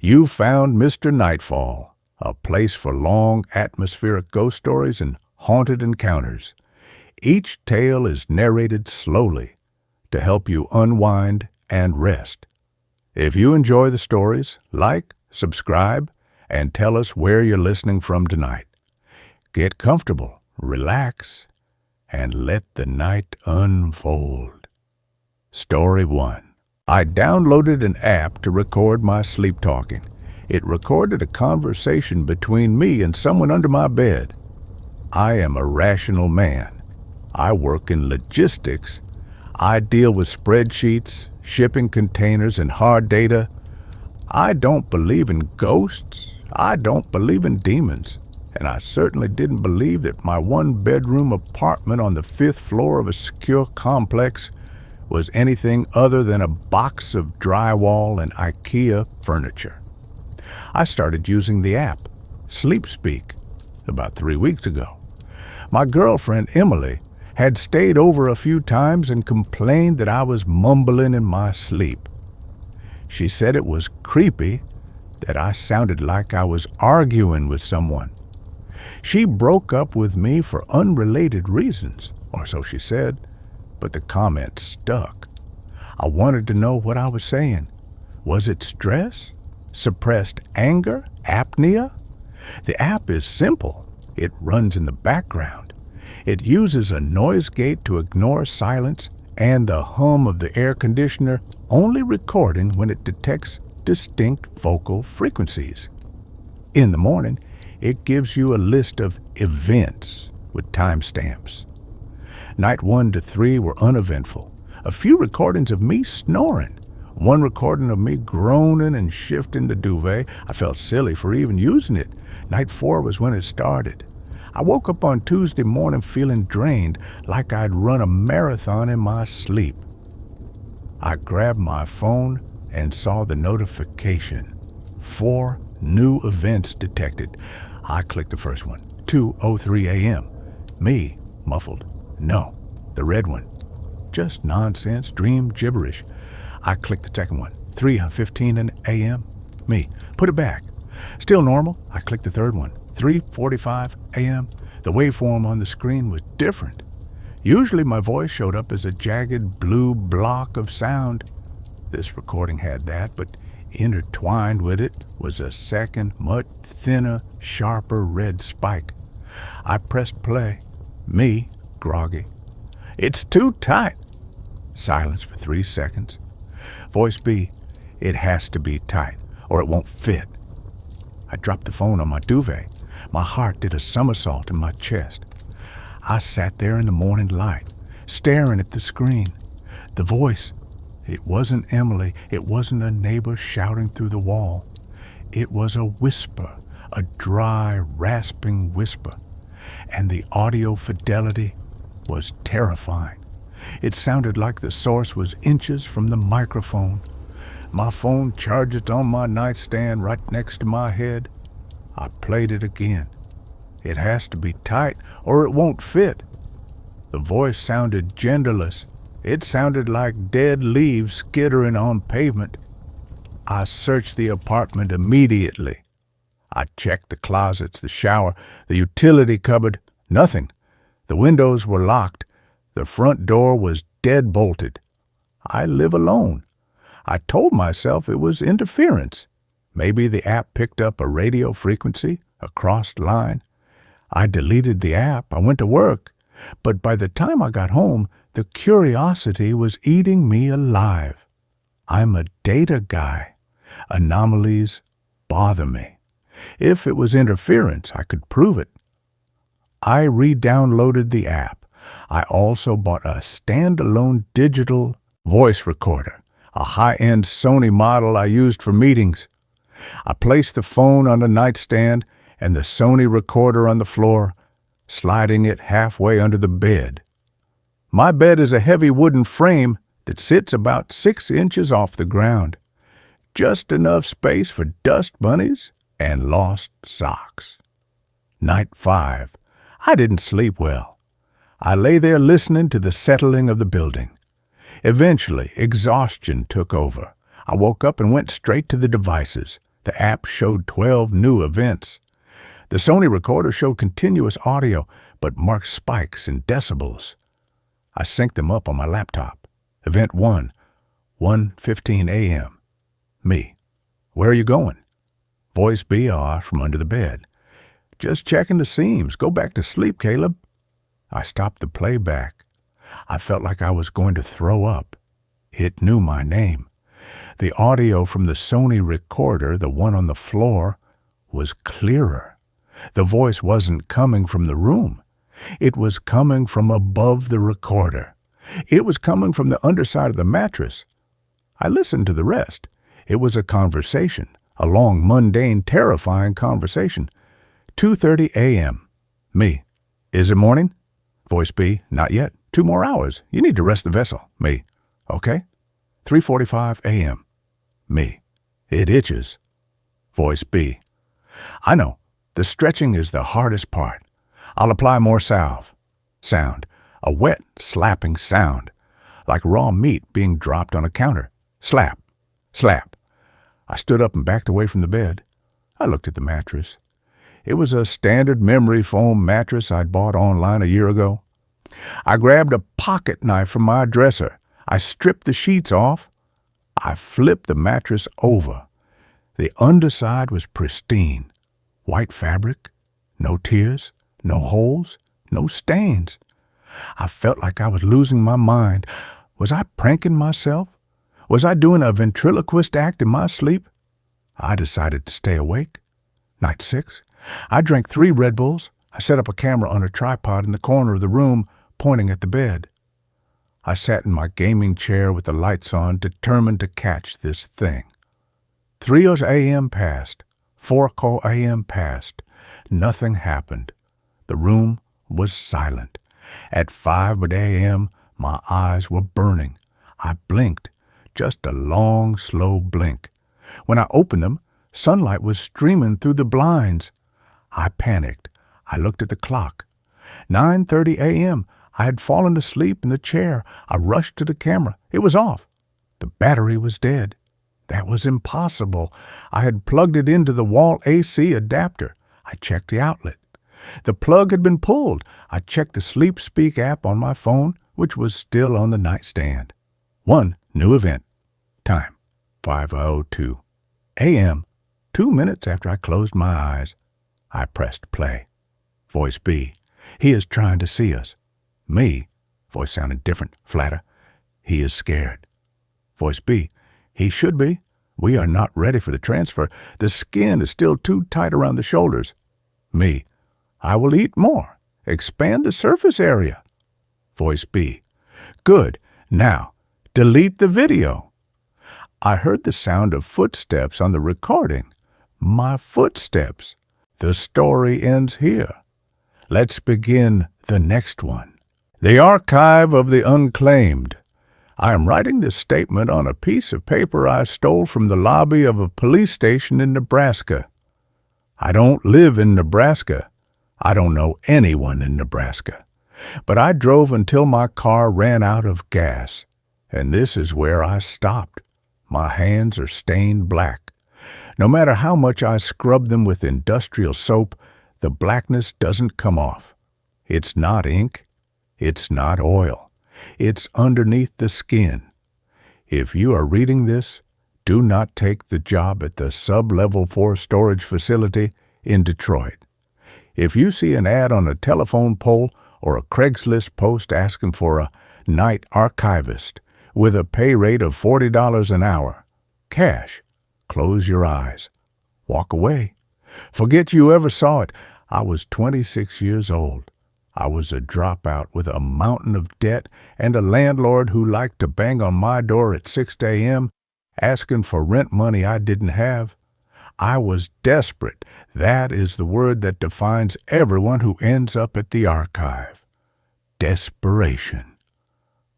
You found MrNightfall, a place for long, atmospheric ghost stories and haunted encounters. Each tale is narrated slowly to help you unwind and rest. If you enjoy the stories, like, subscribe, and tell us where you're listening from tonight. Get comfortable, relax, and let the night unfold. Story 1. I downloaded an app to record my sleep talking. It recorded a conversation between me and someone under my bed. I am a rational man. I work in logistics. I deal with spreadsheets, shipping containers, and hard data. I don't believe in ghosts. I don't believe in demons. And I certainly didn't believe that my one-bedroom apartment on the 5th floor of a secure complex was anything other than a box of drywall and IKEA furniture. I started using the app, SleepSpeak, about 3 weeks ago. My girlfriend, Emily, had stayed over a few times and complained that I was mumbling in my sleep. She said it was creepy that I sounded like I was arguing with someone. She broke up with me for unrelated reasons, or so she said, but the comment stuck. I wanted to know what I was saying. Was it stress? Suppressed anger? Apnea? The app is simple. It runs in the background. It uses a noise gate to ignore silence and the hum of the air conditioner, only recording when it detects distinct vocal frequencies. In the morning, it gives you a list of events with timestamps. Night 1 to 3 were uneventful. A few recordings of me snoring. One recording of me groaning and shifting the duvet. I felt silly for even using it. Night 4 was when it started. I woke up on Tuesday morning feeling drained, like I'd run a marathon in my sleep. I grabbed my phone and saw the notification. 4 new events detected. I clicked the first one. 2:03 a.m. Me, muffled. No, the red one. Just nonsense, dream gibberish. I clicked the second one. 3:15 a.m. Me, put it back. Still normal. I clicked the third one. 3:45 a.m. The waveform on the screen was different. Usually my voice showed up as a jagged blue block of sound. This recording had that, but intertwined with it was a second, much thinner, sharper red spike. I pressed play. Me, groggy. It's too tight. Silence for 3 seconds. Voice B, it has to be tight, or it won't fit. I dropped the phone on my duvet. My heart did a somersault in my chest. I sat there in the morning light, staring at the screen. The voice, it wasn't Emily. It wasn't a neighbor shouting through the wall. It was a whisper, a dry, rasping whisper. And the audio fidelity was terrifying. It sounded like the source was inches from the microphone. My phone charged on my nightstand right next to my head. I played it again. It has to be tight or it won't fit. The voice sounded genderless. It sounded like dead leaves skittering on pavement. I searched the apartment immediately. I checked the closets, the shower, the utility cupboard. Nothing. The windows were locked. The front door was dead bolted. I live alone. I told myself it was interference. Maybe the app picked up a radio frequency, a crossed line. I deleted the app. I went to work. But by the time I got home, the curiosity was eating me alive. I'm a data guy. Anomalies bother me. If it was interference, I could prove it. I re-downloaded the app. I also bought a standalone digital voice recorder, a high-end Sony model I used for meetings. I placed the phone on the nightstand and the Sony recorder on the floor, sliding it halfway under the bed. My bed is a heavy wooden frame that sits about 6 inches off the ground. Just enough space for dust bunnies and lost socks. Night 5. I didn't sleep well. I lay there listening to the settling of the building. Eventually, exhaustion took over. I woke up and went straight to the devices. The app showed 12 new events. The Sony recorder showed continuous audio, but marked spikes in decibels. I synced them up on my laptop. Event 1, 1:15 a.m. Me. Where are you going? Voice BR from under the bed. Just checking the seams. Go back to sleep, Caleb. I stopped the playback. I felt like I was going to throw up. It knew my name. The audio from the Sony recorder, the one on the floor, was clearer. The voice wasn't coming from the room. It was coming from above the recorder. It was coming from the underside of the mattress. I listened to the rest. It was a conversation, a long, mundane, terrifying conversation. 2:30 a.m. Me. Is it morning? Voice B. Not yet. 2 more hours. You need to rest the vessel. Me. Okay. 3:45 a.m. Me. It itches. Voice B. I know. The stretching is the hardest part. I'll apply more salve. Sound. A wet, slapping sound. Like raw meat being dropped on a counter. Slap. Slap. I stood up and backed away from the bed. I looked at the mattress. It was a standard memory foam mattress I'd bought online a year ago. I grabbed a pocket knife from my dresser. I stripped the sheets off. I flipped the mattress over. The underside was pristine. White fabric, no tears, no holes, no stains. I felt like I was losing my mind. Was I pranking myself? Was I doing a ventriloquist act in my sleep? I decided to stay awake. Night 6. I drank 3 Red Bulls. I set up a camera on a tripod in the corner of the room, pointing at the bed. I sat in my gaming chair with the lights on, determined to catch this thing. 3 a.m. passed. 4 a.m. passed. Nothing happened. The room was silent. At 5 a.m., my eyes were burning. I blinked, just a long, slow blink. When I opened them, sunlight was streaming through the blinds. I panicked. I looked at the clock. 9:30 a.m. I had fallen asleep in the chair. I rushed to the camera. It was off. The battery was dead. That was impossible. I had plugged it into the wall AC adapter. I checked the outlet. The plug had been pulled. I checked the Sleep Speak app on my phone, which was still on the nightstand. 1 new event. Time, 5:02 a.m. 2 minutes after I closed my eyes. I pressed play. Voice B. He is trying to see us. Me. Voice sounded different, flatter. He is scared. Voice B. He should be. We are not ready for the transfer. The skin is still too tight around the shoulders. Me. I will eat more. Expand the surface area. Voice B. Good. Now, delete the video. I heard the sound of footsteps on the recording. My footsteps. The story ends here. Let's begin the next one. The Archive of the Unclaimed. I am writing this statement on a piece of paper I stole from the lobby of a police station in Nebraska. I don't live in Nebraska. I don't know anyone in Nebraska. But I drove until my car ran out of gas. And this is where I stopped. My hands are stained black. No matter how much I scrub them with industrial soap, the blackness doesn't come off. It's not ink. It's not oil. It's underneath the skin. If you are reading this, do not take the job at the Sub-Level 4 storage facility in Detroit. If you see an ad on a telephone pole or a Craigslist post asking for a night archivist with a pay rate of $40 an hour, cash, close your eyes. Walk away. Forget you ever saw it. I was 26 years old. I was a dropout with a mountain of debt and a landlord who liked to bang on my door at 6 a.m. asking for rent money I didn't have. I was desperate. That is the word that defines everyone who ends up at the archive. Desperation.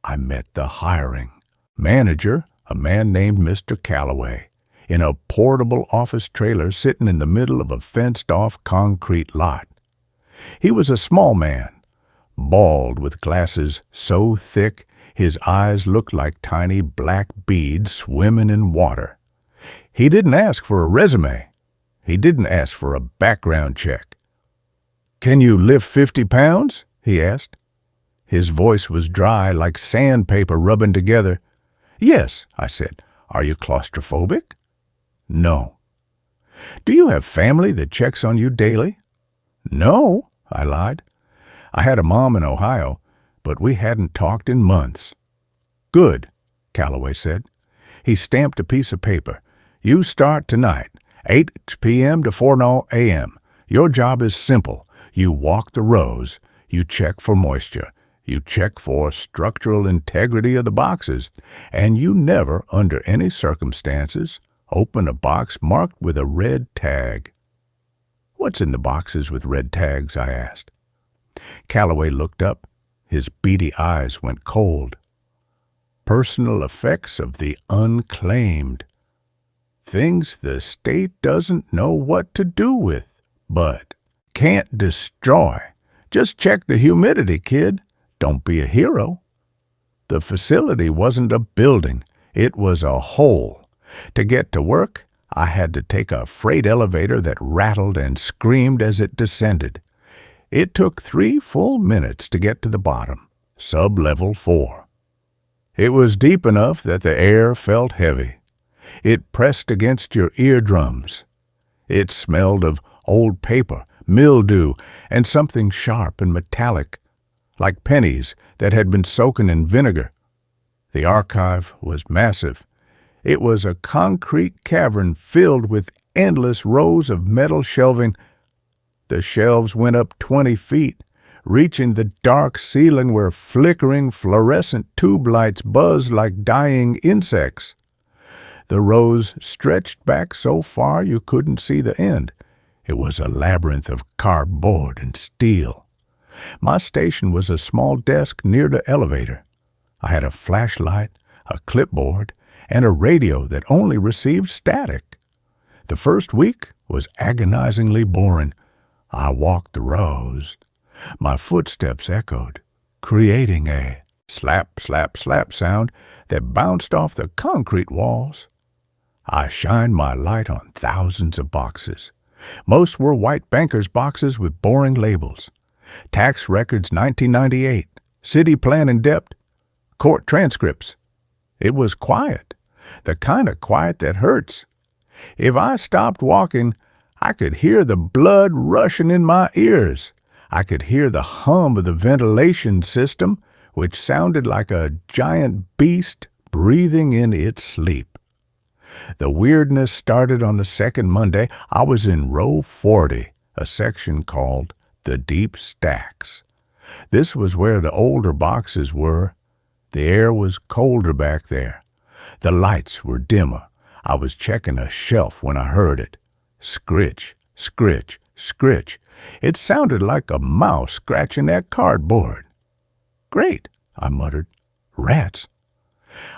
I met the hiring manager, a man named Mr. Calloway, in a portable office trailer sitting in the middle of a fenced-off concrete lot. He was a small man, bald with glasses so thick his eyes looked like tiny black beads swimming in water. He didn't ask for a resume. He didn't ask for a background check. "Can you lift 50 pounds?" he asked. His voice was dry, like sandpaper rubbing together. "Yes," I said. "Are you claustrophobic?" "No." "Do you have family that checks on you daily?" "No," I lied. I had a mom in Ohio, but we hadn't talked in months. "Good," Calloway said. He stamped a piece of paper. "You start tonight, 8 p.m. to 4 a.m. Your job is simple. You walk the rows. You check for moisture. You check for structural integrity of the boxes. And you never, under any circumstances, open a box marked with a red tag." "What's in the boxes with red tags?" I asked. Calloway looked up. His beady eyes went cold. "Personal effects of the unclaimed. Things the state doesn't know what to do with, but can't destroy. Just check the humidity, kid. Don't be a hero." The facility wasn't a building. It was a hole. To get to work, I had to take a freight elevator that rattled and screamed as it descended. It took 3 full minutes to get to the bottom, sub-level 4. It was deep enough that the air felt heavy. It pressed against your eardrums. It smelled of old paper, mildew, and something sharp and metallic, like pennies that had been soaking in vinegar. The archive was massive. It was a concrete cavern filled with endless rows of metal shelving. The shelves went up 20 feet, reaching the dark ceiling where flickering fluorescent tube lights buzzed like dying insects. The rows stretched back so far you couldn't see the end. It was a labyrinth of cardboard and steel. My station was a small desk near the elevator. I had a flashlight, a clipboard, and a radio that only received static. The first week was agonizingly boring. I walked the rows. My footsteps echoed, creating a slap, slap, slap sound that bounced off the concrete walls. I shined my light on thousands of boxes. Most were white bankers' boxes with boring labels. Tax records 1998, city plan and debt, court transcripts. It was quiet, the kind of quiet that hurts. If I stopped walking, I could hear the blood rushing in my ears. I could hear the hum of the ventilation system, which sounded like a giant beast breathing in its sleep. The weirdness started on the second Monday. I was in row 40, a section called the Deep Stacks. This was where the older boxes were. The air was colder back there. The lights were dimmer. I was checking a shelf when I heard it. Scritch, scritch, scritch. It sounded like a mouse scratching that cardboard. "Great," I muttered. "Rats."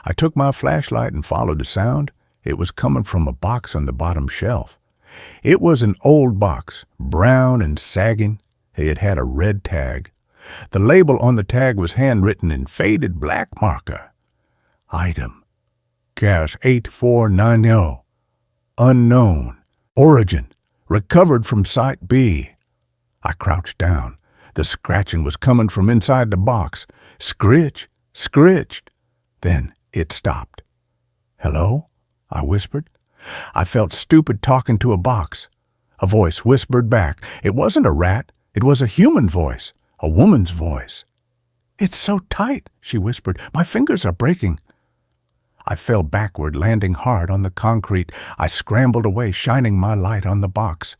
I took my flashlight and followed the sound. It was coming from a box on the bottom shelf. It was an old box, brown and sagging. It had a red tag. The label on the tag was handwritten in faded black marker. Item, Gas 8490. Unknown. Origin, recovered from Site B. I crouched down. The scratching was coming from inside the box. Scritch, scritched. Then it stopped. "Hello?" I whispered. I felt stupid talking to a box. A voice whispered back. It wasn't a rat. It was a human voice, a woman's voice. "It's so tight," she whispered. "My fingers are breaking." I fell backward, landing hard on the concrete. I scrambled away, shining my light on the box.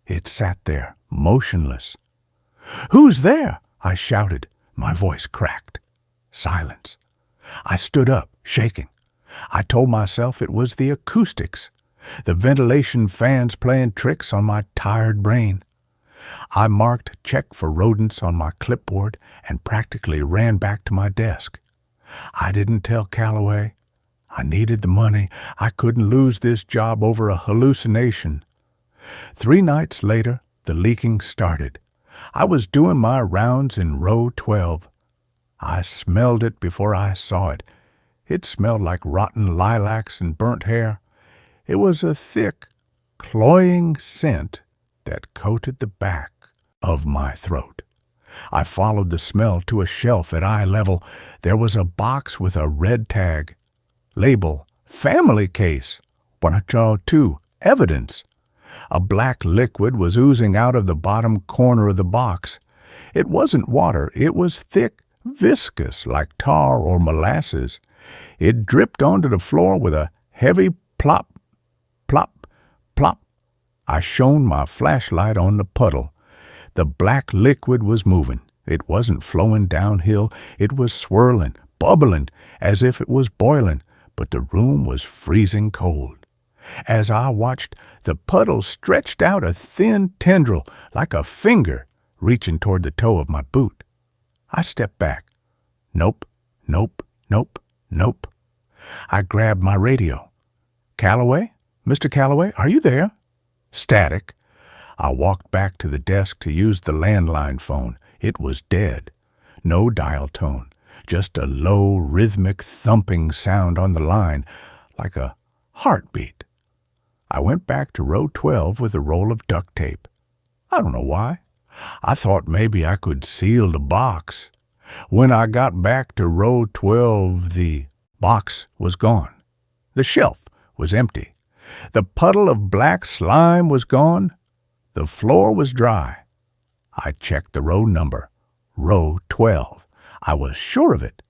It sat there, motionless. "Who's there?" I shouted. My voice cracked. Silence. I stood up, shaking. I told myself it was the acoustics, the ventilation fans playing tricks on my tired brain. I marked check for rodents on my clipboard and practically ran back to my desk. I didn't tell Calloway. I needed the money. I couldn't lose this job over a hallucination. 3 nights later, the leaking started. I was doing my rounds in row 12. I smelled it before I saw it. It smelled like rotten lilacs and burnt hair. It was a thick, cloying scent that coated the back of my throat. I followed the smell to a shelf at eye level. There was a box with a red tag. Label, family case. 102, evidence. A black liquid was oozing out of the bottom corner of the box. It wasn't water. It was thick, viscous, like tar or molasses. It dripped onto the floor with a heavy plop, plop, plop. I shone my flashlight on the puddle. The black liquid was moving. It wasn't flowing downhill. It was swirling, bubbling, as if it was boiling, but the room was freezing cold. As I watched, the puddle stretched out a thin tendril, like a finger, reaching toward the toe of my boot. I stepped back. Nope, nope, nope, nope. I grabbed my radio. Calloway? Mr. Calloway, are you there? Static. I walked back to the desk to use the landline phone. It was dead. No dial tone, just a low, rhythmic thumping sound on the line, like a heartbeat. I went back to row 12 with a roll of duct tape. I don't know why. I thought maybe I could seal the box. When I got back to row 12, the box was gone. The shelf was empty. The puddle of black slime was gone. The floor was dry. I checked the row number, row 12. I was sure of it.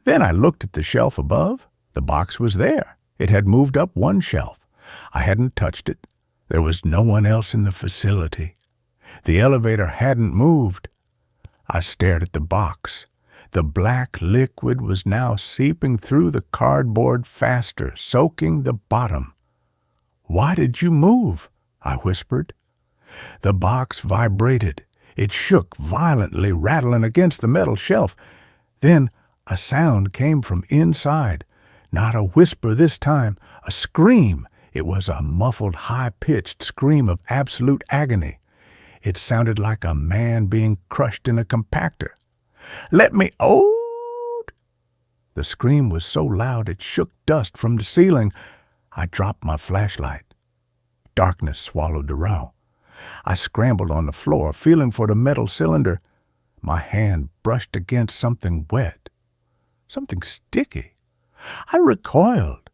Then I looked at the shelf above. The box was there. It had moved up one shelf. I hadn't touched it. There was no one else in the facility. The elevator hadn't moved. I stared at the box. The black liquid was now seeping through the cardboard faster, soaking the bottom. "Why did you move?" I whispered. The box vibrated. It shook violently, rattling against the metal shelf. Then a sound came from inside. Not a whisper this time, a scream. It was a muffled, high-pitched scream of absolute agony. It sounded like a man being crushed in a compactor. "Let me out!" The scream was so loud it shook dust from the ceiling. I dropped my flashlight. Darkness swallowed the row. I scrambled on the floor, feeling for the metal cylinder. My hand brushed against something wet, something sticky. I recoiled.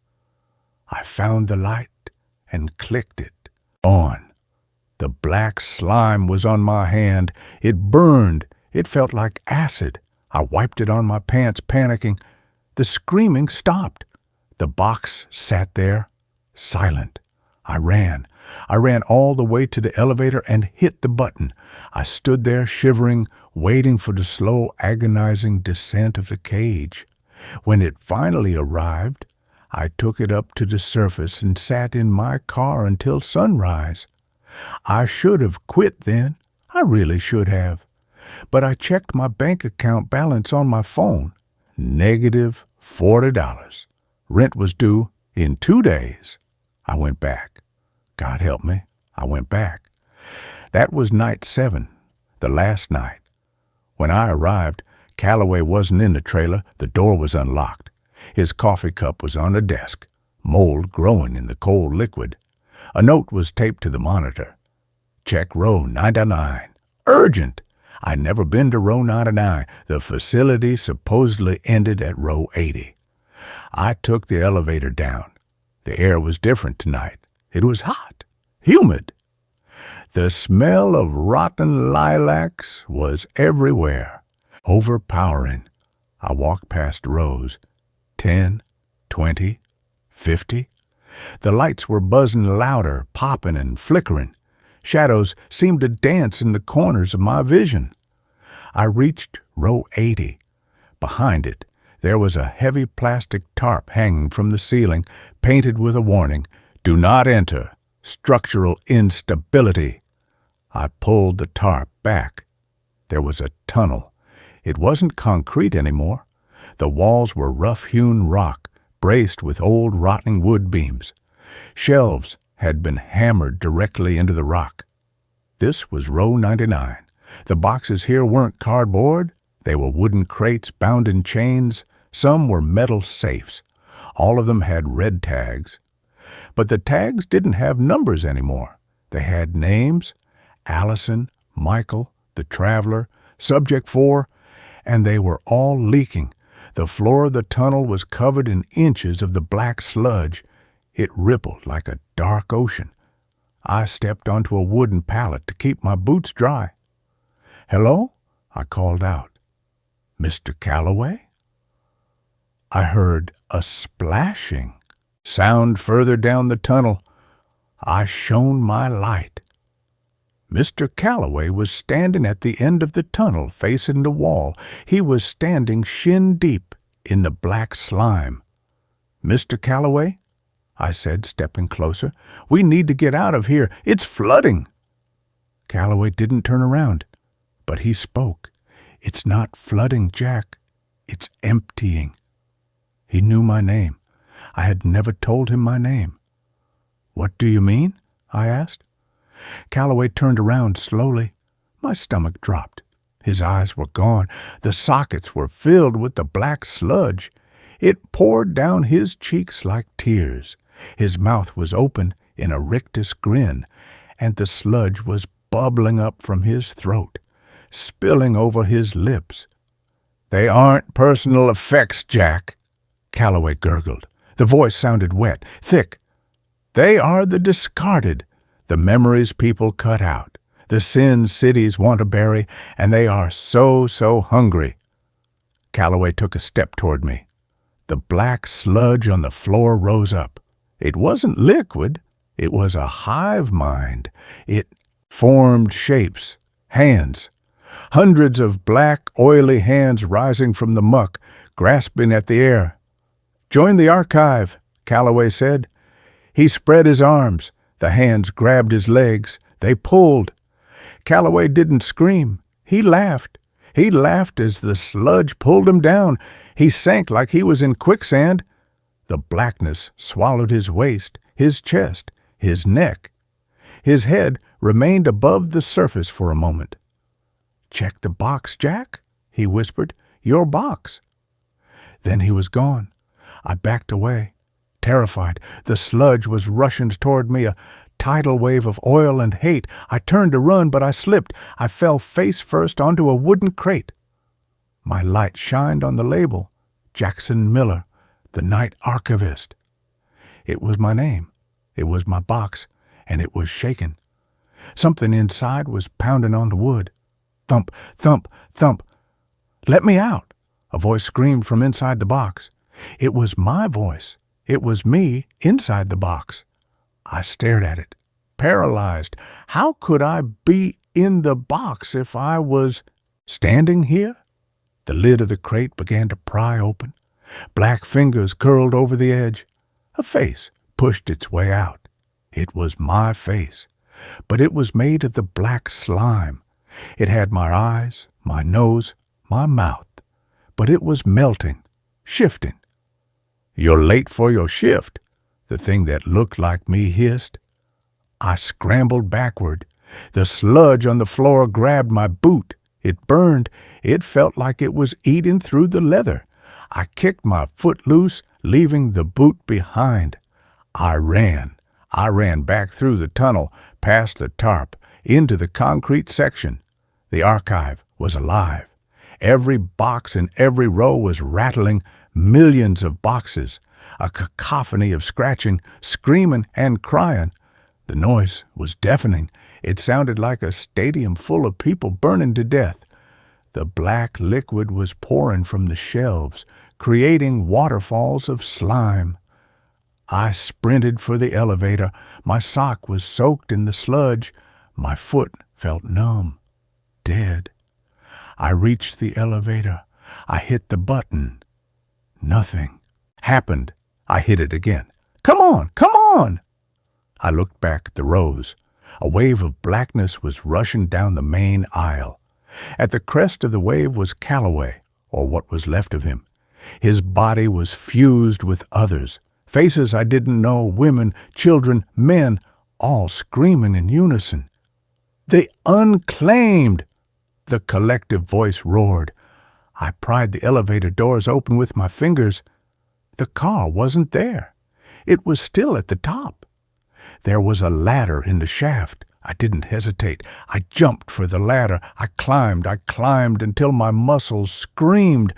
I found the light and clicked it on. The black slime was on my hand. It burned. It felt like acid. I wiped it on my pants, panicking. The screaming stopped. The box sat there, silent. I ran. I ran all the way to the elevator and hit the button. I stood there shivering, waiting for the slow, agonizing descent of the cage. When it finally arrived, I took it up to the surface and sat in my car until sunrise. I should have quit then. I really should have. But I checked my bank account balance on my phone. Negative $40. Rent was due in 2 days. I went back. God help me, I went back. That was night 7, the last night. When I arrived, Calloway wasn't in the trailer. The door was unlocked. His coffee cup was on the desk, mold growing in the cold liquid. A note was taped to the monitor. Check row 99. Urgent! I'd never been to row 99. The facility supposedly ended at row 80. I took the elevator down. The air was different tonight. It was hot, humid. The smell of rotten lilacs was everywhere, overpowering. I walked past rows, 10, 20, 50. The lights were buzzing louder, popping and flickering. Shadows seemed to dance in the corners of my vision. I reached row 80. Behind it, there was a heavy plastic tarp hanging from the ceiling, painted with a warning, "Do not enter. Structural instability." I pulled the tarp back. There was a tunnel. It wasn't concrete anymore. The walls were rough-hewn rock, braced with old rotting wood beams. Shelves had been hammered directly into the rock. This was row 99. The boxes here weren't cardboard. They were wooden crates bound in chains. Some were metal safes. All of them had red tags. But the tags didn't have numbers anymore. They had names: Allison, Michael, the Traveler, Subject 4, and they were all leaking. The floor of the tunnel was covered in inches of the black sludge. It rippled like a dark ocean. I stepped onto a wooden pallet to keep my boots dry. "Hello?" I called out. "Mr. Calloway?" I heard a splashing sound further down the tunnel. I shone my light. Mr. Calloway was standing at the end of the tunnel facing the wall. He was standing shin deep in the black slime. "Mr. Calloway," I said, stepping closer, "we need to get out of here. It's flooding." Calloway didn't turn around, but he spoke. "It's not flooding, Jack. It's emptying." He knew my name. I had never told him my name. "What do you mean?" I asked. Calloway turned around slowly. My stomach dropped. His eyes were gone. The sockets were filled with the black sludge. It poured down his cheeks like tears. His mouth was open in a rictus grin, and the sludge was bubbling up from his throat, spilling over his lips. "They aren't personal effects, Jack," Calloway gurgled. The voice sounded wet, thick. "They are the discarded, the memories people cut out, the sins cities want to bury, and they are so hungry." Calloway took a step toward me. The black sludge on the floor rose up. It wasn't liquid. It was a hive mind. It formed shapes, hands. Hundreds of black, oily hands rising from the muck, grasping at the air. "Join the archive," Calloway said. He spread his arms. The hands grabbed his legs. They pulled. Calloway didn't scream. He laughed. He laughed as the sludge pulled him down. He sank like he was in quicksand. The blackness swallowed his waist, his chest, his neck. His head remained above the surface for a moment. "Check the box, Jack," he whispered. "Your box." Then he was gone. I backed away, terrified. The sludge was rushing toward me, a tidal wave of oil and hate. I turned to run, but I slipped. I fell face first onto a wooden crate. My light shined on the label, Jackson Miller, the night archivist. It was my name. It was my box, and it was shaking. Something inside was pounding on the wood. Thump, thump, thump. "Let me out!" a voice screamed from inside the box. It was my voice. It was me inside the box. I stared at it, paralyzed. How could I be in the box if I was standing here? The lid of the crate began to pry open. Black fingers curled over the edge. A face pushed its way out. It was my face, but it was made of the black slime. It had my eyes, my nose, my mouth, but it was melting, shifting. "You're late for your shift," the thing that looked like me hissed. I scrambled backward. The sludge on the floor grabbed my boot. It burned. It felt like it was eating through the leather. I kicked my foot loose, leaving the boot behind. I ran. I ran back through the tunnel, past the tarp, into the concrete section. The archive was alive. Every box in every row was rattling, millions of boxes, a cacophony of scratching, screaming, and crying. The noise was deafening. It sounded like a stadium full of people burning to death. The black liquid was pouring from the shelves, creating waterfalls of slime. I sprinted for the elevator. My sock was soaked in the sludge. My foot felt numb, dead. I reached the elevator. I hit the button. Nothing happened. I hit it again. "Come on, come on!" I looked back at the rows. A wave of blackness was rushing down the main aisle. At the crest of the wave was Calloway, or what was left of him. His body was fused with others. Faces I didn't know, women, children, men, all screaming in unison. "The Unclaimed!" the collective voice roared. I pried the elevator doors open with my fingers. The car wasn't there. It was still at the top. There was a ladder in the shaft. I didn't hesitate. I jumped for the ladder. I climbed until my muscles screamed.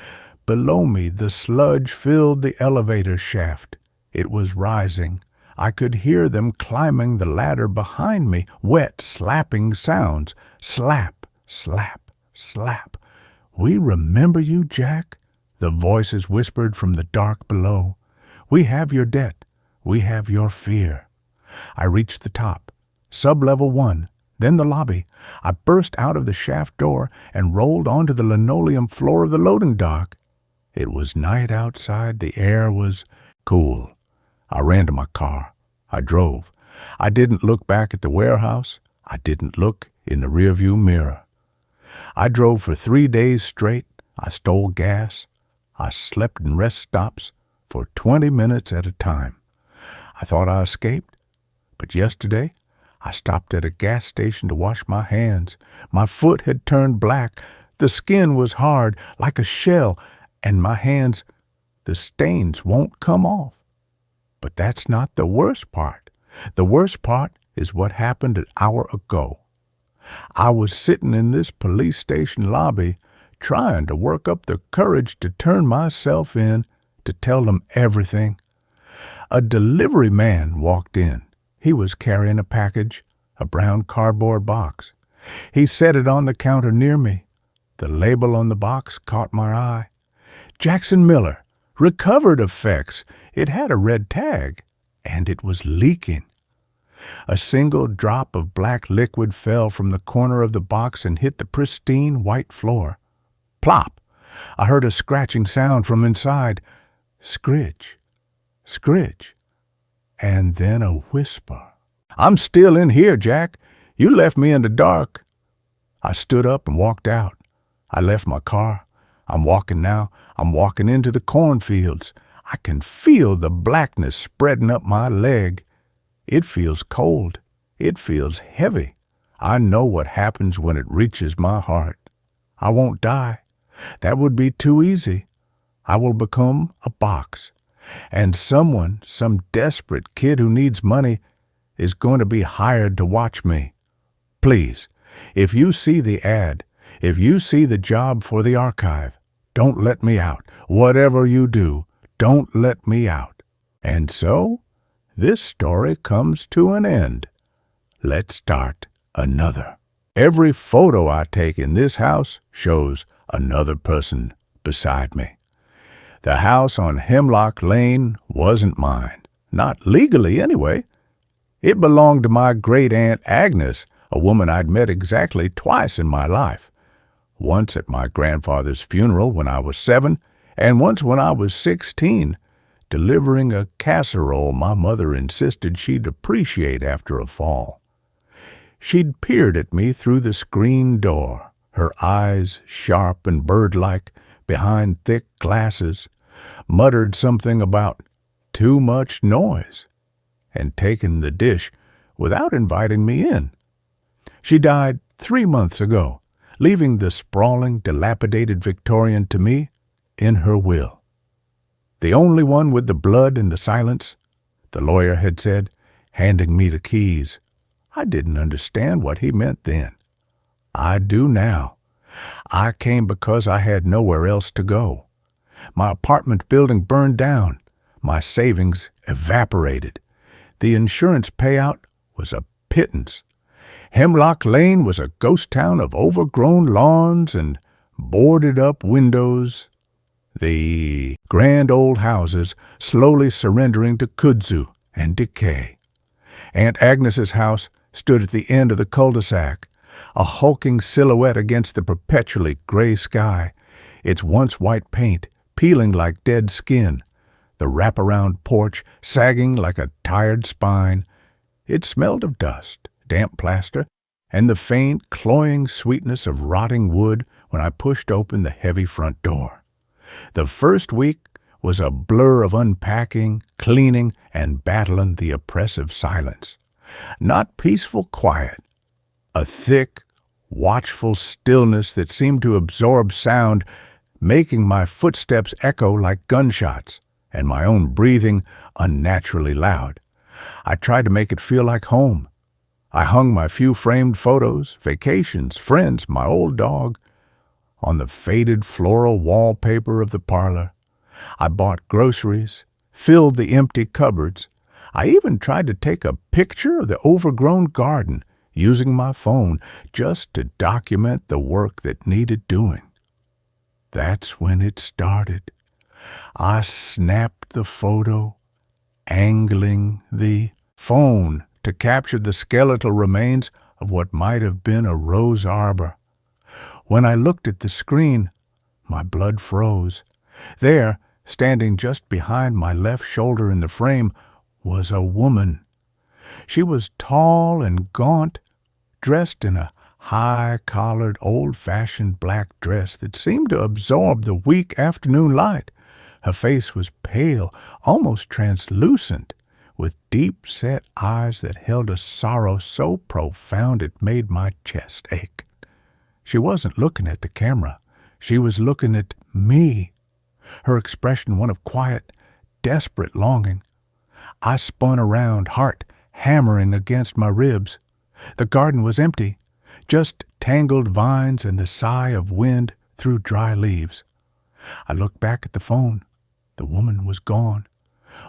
Below me, the sludge filled the elevator shaft. It was rising. I could hear them climbing the ladder behind me, wet, slapping sounds. Slap, slap, slap. "We remember you, Jack," the voices whispered from the dark below. "We have your debt. We have your fear." I reached the top, sub-level 1, then the lobby. I burst out of the shaft door and rolled onto the linoleum floor of the loading dock. It was night outside. The air was cool. I ran to my car. I drove. I didn't look back at the warehouse. I didn't look in the rearview mirror. I drove for 3 days straight. I stole gas. I slept in rest stops for 20 minutes at a time. I thought I escaped, but yesterday I stopped at a gas station to wash my hands. My foot had turned black. The skin was hard, like a shell, and my hands, the stains won't come off. But that's not the worst part. The worst part is what happened an hour ago. I was sitting in this police station lobby trying to work up the courage to turn myself in, to tell them everything. A delivery man walked in. He was carrying a package, a brown cardboard box. He set it on the counter near me. The label on the box caught my eye. Jackson Miller, recovered effects. It had a red tag, and it was leaking. A single drop of black liquid fell from the corner of the box and hit the pristine white floor. Plop! I heard a scratching sound from inside. Scritch, scritch, and then a whisper. "I'm still in here, Jack. You left me in the dark." I stood up and walked out. I left my car. I'm walking now. I'm walking into the cornfields. I can feel the blackness spreading up my leg. It feels cold. It feels heavy. I know what happens when it reaches my heart. I won't die. That would be too easy. I will become a box. And someone, some desperate kid who needs money, is going to be hired to watch me. Please, if you see the ad, if you see the job for the archive, don't let me out. Whatever you do, don't let me out. And so, this story comes to an end. Let's start another. Every photo I take in this house shows another person beside me. The house on Hemlock Lane wasn't mine. Not legally, anyway. It belonged to my great-aunt Agnes, a woman I'd met exactly twice in my life. Once at my grandfather's funeral when I was 7, and once when I was 16, delivering a casserole my mother insisted she'd appreciate after a fall. She'd peered at me through the screen door, her eyes sharp and bird-like behind thick glasses, muttered something about too much noise, and taken the dish without inviting me in. She died 3 months ago, leaving the sprawling, dilapidated Victorian to me in her will. The only one with the blood and the silence, the lawyer had said, handing me the keys. I didn't understand what he meant then. I do now. I came because I had nowhere else to go. My apartment building burned down. My savings evaporated. The insurance payout was a pittance. Hemlock Lane was a ghost town of overgrown lawns and boarded-up windows. The grand old houses slowly surrendering to kudzu and decay. Aunt Agnes's house stood at the end of the cul-de-sac, a hulking silhouette against the perpetually gray sky, its once white paint peeling like dead skin, the wraparound porch sagging like a tired spine. It smelled of dust, damp plaster, and the faint, cloying sweetness of rotting wood when I pushed open the heavy front door. The first week was a blur of unpacking, cleaning, and battling the oppressive silence. Not peaceful quiet, a thick, watchful stillness that seemed to absorb sound, making my footsteps echo like gunshots and my own breathing unnaturally loud. I tried to make it feel like home. I hung my few framed photos, vacations, friends, my old dog, on the faded floral wallpaper of the parlor. I bought groceries, filled the empty cupboards. I even tried to take a picture of the overgrown garden using my phone just to document the work that needed doing. That's when it started. I snapped the photo, angling the phone to capture the skeletal remains of what might have been a rose arbor. When I looked at the screen, my blood froze. There, standing just behind my left shoulder in the frame, was a woman. She was tall and gaunt, dressed in a high-collared, old-fashioned black dress that seemed to absorb the weak afternoon light. Her face was pale, almost translucent, with deep-set eyes that held a sorrow so profound it made my chest ache. She wasn't looking at the camera. She was looking at me, her expression one of quiet, desperate longing. I spun around, heart hammering against my ribs. The garden was empty, just tangled vines and the sigh of wind through dry leaves. I looked back at the phone. The woman was gone.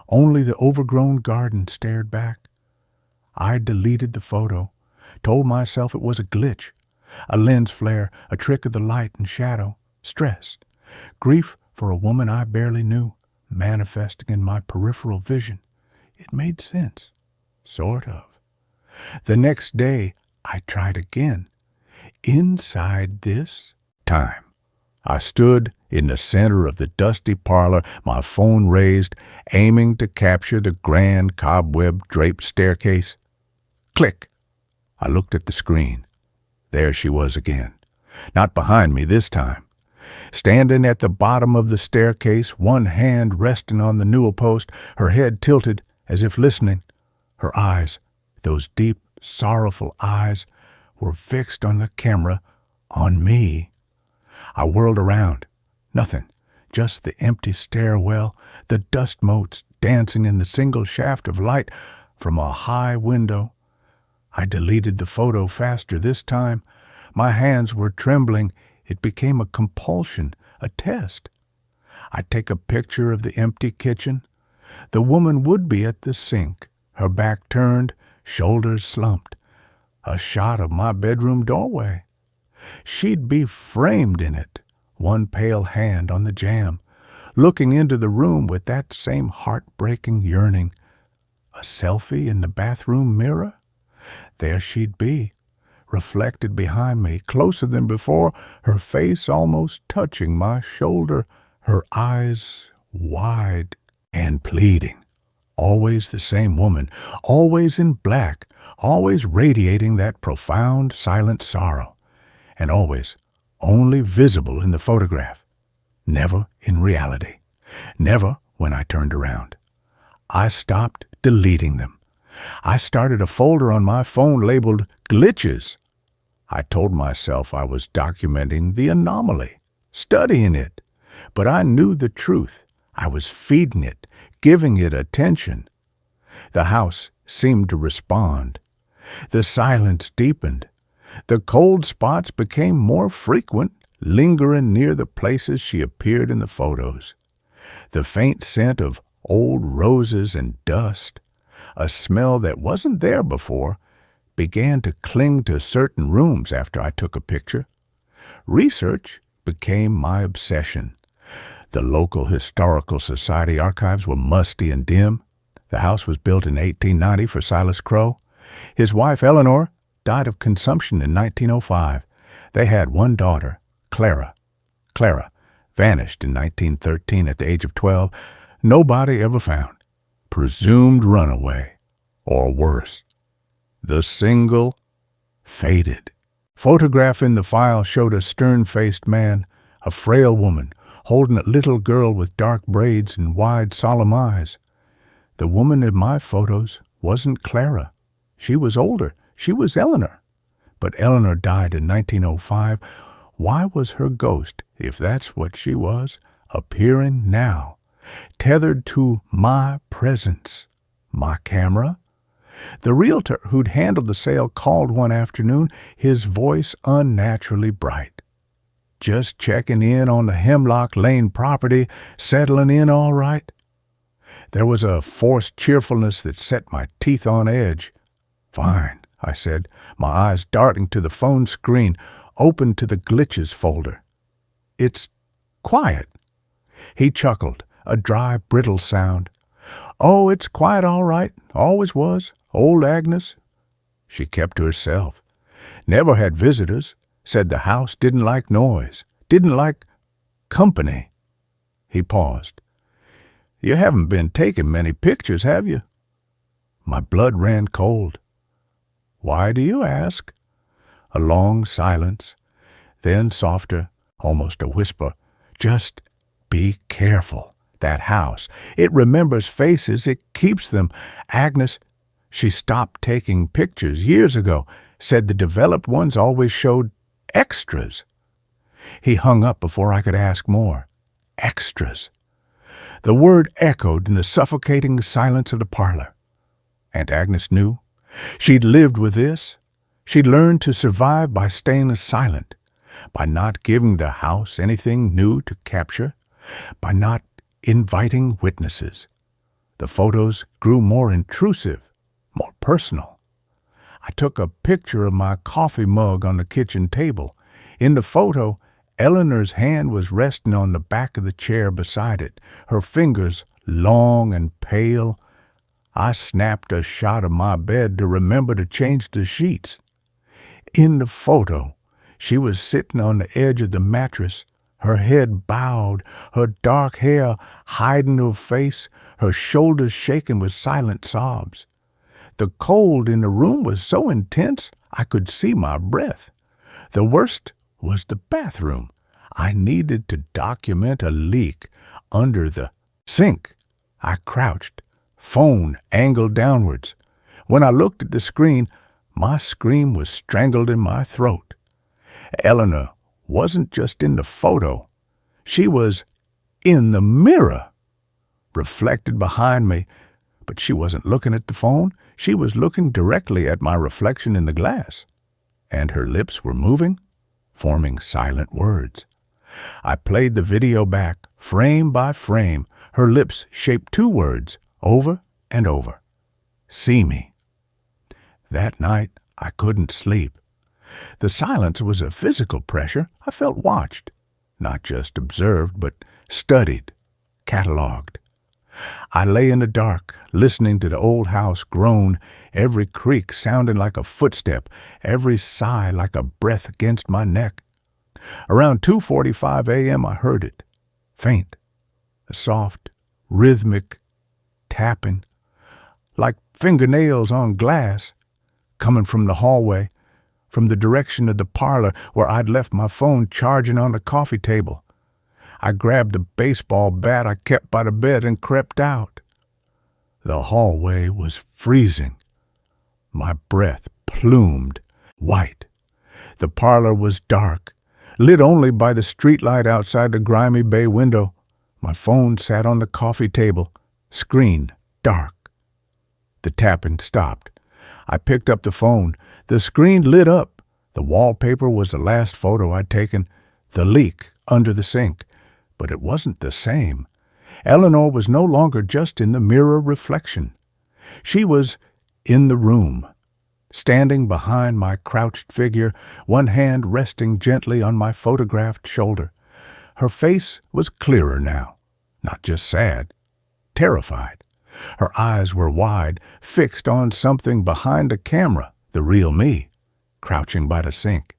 Only the overgrown garden stared back. I deleted the photo, told myself it was a glitch, a lens flare, a trick of the light and shadow, stress, grief for a woman I barely knew, manifesting in my peripheral vision. It made sense, sort of. The next day, I tried again. Inside this time, I stood in the center of the dusty parlor, my phone raised, aiming to capture the grand cobweb-draped staircase. Click! I looked at the screen. There she was again. Not behind me this time. Standing at the bottom of the staircase, one hand resting on the newel post, her head tilted as if listening. Her eyes, those deep, sorrowful eyes, were fixed on the camera, on me. I whirled around. Nothing, just the empty stairwell, the dust motes dancing in the single shaft of light from a high window. I deleted the photo faster this time. My hands were trembling. It became a compulsion, a test. I'd take a picture of the empty kitchen. The woman would be at the sink, her back turned, shoulders slumped. A shot of my bedroom doorway. She'd be framed in it, one pale hand on the jamb, looking into the room with that same heartbreaking yearning. A selfie in the bathroom mirror? There she'd be, reflected behind me, closer than before, her face almost touching my shoulder, her eyes wide and pleading. Always the same woman, always in black, always radiating that profound, silent sorrow, and always only visible in the photograph, never in reality, never when I turned around. I stopped deleting them. I started a folder on my phone labeled Glitches. I told myself I was documenting the anomaly, studying it, but I knew the truth. I was feeding it, giving it attention. The house seemed to respond. The silence deepened. The cold spots became more frequent, lingering near the places she appeared in the photos. The faint scent of old roses and dust, a smell that wasn't there before, began to cling to certain rooms after I took a picture. Research became my obsession. The local historical society archives were musty and dim. The house was built in 1890 for Silas Crowe. His wife, Eleanor, died of consumption in 1905. They had one daughter, Clara. Clara vanished in 1913 at the age of 12. Nobody ever found. Presumed runaway, or worse. The single faded. Photograph in the file showed a stern-faced man, a frail woman, holding a little girl with dark braids and wide, solemn eyes. The woman in my photos wasn't Clara. She was older. She was Eleanor. But Eleanor died in 1905. Why was her ghost, if that's what she was, appearing now? tethered to my presence, my camera. The realtor who'd handled the sale called one afternoon, his voice unnaturally bright. Just checking in on the Hemlock Lane property, settling in all right? There was a forced cheerfulness that set my teeth on edge. Fine, I said, my eyes darting to the phone screen, open to the glitches folder. It's quiet. He chuckled, a dry, brittle sound. Oh, it's quiet all right, always was. Old Agnes. She kept to herself. Never had visitors. Said the house didn't like noise, didn't like company. He paused. You haven't been taking many pictures, have you? My blood ran cold. Why do you ask? A long silence, then softer, almost a whisper. Just be careful. That house. It remembers faces. It keeps them. Agnes, she stopped taking pictures years ago. Said the developed ones always showed extras. He hung up before I could ask more. Extras. The word echoed in the suffocating silence of the parlor. Aunt Agnes knew. She'd lived with this. She'd learned to survive by staying silent, by not giving the house anything new to capture, by not inviting witnesses. The photos grew more intrusive, more personal. I took a picture of my coffee mug on the kitchen table. In the photo, Eleanor's hand was resting on the back of the chair beside it, her fingers long and pale. I snapped a shot of my bed to remember to change the sheets. In the photo, she was sitting on the edge of the mattress, her head bowed, her dark hair hiding her face, her shoulders shaking with silent sobs. The cold in the room was so intense I could see my breath. The worst was the bathroom. I needed to document a leak under the sink. I crouched, phone angled downwards. When I looked at the screen, my scream was strangled in my throat. Eleanor wasn't just in the photo. She was in the mirror, reflected behind me, but she wasn't looking at the phone. She was looking directly at my reflection in the glass, and her lips were moving, forming silent words. I played the video back, frame by frame. Her lips shaped two words, over and over. See me. That night, I couldn't sleep. The silence was a physical pressure. I felt watched, not just observed, but studied, catalogued. I lay in the dark, listening to the old house groan, every creak sounding like a footstep, every sigh like a breath against my neck. Around 2:45 a.m. I heard it, faint, a soft, rhythmic tapping, like fingernails on glass, coming from the hallway, from the direction of the parlor where I'd left my phone charging on the coffee table. I grabbed a baseball bat I kept by the bed and crept out. The hallway was freezing. My breath plumed, white. The parlor was dark, lit only by the streetlight outside the grimy bay window. My phone sat on the coffee table, screen dark. The tapping stopped. I picked up the phone. The screen lit up. The wallpaper was the last photo I'd taken, the leak under the sink. But it wasn't the same. Eleanor was no longer just in the mirror reflection. She was in the room, standing behind my crouched figure, one hand resting gently on my photographed shoulder. Her face was clearer now, not just sad, terrified. Her eyes were wide, fixed on something behind the camera, the real me, crouching by the sink.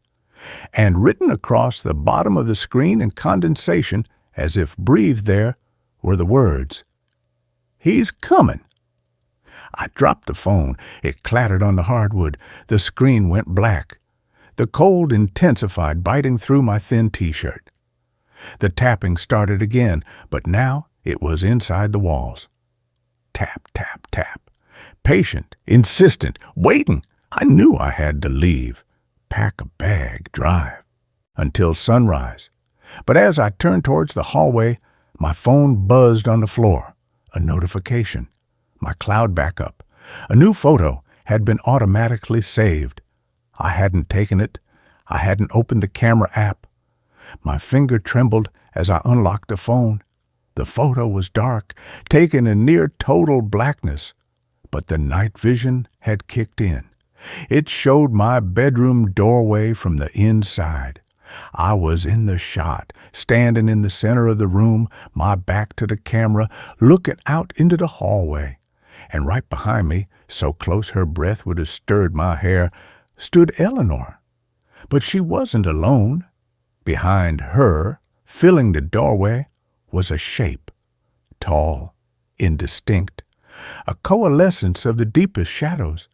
And written across the bottom of the screen in condensation, as if breathed there, were the words, "He's coming." I dropped the phone. It clattered on the hardwood. The screen went black. The cold intensified, biting through my thin T-shirt. The tapping started again, but now it was inside the walls. Tap, tap, tap. Patient, insistent, waiting. I knew I had to leave. Pack a bag, drive. Until sunrise. But as I turned towards the hallway, My phone buzzed on the floor. A notification. My cloud backup. A new photo had been automatically saved. I hadn't taken it. I hadn't opened the camera app. My finger trembled as I unlocked the phone. The photo was dark, taken in near total blackness, but the night vision had kicked in. It showed my bedroom doorway from the inside. I was in the shot, standing in the center of the room, my back to the camera, looking out into the hallway. And right behind me, so close her breath would have stirred my hair, stood Eleanor. But she wasn't alone. Behind her, filling the doorway, was a shape, tall, indistinct, a coalescence of the deepest shadows.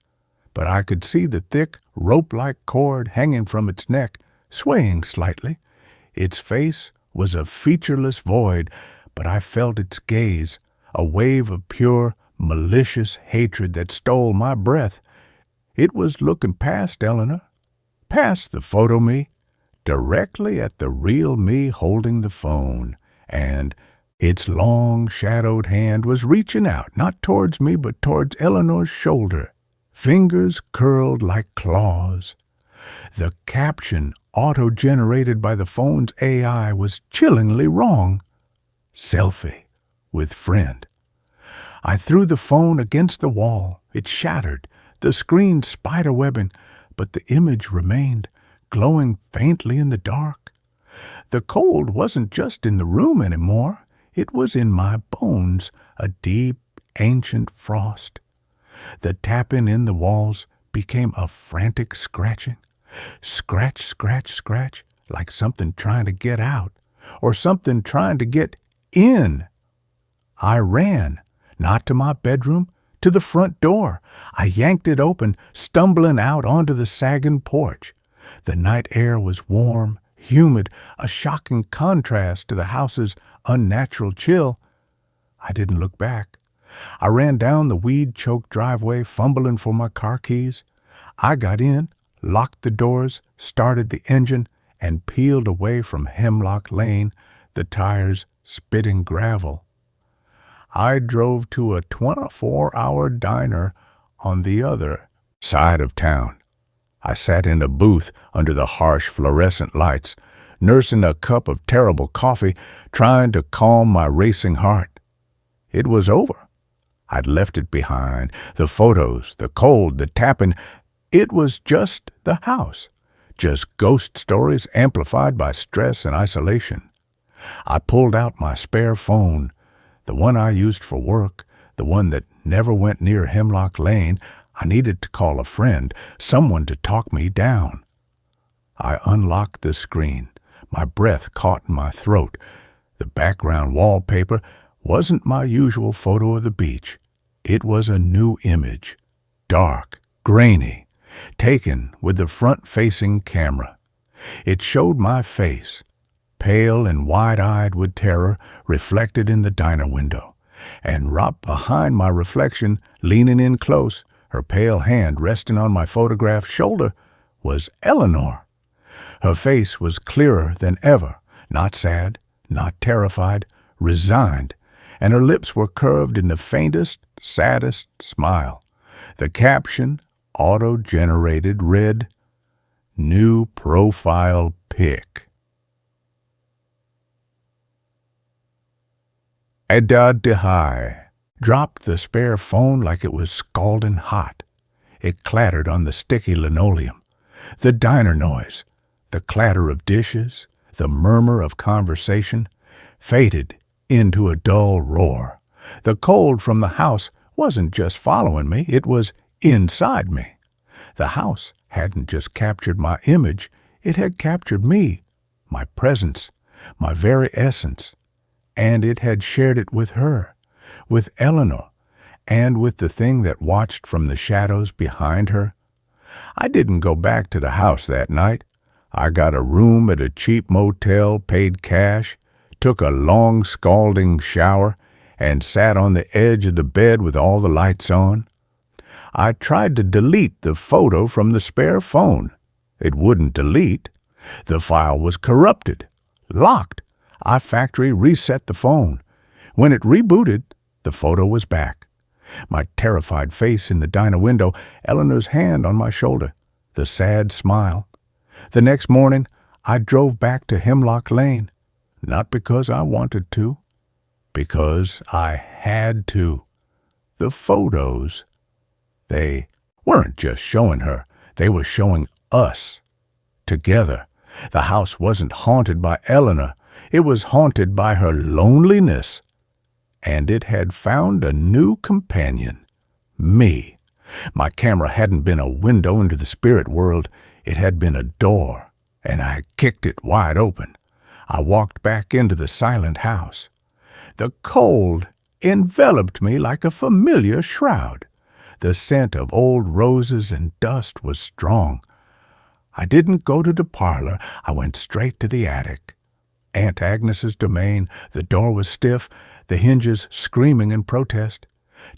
But I could see the thick, rope-like cord hanging from its neck, swaying slightly. Its face was a featureless void, but I felt its gaze, a wave of pure, malicious hatred that stole my breath. It was looking past Eleanor, past the photo me, directly at the real me holding the phone, and its long, shadowed hand was reaching out, not towards me, but towards Eleanor's shoulder, fingers curled like claws. The caption, auto-generated by the phone's AI, was chillingly wrong. Selfie with friend. I threw the phone against the wall. It shattered, the screen spiderwebbing, but the image remained, glowing faintly in the dark. The cold wasn't just in the room anymore. It was in my bones, a deep, ancient frost. The tapping in the walls became a frantic scratching. Scratch, scratch, scratch, like something trying to get out, or something trying to get in. I ran, not to my bedroom, to the front door. I yanked it open, stumbling out onto the sagging porch. The night air was warm, humid, a shocking contrast to the house's unnatural chill. I didn't look back. I ran down the weed-choked driveway, fumbling for my car keys. I got in, locked the doors, started the engine, and peeled away from Hemlock Lane, the tires spitting gravel. I drove to a 24-hour diner on the other side of town. I sat in a booth under the harsh fluorescent lights, nursing a cup of terrible coffee, trying to calm my racing heart. It was over. I'd left it behind, the photos, the cold, the tapping. It was just the house, just ghost stories amplified by stress and isolation. I pulled out my spare phone, the one I used for work, the one that never went near Hemlock Lane. I needed to call a friend, someone to talk me down. I unlocked the screen. My breath caught in my throat. The background wallpaper wasn't my usual photo of the beach. It was a new image, dark, grainy, taken with the front-facing camera. It showed my face, pale and wide-eyed with terror, reflected in the diner window. And right behind my reflection, leaning in close, her pale hand resting on my photographed shoulder, was Eleanor. Her face was clearer than ever, not sad, not terrified, resigned, and her lips were curved in the faintest, saddest smile. The caption, auto-generated, read, "New profile pic." Adad-de-hi dropped the spare phone like it was scalding hot. It clattered on the sticky linoleum. The diner noise, the clatter of dishes, the murmur of conversation, faded into a dull roar. The cold from the house wasn't just following me, it was inside me. The house hadn't just captured my image, it had captured me, my presence, my very essence. And it had shared it with her, with Eleanor, and with the thing that watched from the shadows behind her. I didn't go back to the house that night. I got a room at a cheap motel, paid cash, took a long scalding shower, and sat on the edge of the bed with all the lights on. I tried to delete the photo from the spare phone. It wouldn't delete. The file was corrupted, locked. iFactory reset the phone. When it rebooted, the photo was back. My terrified face in the diner window, Eleanor's hand on my shoulder, the sad smile. The next morning, I drove back to Hemlock Lane, not because I wanted to, because I had to. The photos, they weren't just showing her, they were showing us. Together, the house wasn't haunted by Eleanor, it was haunted by her loneliness. And it had found a new companion, me. My camera hadn't been a window into the spirit world, it had been a door, and I kicked it wide open. I walked back into the silent house. The cold enveloped me like a familiar shroud. The scent of old roses and dust was strong. I didn't go to the parlor, I went straight to the attic. Aunt Agnes's domain, the door was stiff, the hinges screaming in protest.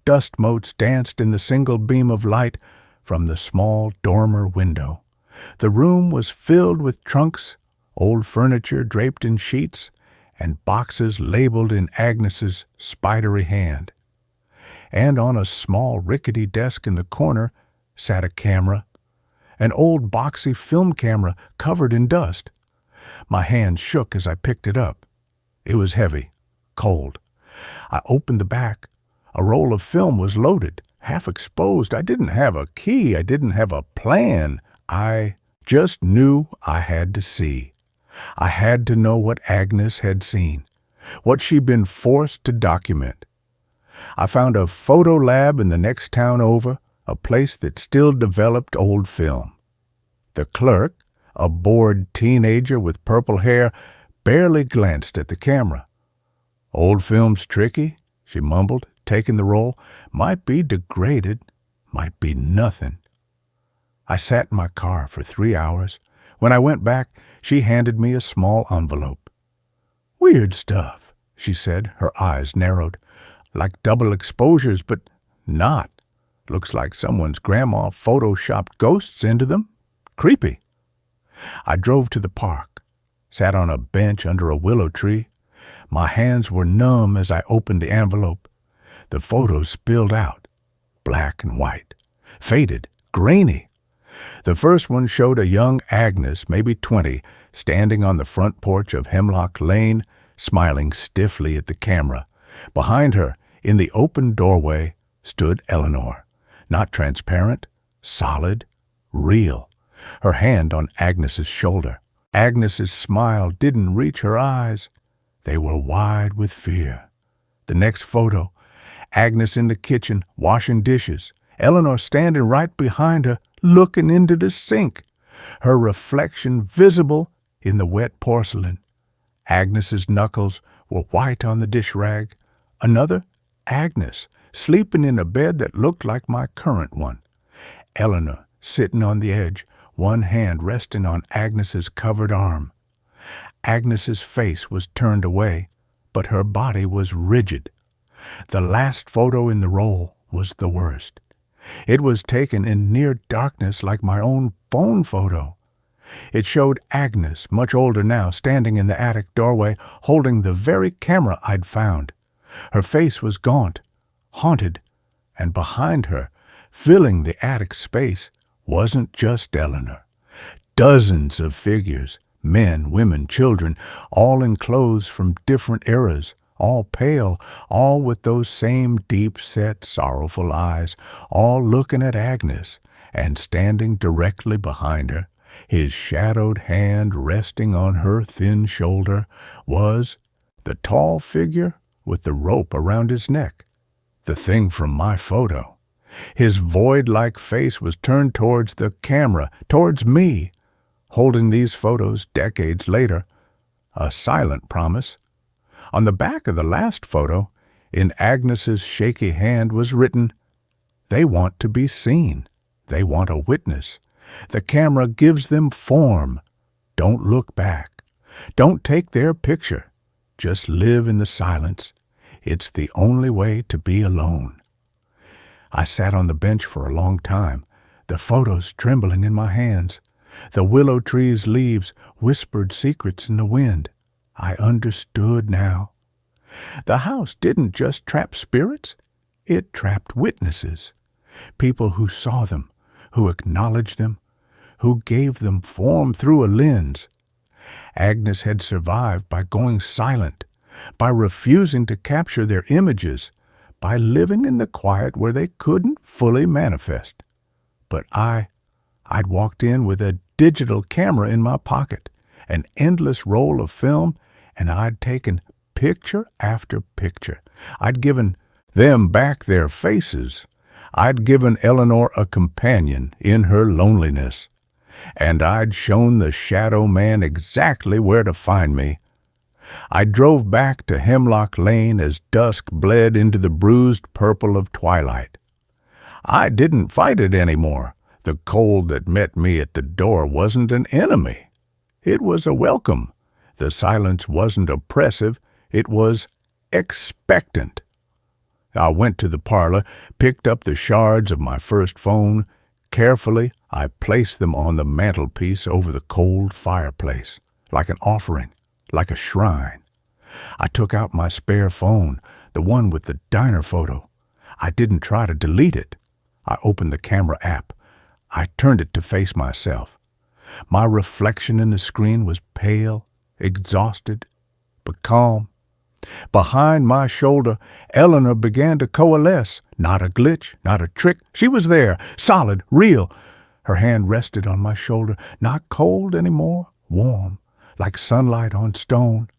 Dust motes danced in the single beam of light from the small dormer window. The room was filled with trunks, old furniture draped in sheets, and boxes labeled in Agnes's spidery hand. And on a small rickety desk in the corner sat a camera, an old boxy film camera covered in dust. My hand shook as I picked it up. It was heavy, cold. I opened the back. A roll of film was loaded, half exposed. I didn't have a key. I didn't have a plan. I just knew I had to see. I had to know what Agnes had seen, what she'd been forced to document. I found a photo lab in the next town over, a place that still developed old film. The clerk, a bored teenager with purple hair, barely glanced at the camera. "Old film's tricky," she mumbled, taking the roll. "Might be degraded, might be nothing." I sat in my car for 3 hours. When I went back, she handed me a small envelope. "Weird stuff," she said, her eyes narrowed. "Like double exposures, but not. Looks like someone's grandma photoshopped ghosts into them. Creepy." I drove to the park, sat on a bench under a willow tree. My hands were numb as I opened the envelope. The photos spilled out, black and white, faded, grainy. The first one showed a young Agnes, maybe 20, standing on the front porch of Hemlock Lane, smiling stiffly at the camera. Behind her, in the open doorway, stood Eleanor, not transparent, solid, real, her hand on Agnes's shoulder. Agnes's smile didn't reach her eyes. They were wide with fear. The next photo, Agnes in the kitchen, washing dishes. Eleanor standing right behind her, looking into the sink, her reflection visible in the wet porcelain. Agnes's knuckles were white on the dish rag. Another, Agnes, sleeping in a bed that looked like my current one. Eleanor sitting on the edge, one hand resting on Agnes's covered arm. Agnes's face was turned away, but her body was rigid. The last photo in the roll was the worst. It was taken in near darkness like my own phone photo. It showed Agnes, much older now, standing in the attic doorway, holding the very camera I'd found. Her face was gaunt, haunted, and behind her, filling the attic space, wasn't just Eleanor. Dozens of figures, men, women, children, all in clothes from different eras, all pale, all with those same deep-set, sorrowful eyes, all looking at Agnes, and standing directly behind her, his shadowed hand resting on her thin shoulder, was the tall figure with the rope around his neck, the thing from my photo. His void-like face was turned towards the camera, towards me, holding these photos decades later, a silent promise. On the back of the last photo, in Agnes's shaky hand, was written, "They want to be seen. They want a witness. The camera gives them form. Don't look back. Don't take their picture. Just live in the silence. It's the only way to be alone." I sat on the bench for a long time, the photos trembling in my hands. The willow tree's leaves whispered secrets in the wind. I understood now. The house didn't just trap spirits, it trapped witnesses, people who saw them, who acknowledged them, who gave them form through a lens. Agnes had survived by going silent, by refusing to capture their images, by living in the quiet where they couldn't fully manifest. But I'd walked in with a digital camera in my pocket, an endless roll of film, and I'd taken picture after picture. I'd given them back their faces. I'd given Eleanor a companion in her loneliness. And I'd shown the shadow man exactly where to find me. I drove back to Hemlock Lane as dusk bled into the bruised purple of twilight. I didn't fight it anymore. The cold that met me at the door wasn't an enemy. It was a welcome. The silence wasn't oppressive. It was expectant. I went to the parlor, picked up the shards of my first phone. Carefully, I placed them on the mantelpiece over the cold fireplace, like an offering, like a shrine. I took out my spare phone, the one with the diner photo. I didn't try to delete it. I opened the camera app. I turned it to face myself. My reflection in the screen was pale, exhausted, but calm. Behind my shoulder, Eleanor began to coalesce. Not a glitch, not a trick. She was there, solid, real. Her hand rested on my shoulder, not cold anymore, warm, like sunlight on stone.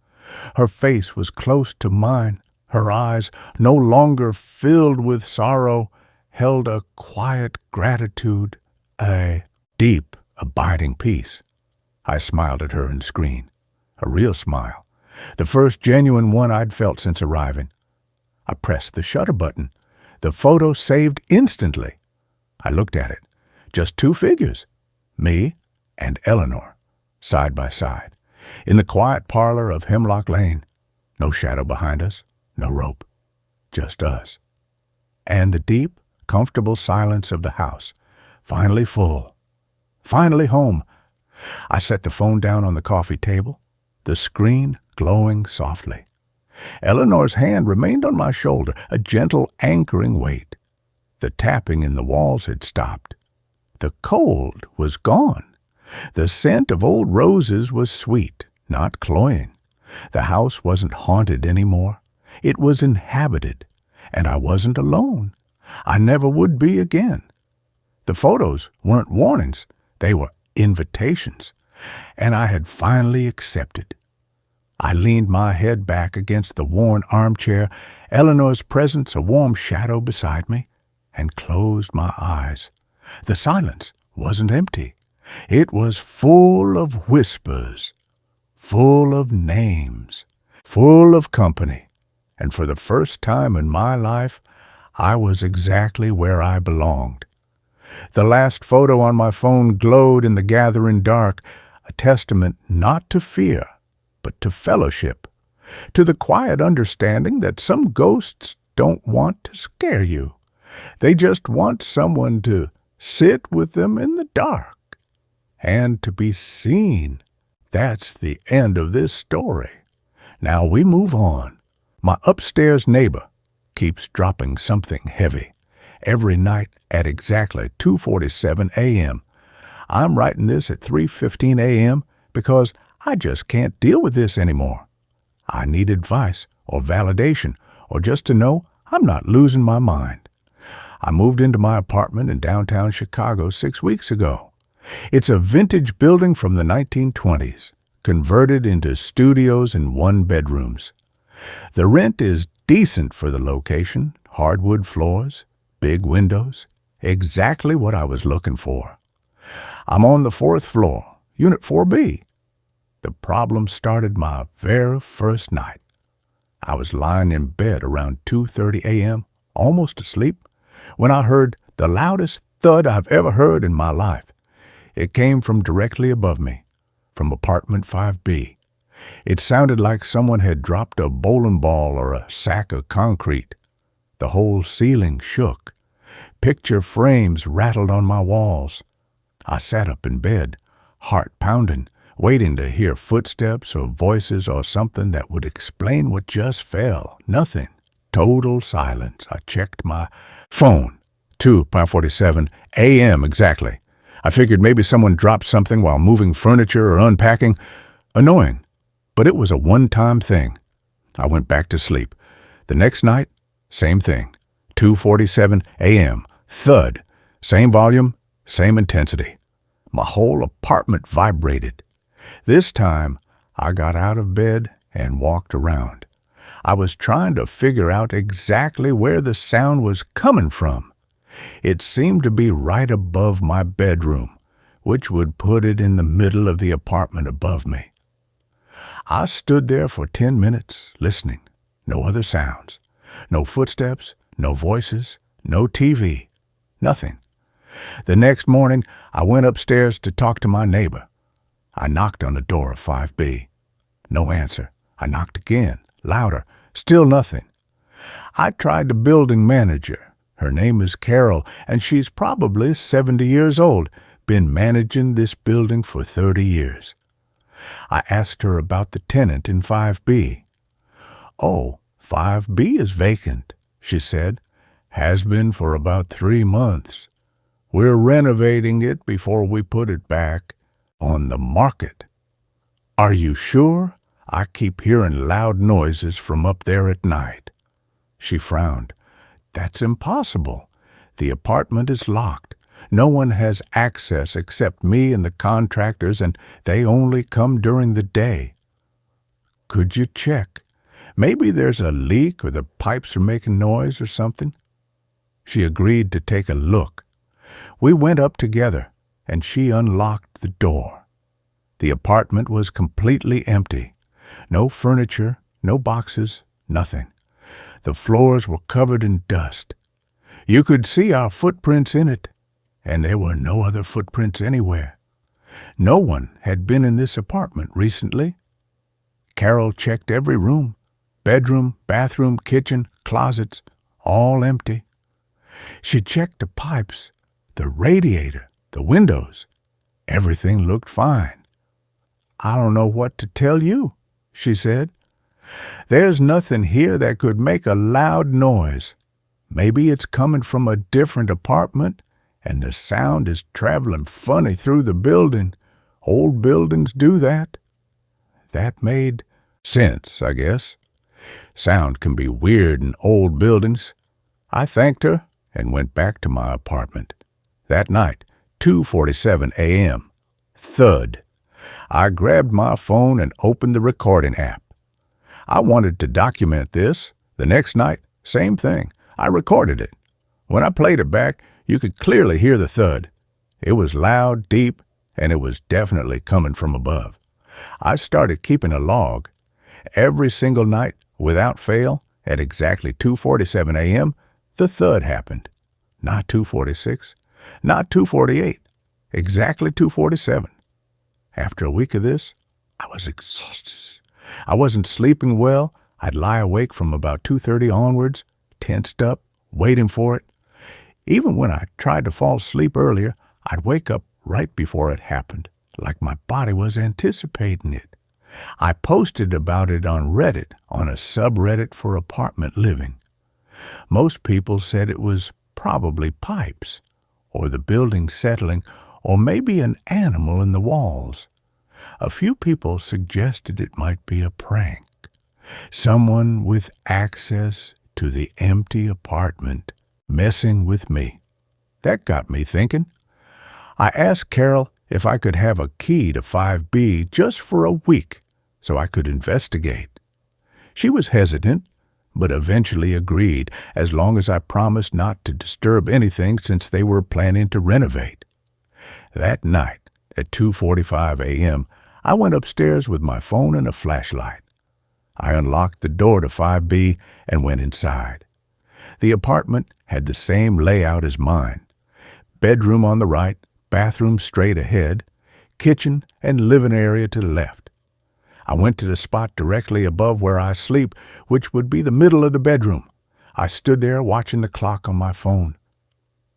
Her face was close to mine. Her eyes, no longer filled with sorrow, held a quiet gratitude, a deep, abiding peace. I smiled at her in the screen, a real smile, the first genuine one I'd felt since arriving. I pressed the shutter button. The photo saved instantly. I looked at it. Just two figures, me and Eleanor, side by side, in the quiet parlor of Hemlock Lane. No shadow behind us, no rope, just us. And the deep, comfortable silence of the house, finally full, finally home. I set the phone down on the coffee table, the screen glowing softly. Eleanor's hand remained on my shoulder, a gentle anchoring weight. The tapping in the walls had stopped. The cold was gone. The scent of old roses was sweet, not cloying. The house wasn't haunted anymore. It was inhabited, and I wasn't alone. I never would be again. The photos weren't warnings. They were invitations, and I had finally accepted. I leaned my head back against the worn armchair, Eleanor's presence a warm shadow beside me, and closed my eyes. The silence wasn't empty. It was full of whispers, full of names, full of company. And for the first time in my life, I was exactly where I belonged. The last photo on my phone glowed in the gathering dark, a testament not to fear, but to fellowship, to the quiet understanding that some ghosts don't want to scare you. They just want someone to sit with them in the dark and to be seen. That's the end of this story. Now we move on. My upstairs neighbor keeps dropping something heavy every night at exactly 2:47 a.m. I'm writing this at 3:15 a.m. because I just can't deal with this anymore. I need advice or validation or just to know I'm not losing my mind. I moved into my apartment in downtown Chicago 6 weeks ago. It's a vintage building from the 1920s, converted into studios and one-bedrooms. The rent is decent for the location, hardwood floors, big windows, exactly what I was looking for. I'm on the 4th floor, Unit 4B. The problem started my very first night. I was lying in bed around 2:30 a.m., almost asleep, when I heard the loudest thud I've ever heard in my life. It came from directly above me, from apartment 5B. It sounded like someone had dropped a bowling ball or a sack of concrete. The whole ceiling shook. Picture frames rattled on my walls. I sat up in bed, heart pounding, waiting to hear footsteps or voices or something that would explain what just fell. Nothing. Total silence. I checked my phone. 2:47 a.m. exactly. I figured maybe someone dropped something while moving furniture or unpacking. Annoying, but it was a one-time thing. I went back to sleep. The next night, same thing. 2:47 a.m. Thud. Same volume, same intensity. My whole apartment vibrated. This time, I got out of bed and walked around. I was trying to figure out exactly where the sound was coming from. It seemed to be right above my bedroom, which would put it in the middle of the apartment above me. I stood there for 10 minutes, listening. No other sounds. No footsteps, no voices, no TV. Nothing. The next morning, I went upstairs to talk to my neighbor. I knocked on the door of 5B. No answer. I knocked again, louder. Still nothing. I tried the building manager. Her name is Carol, and she's probably 70 years old, been managing this building for 30 years. I asked her about the tenant in 5B. "Oh, 5B is vacant," she said. "Has been for about 3 months. We're renovating it before we put it back on the market." "Are you sure? I keep hearing loud noises from up there at night." She frowned. "That's impossible. The apartment is locked. No one has access except me and the contractors, and they only come during the day." "Could you check? Maybe there's a leak or the pipes are making noise or something." She agreed to take a look. We went up together, and she unlocked the door. The apartment was completely empty. No furniture, no boxes, nothing. The floors were covered in dust. You could see our footprints in it, and there were no other footprints anywhere. No one had been in this apartment recently. Carol checked every room, bedroom, bathroom, kitchen, closets, all empty. She checked the pipes, the radiator, the windows. Everything looked fine. "I don't know what to tell you," she said. "There's nothing here that could make a loud noise. Maybe it's coming from a different apartment, and the sound is traveling funny through the building. Old buildings do that." That made sense, I guess. Sound can be weird in old buildings. I thanked her and went back to my apartment. That night, 2:47 a.m. Thud. I grabbed my phone and opened the recording app. I wanted to document this. The next night, same thing. I recorded it. When I played it back, you could clearly hear the thud. It was loud, deep, and it was definitely coming from above. I started keeping a log. Every single night, without fail, at exactly 2:47 a.m., the thud happened. Not 2:46, not 2:48, exactly 2:47. After a week of this, I was exhausted. I wasn't sleeping well. I'd lie awake from about 2:30 onwards, tensed up, waiting for it. Even when I tried to fall asleep earlier, I'd wake up right before it happened, like my body was anticipating it. I posted about it on Reddit, on a subreddit for apartment living. Most people said it was probably pipes, or the building settling, or maybe an animal in the walls. A few people suggested it might be a prank. Someone with access to the empty apartment messing with me. That got me thinking. I asked Carol if I could have a key to 5B just for a week so I could investigate. She was hesitant, but eventually agreed, as long as I promised not to disturb anything since they were planning to renovate. That night, at 2:45 a.m., I went upstairs with my phone and a flashlight. I unlocked the door to 5B and went inside. The apartment had the same layout as mine. Bedroom on the right, bathroom straight ahead, kitchen and living area to the left. I went to the spot directly above where I sleep, which would be the middle of the bedroom. I stood there watching the clock on my phone.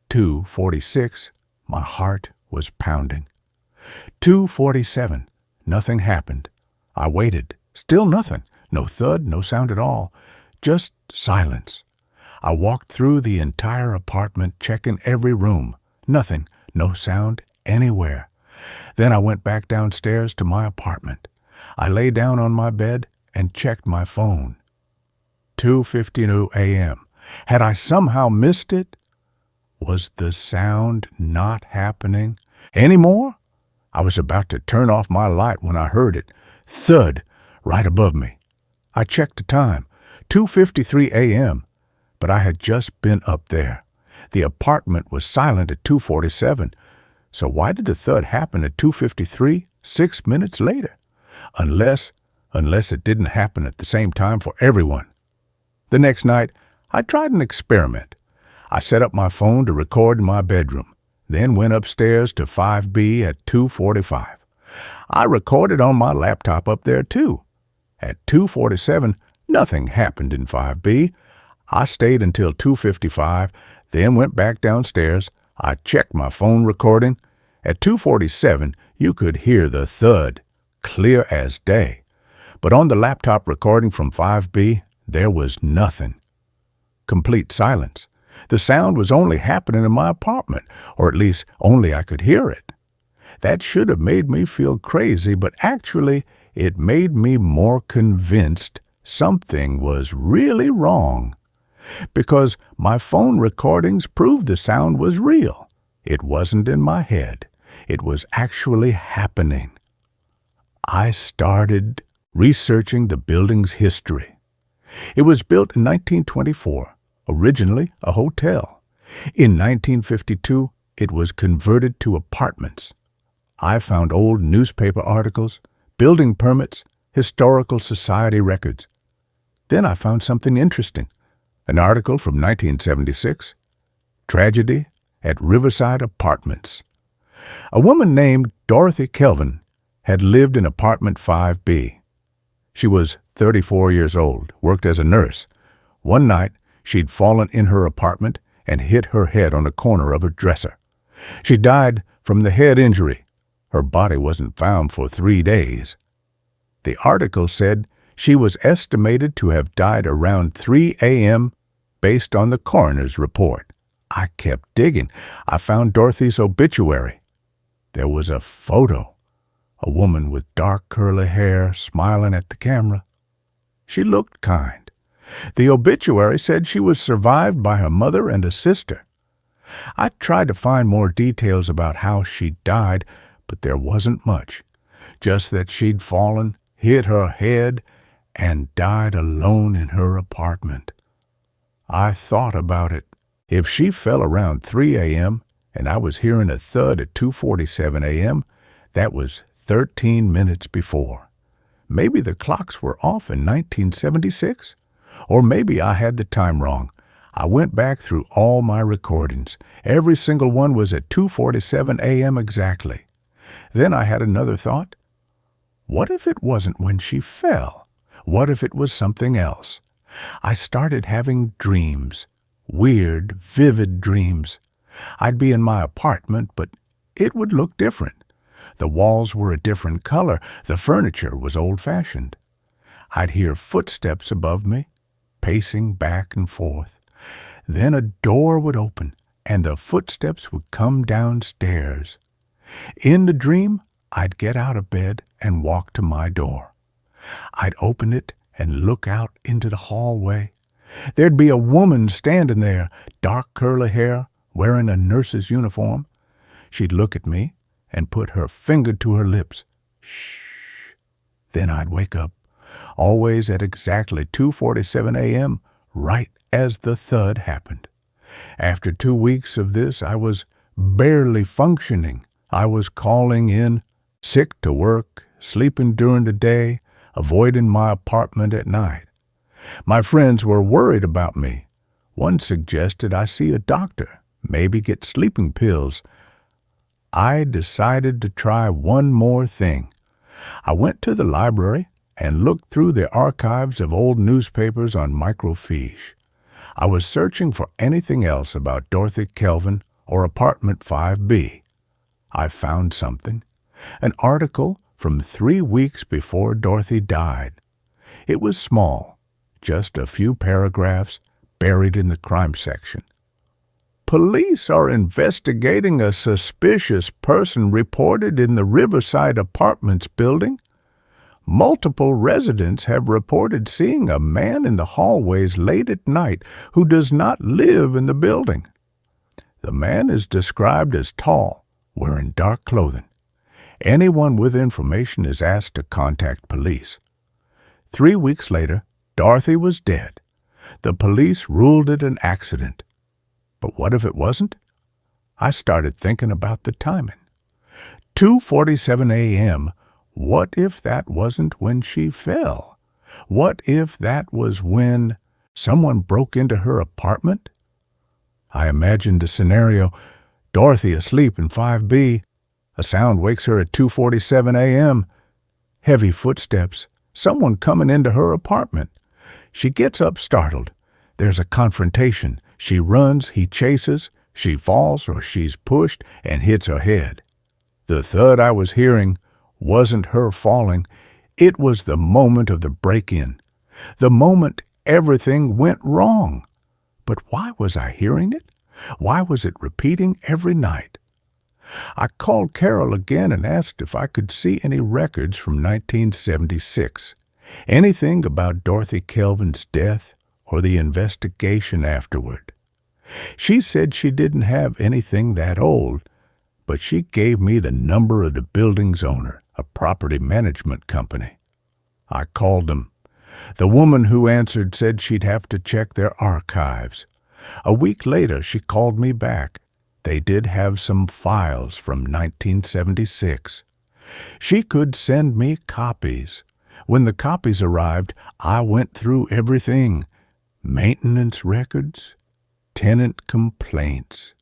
2:46, my heart was pounding. 2:47, Nothing happened. I waited. Still nothing. No thud, no sound at all. Just silence. I walked through the entire apartment, checking every room. Nothing. No sound anywhere. Then I went back downstairs to my apartment. I lay down on my bed and checked my phone. 2:52 a.m. Had I somehow missed it? Was the sound not happening anymore? I was about to turn off my light when I heard it. Thud, right above me. I checked the time. 2:53 a.m. But I had just been up there. The apartment was silent at 2:47. So why did the thud happen at 2:53, 6 minutes later? Unless it didn't happen at the same time for everyone. The next night, I tried an experiment. I set up my phone to record in my bedroom, then went upstairs to 5B at 2:45. I recorded on my laptop up there too. At 2:47, nothing happened in 5B. I stayed until 2:55, then went back downstairs. I checked my phone recording. At 2:47, you could hear the thud, clear as day. But on the laptop recording from 5B, there was nothing. Complete silence. The sound was only happening in my apartment, or at least only I could hear it. That should have made me feel crazy, but actually it made me more convinced something was really wrong. Because my phone recordings proved the sound was real. It wasn't in my head. It was actually happening. I started researching the building's history. It was built in 1924, originally a hotel. In 1952, it was converted to apartments. I found old newspaper articles, building permits, historical society records. Then I found something interesting. An article from 1976, Tragedy at Riverside Apartments. A woman named Dorothy Kelvin had lived in apartment 5B. She was 34 years old, worked as a nurse. One night, she'd fallen in her apartment and hit her head on the corner of her dresser. She died from the head injury. Her body wasn't found for 3 days. The article said she was estimated to have died around 3 a.m. based on the coroner's report. I kept digging. I found Dorothy's obituary. There was a photo. A woman with dark curly hair smiling at the camera. She looked kind. The obituary said she was survived by her mother and a sister. I tried to find more details about how she died, but there wasn't much. Just that she'd fallen, hit her head, and died alone in her apartment. I thought about it. If she fell around 3 a.m. and I was hearing a thud at 2:47 a.m., that was 13 minutes before. Maybe the clocks were off in 1976? Or maybe I had the time wrong. I went back through all my recordings. Every single one was at 2:47 a.m. exactly. Then I had another thought. What if it wasn't when she fell? What if it was something else? I started having dreams. Weird, vivid dreams. I'd be in my apartment, but it would look different. The walls were a different color. The furniture was old-fashioned. I'd hear footsteps above me, pacing back and forth. Then a door would open, and the footsteps would come downstairs. In the dream, I'd get out of bed and walk to my door. I'd open it and look out into the hallway. There'd be a woman standing there, dark curly hair, wearing a nurse's uniform. She'd look at me and put her finger to her lips. Shh. Then I'd wake up, always at exactly 2:47 a.m., right as the thud happened. After 2 weeks of this, I was barely functioning. I was calling in, sick to work, sleeping during the day, avoiding my apartment at night. My friends were worried about me. One suggested I see a doctor, maybe get sleeping pills. I decided to try one more thing. I went to the library and looked through the archives of old newspapers on microfiche. I was searching for anything else about Dorothy Kelvin or apartment 5B. I found something, an article from 3 weeks before Dorothy died. It was small, just a few paragraphs buried in the crime section. Police are investigating a suspicious person reported in the Riverside Apartments building. Multiple residents have reported seeing a man in the hallways late at night who does not live in the building. The man is described as tall, wearing dark clothing. Anyone with information is asked to contact police. 3 weeks later, Dorothy was dead. The police ruled it an accident. But what if it wasn't? I started thinking about the timing. 2:47 a.m., what if that wasn't when she fell? What if that was when someone broke into her apartment? I imagined a scenario, Dorothy asleep in 5B. A sound wakes her at 2:47 a.m. Heavy footsteps, someone coming into her apartment. She gets up startled. There's a confrontation. She runs, he chases, she falls or she's pushed and hits her head. The thud I was hearing wasn't her falling. It was the moment of the break-in. The moment everything went wrong. But why was I hearing it? Why was it repeating every night? I called Carol again and asked if I could see any records from 1976. Anything about Dorothy Kelvin's death or the investigation afterward. She said she didn't have anything that old, but she gave me the number of the building's owner, a property management company. I called them. The woman who answered said she'd have to check their archives. A week later, she called me back. They did have some files from 1976. She could send me copies. When the copies arrived, I went through everything. Maintenance records, tenant complaints,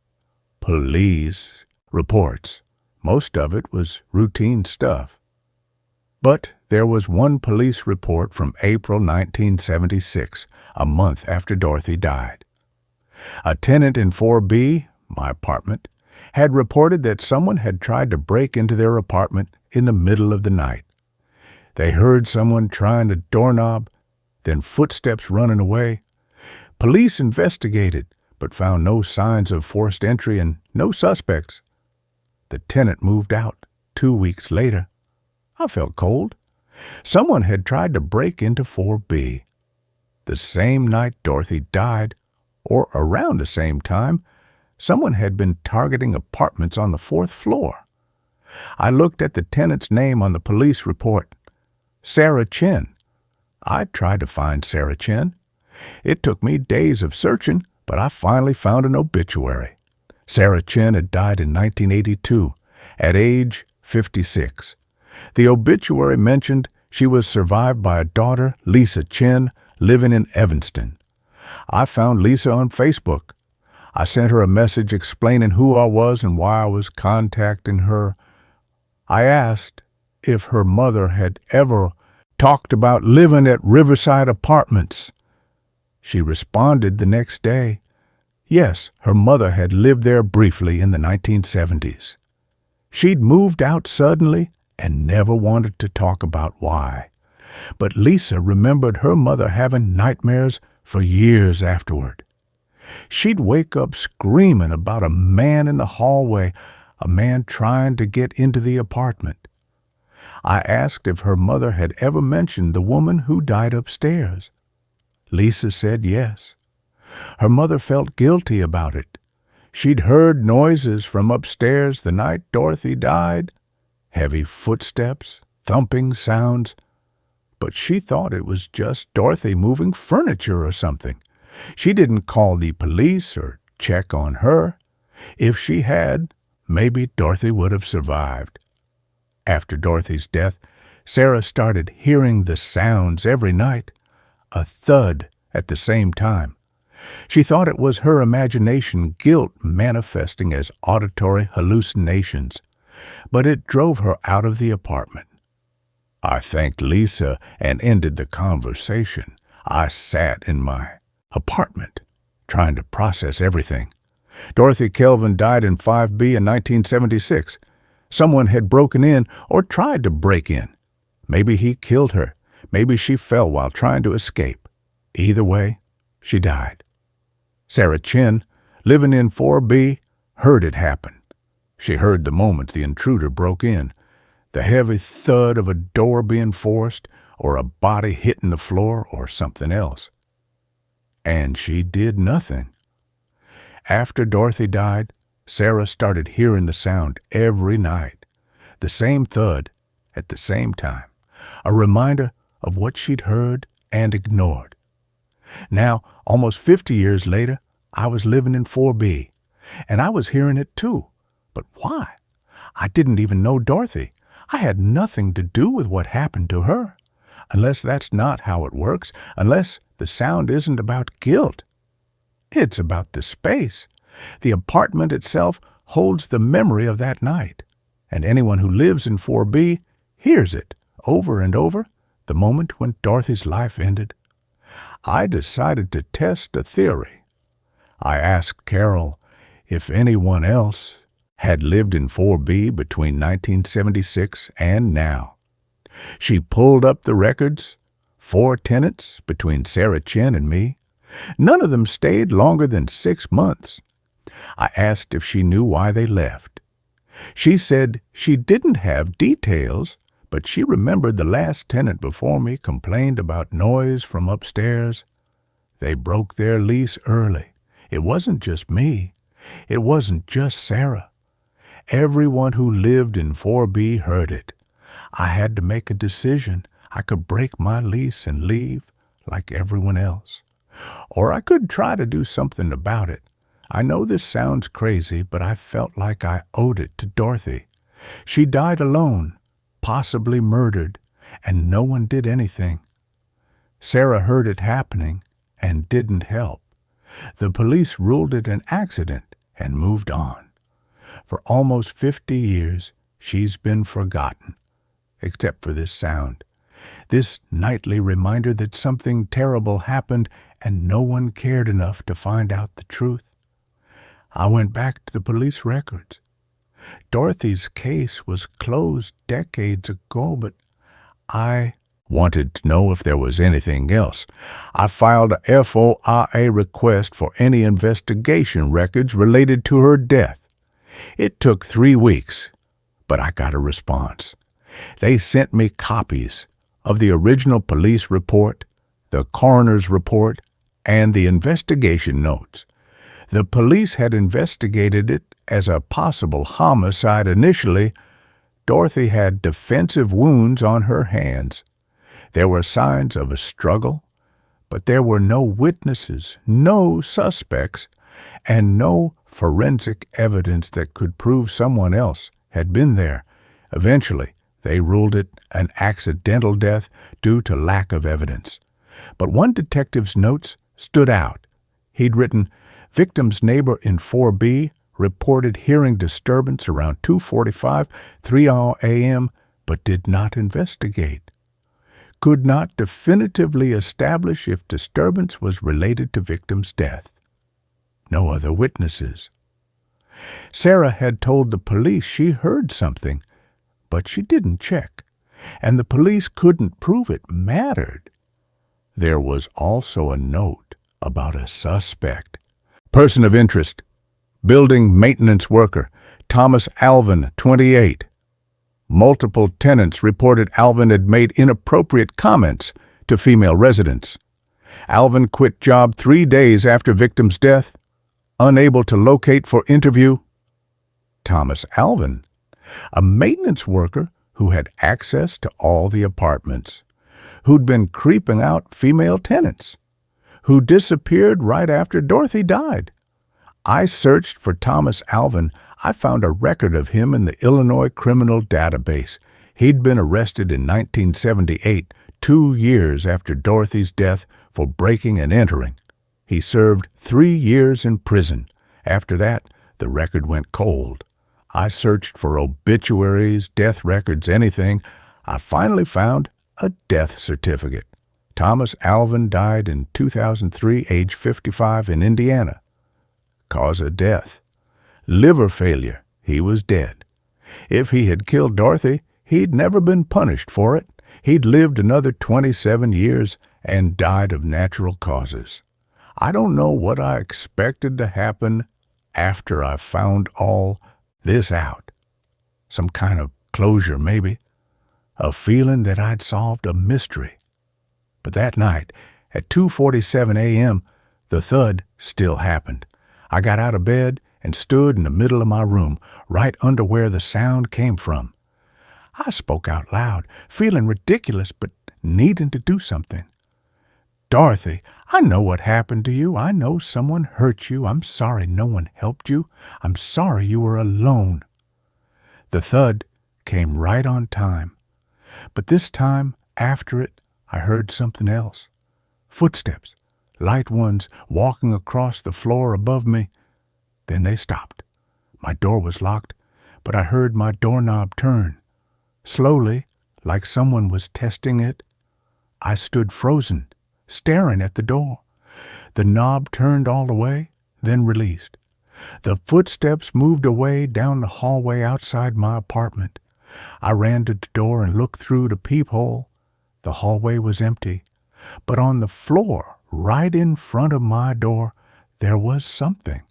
police reports. Most of it was routine stuff. But there was one police report from April 1976, a month after Dorothy died. A tenant in 4B, my apartment, had reported that someone had tried to break into their apartment in the middle of the night. They heard someone trying a doorknob, then footsteps running away. Police investigated, but found no signs of forced entry and no suspects. The tenant moved out 2 weeks later. I felt cold. Someone had tried to break into 4B. The same night Dorothy died, or around the same time, someone had been targeting apartments on the 4th floor. I looked at the tenant's name on the police report. Sarah Chin. I tried to find Sarah Chin. It took me days of searching, but I finally found an obituary. Sarah Chin had died in 1982, at age 56. The obituary mentioned she was survived by a daughter, Lisa Chin, living in Evanston. I found Lisa on Facebook. I sent her a message explaining who I was and why I was contacting her. I asked if her mother had ever talked about living at Riverside Apartments. She responded the next day. Yes, her mother had lived there briefly in the 1970s. She'd moved out suddenly and never wanted to talk about why. But Lisa remembered her mother having nightmares for years afterward. She'd wake up screaming about a man in the hallway, a man trying to get into the apartment. I asked if her mother had ever mentioned the woman who died upstairs. Lisa said yes. Her mother felt guilty about it. She'd heard noises from upstairs the night Dorothy died, heavy footsteps, thumping sounds, but she thought it was just Dorothy moving furniture or something. She didn't call the police or check on her. If she had, maybe Dorothy would have survived. After Dorothy's death, Sarah started hearing the sounds every night, a thud at the same time. She thought it was her imagination, guilt manifesting as auditory hallucinations, but it drove her out of the apartment. I thanked Lisa and ended the conversation. I sat in my apartment, trying to process everything. Dorothy Kelvin died in 5B in 1976. Someone had broken in or tried to break in. Maybe he killed her. Maybe she fell while trying to escape. Either way, she died. Sarah Chin, living in 4B, heard it happen. She heard the moment the intruder broke in, the heavy thud of a door being forced, or a body hitting the floor, or something else. And she did nothing. After Dorothy died, Sarah started hearing the sound every night, the same thud at the same time, a reminder of what she'd heard and ignored. Now, almost 50 years later, I was living in 4B, and I was hearing it too. But why? I didn't even know Dorothy. I had nothing to do with what happened to her. Unless that's not how it works, unless the sound isn't about guilt. It's about the space. The apartment itself holds the memory of that night, and anyone who lives in 4B hears it over and over the moment when Dorothy's life ended. I decided to test a theory. I asked Carol if anyone else had lived in 4B between 1976 and now. She pulled up the records, 4 tenants between Sarah Chin and me. None of them stayed longer than 6 months. I asked if she knew why they left. She said she didn't have details, but she remembered the last tenant before me complained about noise from upstairs. They broke their lease early. It wasn't just me. It wasn't just Sarah. Everyone who lived in 4B heard it. I had to make a decision. I could break my lease and leave like everyone else. Or I could try to do something about it. I know this sounds crazy, but I felt like I owed it to Dorothy. She died alone, possibly murdered, and no one did anything. Sarah heard it happening and didn't help. The police ruled it an accident and moved on. For almost 50 years, she's been forgotten, except for this sound, this nightly reminder that something terrible happened and no one cared enough to find out the truth. I went back to the police records. Dorothy's case was closed decades ago, but I wanted to know if there was anything else. I filed a FOIA request for any investigation records related to her death. It took 3 weeks, but I got a response. They sent me copies of the original police report, the coroner's report, and the investigation notes. The police had investigated it as a possible homicide initially. Dorothy had defensive wounds on her hands. There were signs of a struggle, but there were no witnesses, no suspects, and no forensic evidence that could prove someone else had been there. Eventually, they ruled it an accidental death due to lack of evidence. But one detective's notes stood out. He'd written, "Victim's neighbor in 4B reported hearing disturbance around 2:45, 3 a.m., but did not investigate. Could not definitively establish if disturbance was related to victim's death. No other witnesses." Sarah had told the police she heard something, but she didn't check, and the police couldn't prove it mattered. There was also a note about a suspect. Person of interest, building maintenance worker, Thomas Alvin, 28. Multiple tenants reported Alvin had made inappropriate comments to female residents. Alvin quit job 3 days after victim's death, unable to locate for interview. Thomas Alvin, a maintenance worker who had access to all the apartments, who'd been creeping out female tenants, who disappeared right after Dorothy died. I searched for Thomas Alvin. I found a record of him in the Illinois Criminal Database. He'd been arrested in 1978, 2 years after Dorothy's death, for breaking and entering. He served 3 years in prison. After that, the record went cold. I searched for obituaries, death records, anything. I finally found a death certificate. Thomas Alvin died in 2003, age 55, in Indiana. Cause of death: liver failure. He was dead. If he had killed Dorothy, he'd never been punished for it. He'd lived another 27 years and died of natural causes. I don't know what I expected to happen after I found all this out. Some kind of closure, maybe. A feeling that I'd solved a mystery. But that night, at 2:47 a.m., the thud still happened. I got out of bed and stood in the middle of my room, right under where the sound came from. I spoke out loud, feeling ridiculous, but needing to do something. "Dorothy, I know what happened to you. I know someone hurt you. I'm sorry no one helped you. I'm sorry you were alone." The thud came right on time. But this time, after it, I heard something else. Footsteps, light ones, walking across the floor above me. Then they stopped. My door was locked, but I heard my doorknob turn. Slowly, like someone was testing it, I stood frozen, staring at the door. The knob turned all the way, then released. The footsteps moved away down the hallway outside my apartment. I ran to the door and looked through the peephole. The hallway was empty, but on the floor, right in front of my door, there was something.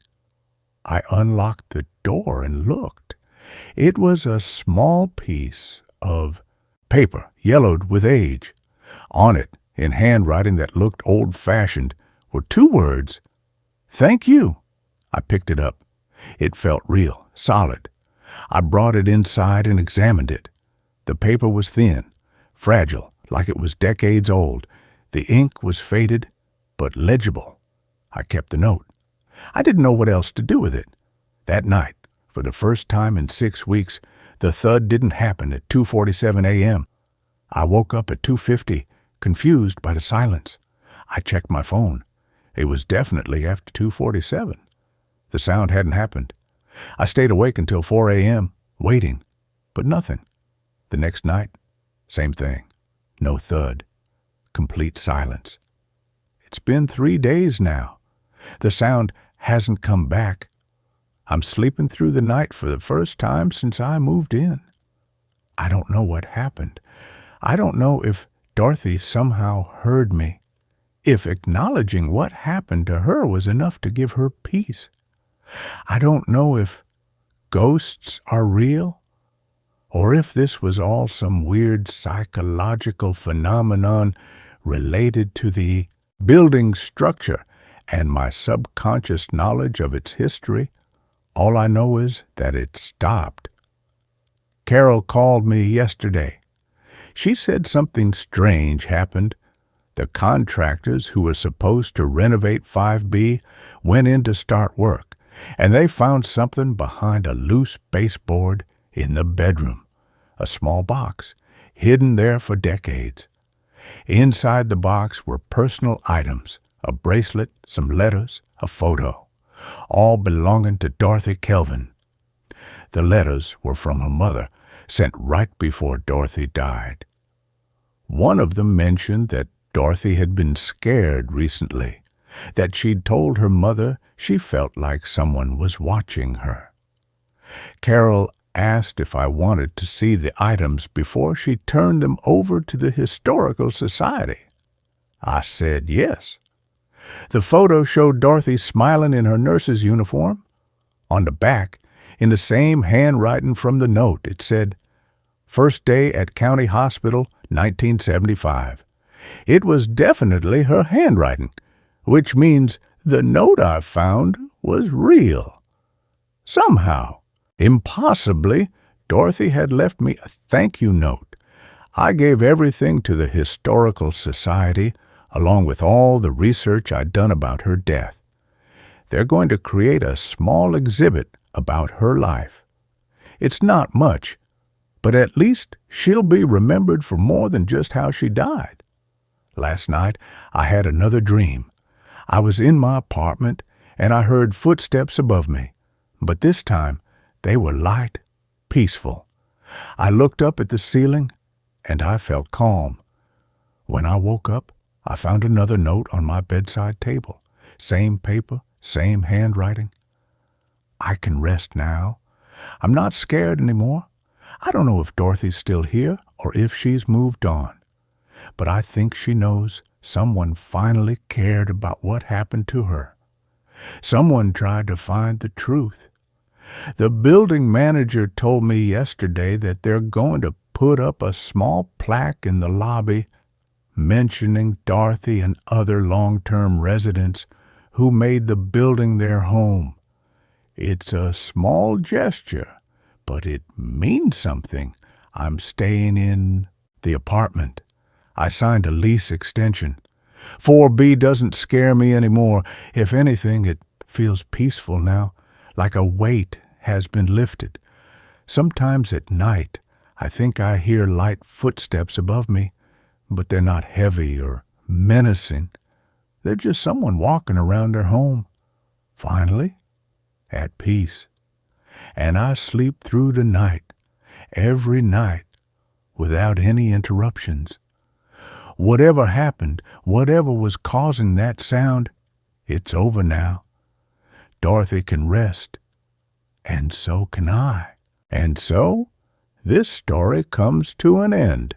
I unlocked the door and looked. It was a small piece of paper, yellowed with age. On it, in handwriting that looked old-fashioned, were 2 words, "Thank you." I picked it up. It felt real, solid. I brought it inside and examined it. The paper was thin, fragile, like it was decades old. The ink was faded, but legible. I kept the note. I didn't know what else to do with it. That night, for the first time in 6 weeks, the thud didn't happen at 2:47 a.m. I woke up at 2:50, confused by the silence. I checked my phone. It was definitely after 2:47. The sound hadn't happened. I stayed awake until 4 a.m., waiting, but nothing. The next night, same thing. No thud. Complete silence. It's been 3 days now. The sound hasn't come back. I'm sleeping through the night for the first time since I moved in. I don't know what happened. I don't know if Dorothy somehow heard me, if acknowledging what happened to her was enough to give her peace. I don't know if ghosts are real, or if this was all some weird psychological phenomenon related to the building structure and my subconscious knowledge of its history. All I know is that it stopped. Carol called me yesterday. She said something strange happened. The contractors who were supposed to renovate 5B went in to start work, and they found something behind a loose baseboard in the bedroom, a small box, hidden there for decades. Inside the box were personal items, a bracelet, some letters, a photo, all belonging to Dorothy Kelvin. The letters were from her mother, sent right before Dorothy died. One of them mentioned that Dorothy had been scared recently, that she'd told her mother she felt like someone was watching her. Carol asked if I wanted to see the items before she turned them over to the Historical Society. I said yes. The photo showed Dorothy smiling in her nurse's uniform. On the back, in the same handwriting from the note, it said, "First day at County Hospital, 1975. It was definitely her handwriting, which means the note I found was real. Somehow, impossibly, Dorothy had left me a thank you note. I gave everything to the Historical Society, along with all the research I'd done about her death. They're going to create a small exhibit about her life. It's not much, but at least she'll be remembered for more than just how she died. Last night, I had another dream. I was in my apartment, and I heard footsteps above me, but this time they were light, peaceful. I looked up at the ceiling, and I felt calm. When I woke up, I found another note on my bedside table. Same paper, same handwriting. I can rest now. I'm not scared anymore. I don't know if Dorothy's still here or if she's moved on, but I think she knows someone finally cared about what happened to her. Someone tried to find the truth. The building manager told me yesterday that they're going to put up a small plaque in the lobby mentioning Dorothy and other long-term residents who made the building their home. It's a small gesture, but it means something. I'm staying in the apartment. I signed a lease extension. 4B doesn't scare me anymore. If anything, it feels peaceful now, like a weight has been lifted. Sometimes at night, I think I hear light footsteps above me, but they're not heavy or menacing. They're just someone walking around their home. Finally, at peace. And I sleep through the night, every night, without any interruptions. Whatever happened, whatever was causing that sound, it's over now. Dorothy can rest, and so can I. And so, this story comes to an end.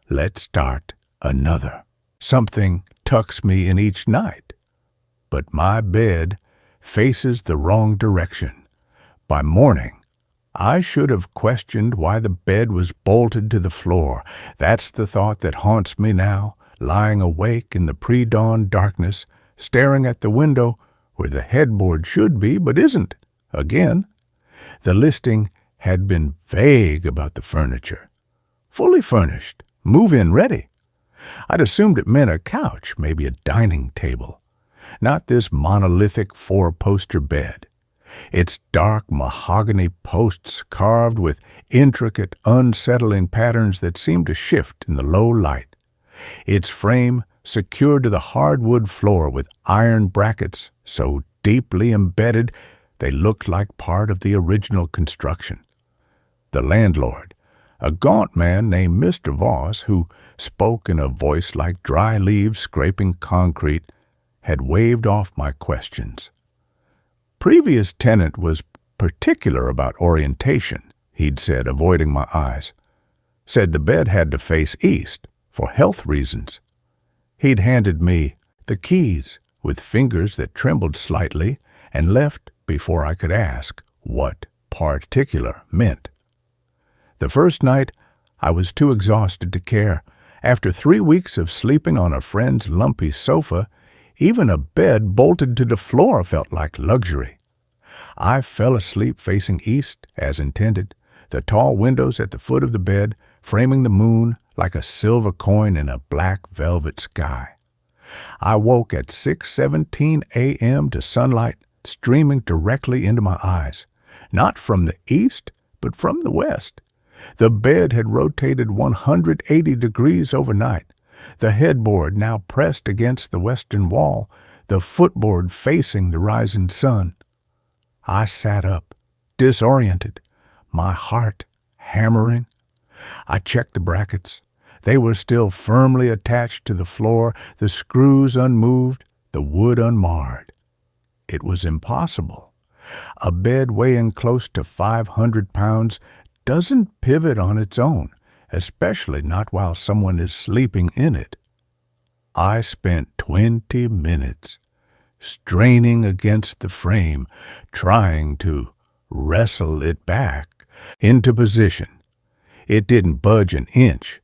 Let's start another. Something tucks me in each night, but my bed faces the wrong direction. By morning, I should have questioned why the bed was bolted to the floor. That's the thought that haunts me now, lying awake in the pre-dawn darkness, staring at the window where the headboard should be but isn't. Again, the listing had been vague about the furniture. Fully furnished, move-in ready. I'd assumed it meant a couch, maybe a dining table. Not this monolithic four-poster bed. Its dark mahogany posts carved with intricate, unsettling patterns that seemed to shift in the low light. Its frame secured to the hardwood floor with iron brackets so deeply embedded they looked like part of the original construction. The landlord, a gaunt man named Mr. Voss, who spoke in a voice like dry leaves scraping concrete, had waved off my questions. Previous tenant was particular about orientation, he'd said, avoiding my eyes. Said the bed had to face east, for health reasons. He'd handed me the keys, with fingers that trembled slightly, and left before I could ask what particular meant. The first night, I was too exhausted to care. After 3 weeks of sleeping on a friend's lumpy sofa, even a bed bolted to the floor felt like luxury. I fell asleep facing east, as intended, the tall windows at the foot of the bed framing the moon like a silver coin in a black velvet sky. I woke at 6:17 a.m. to sunlight streaming directly into my eyes, not from the east, but from the west. The bed had rotated 180 degrees overnight, the headboard now pressed against the western wall, the footboard facing the rising sun. I sat up, disoriented, my heart hammering. I checked the brackets. They were still firmly attached to the floor, the screws unmoved, the wood unmarred. It was impossible. A bed weighing close to 500 pounds doesn't pivot on its own, especially not while someone is sleeping in it. I spent 20 minutes straining against the frame, trying to wrestle it back into position. It didn't budge an inch.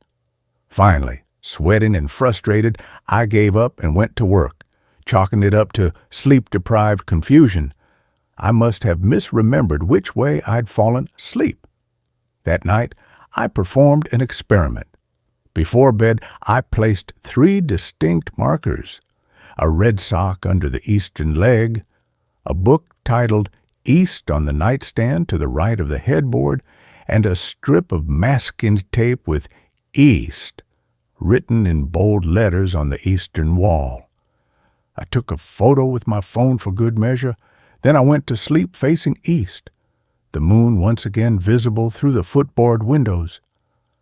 Finally, sweating and frustrated, I gave up and went to work, chalking it up to sleep-deprived confusion. I must have misremembered which way I'd fallen asleep. That night, I performed an experiment. Before bed, I placed 3 distinct markers: a red sock under the eastern leg, a book titled East on the nightstand to the right of the headboard, and a strip of masking tape with East written in bold letters on the eastern wall. I took a photo with my phone for good measure, then I went to sleep facing east, the moon once again visible through the footboard windows.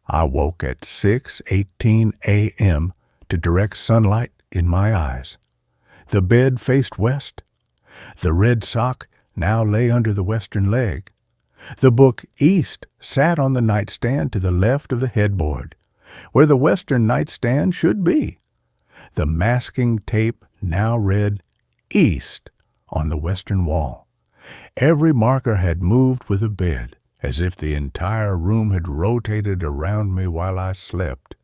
I woke at 6:18 a.m. to direct sunlight in my eyes. The bed faced west. The red sock now lay under the western leg. The book East sat on the nightstand to the left of the headboard, where the western nightstand should be. The masking tape now read East on the western wall. Every marker had moved with the bed, as if the entire room had rotated around me while I slept.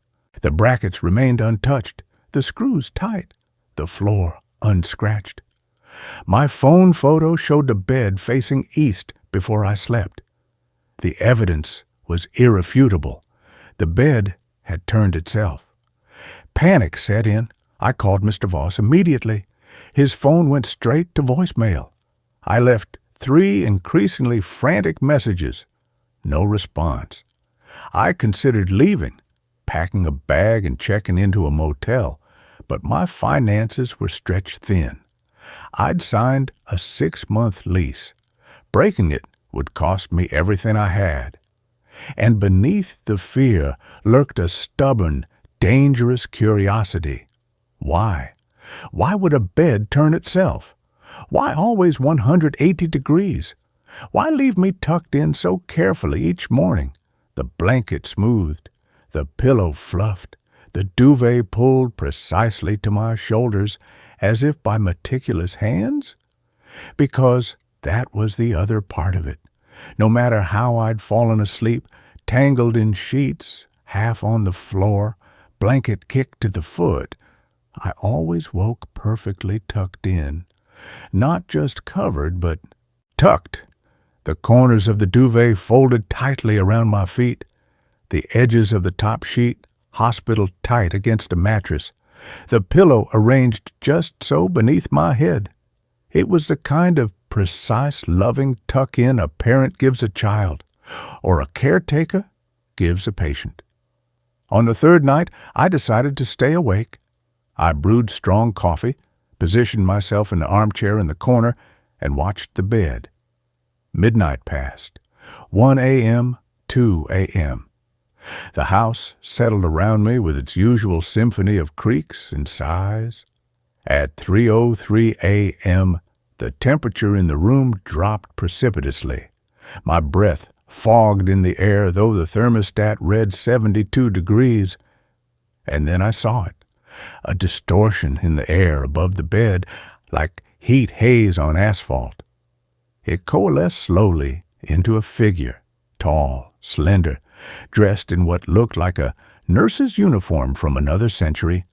The brackets remained untouched, the screws tight, the floor unscratched. My phone photo showed the bed facing east before I slept. The evidence was irrefutable. The bed had turned itself. Panic set in. I called Mr. Voss immediately. His phone went straight to voicemail. I left 3 increasingly frantic messages. No response. I considered leaving, packing a bag and checking into a motel, but my finances were stretched thin. I'd signed a 6-month lease. Breaking it would cost me everything I had. And beneath the fear lurked a stubborn, dangerous curiosity. Why? Why would a bed turn itself? Why always 180 degrees? Why leave me tucked in so carefully each morning, the blanket smoothed, the pillow fluffed, the duvet pulled precisely to my shoulders as if by meticulous hands? Because that was the other part of it. No matter how I'd fallen asleep, tangled in sheets, half on the floor, blanket kicked to the foot, I always woke perfectly tucked in. Not just covered, but tucked. The corners of the duvet folded tightly around my feet, the edges of the top sheet hospital tight against a mattress, the pillow arranged just so beneath my head. It was the kind of precise, loving tuck-in a parent gives a child, or a caretaker gives a patient. On the 3rd night, I decided to stay awake. I brewed strong coffee, positioned myself in the armchair in the corner, and watched the bed. Midnight passed. 1 a.m., 2 a.m. The house settled around me with its usual symphony of creaks and sighs. At 3:03 a.m., the temperature in the room dropped precipitously. My breath fogged in the air, though the thermostat read 72 degrees. And then I saw it. A distortion in the air above the bed, like heat haze on asphalt. It coalesced slowly into a figure, tall, slender, dressed in what looked like a nurse's uniform from another century,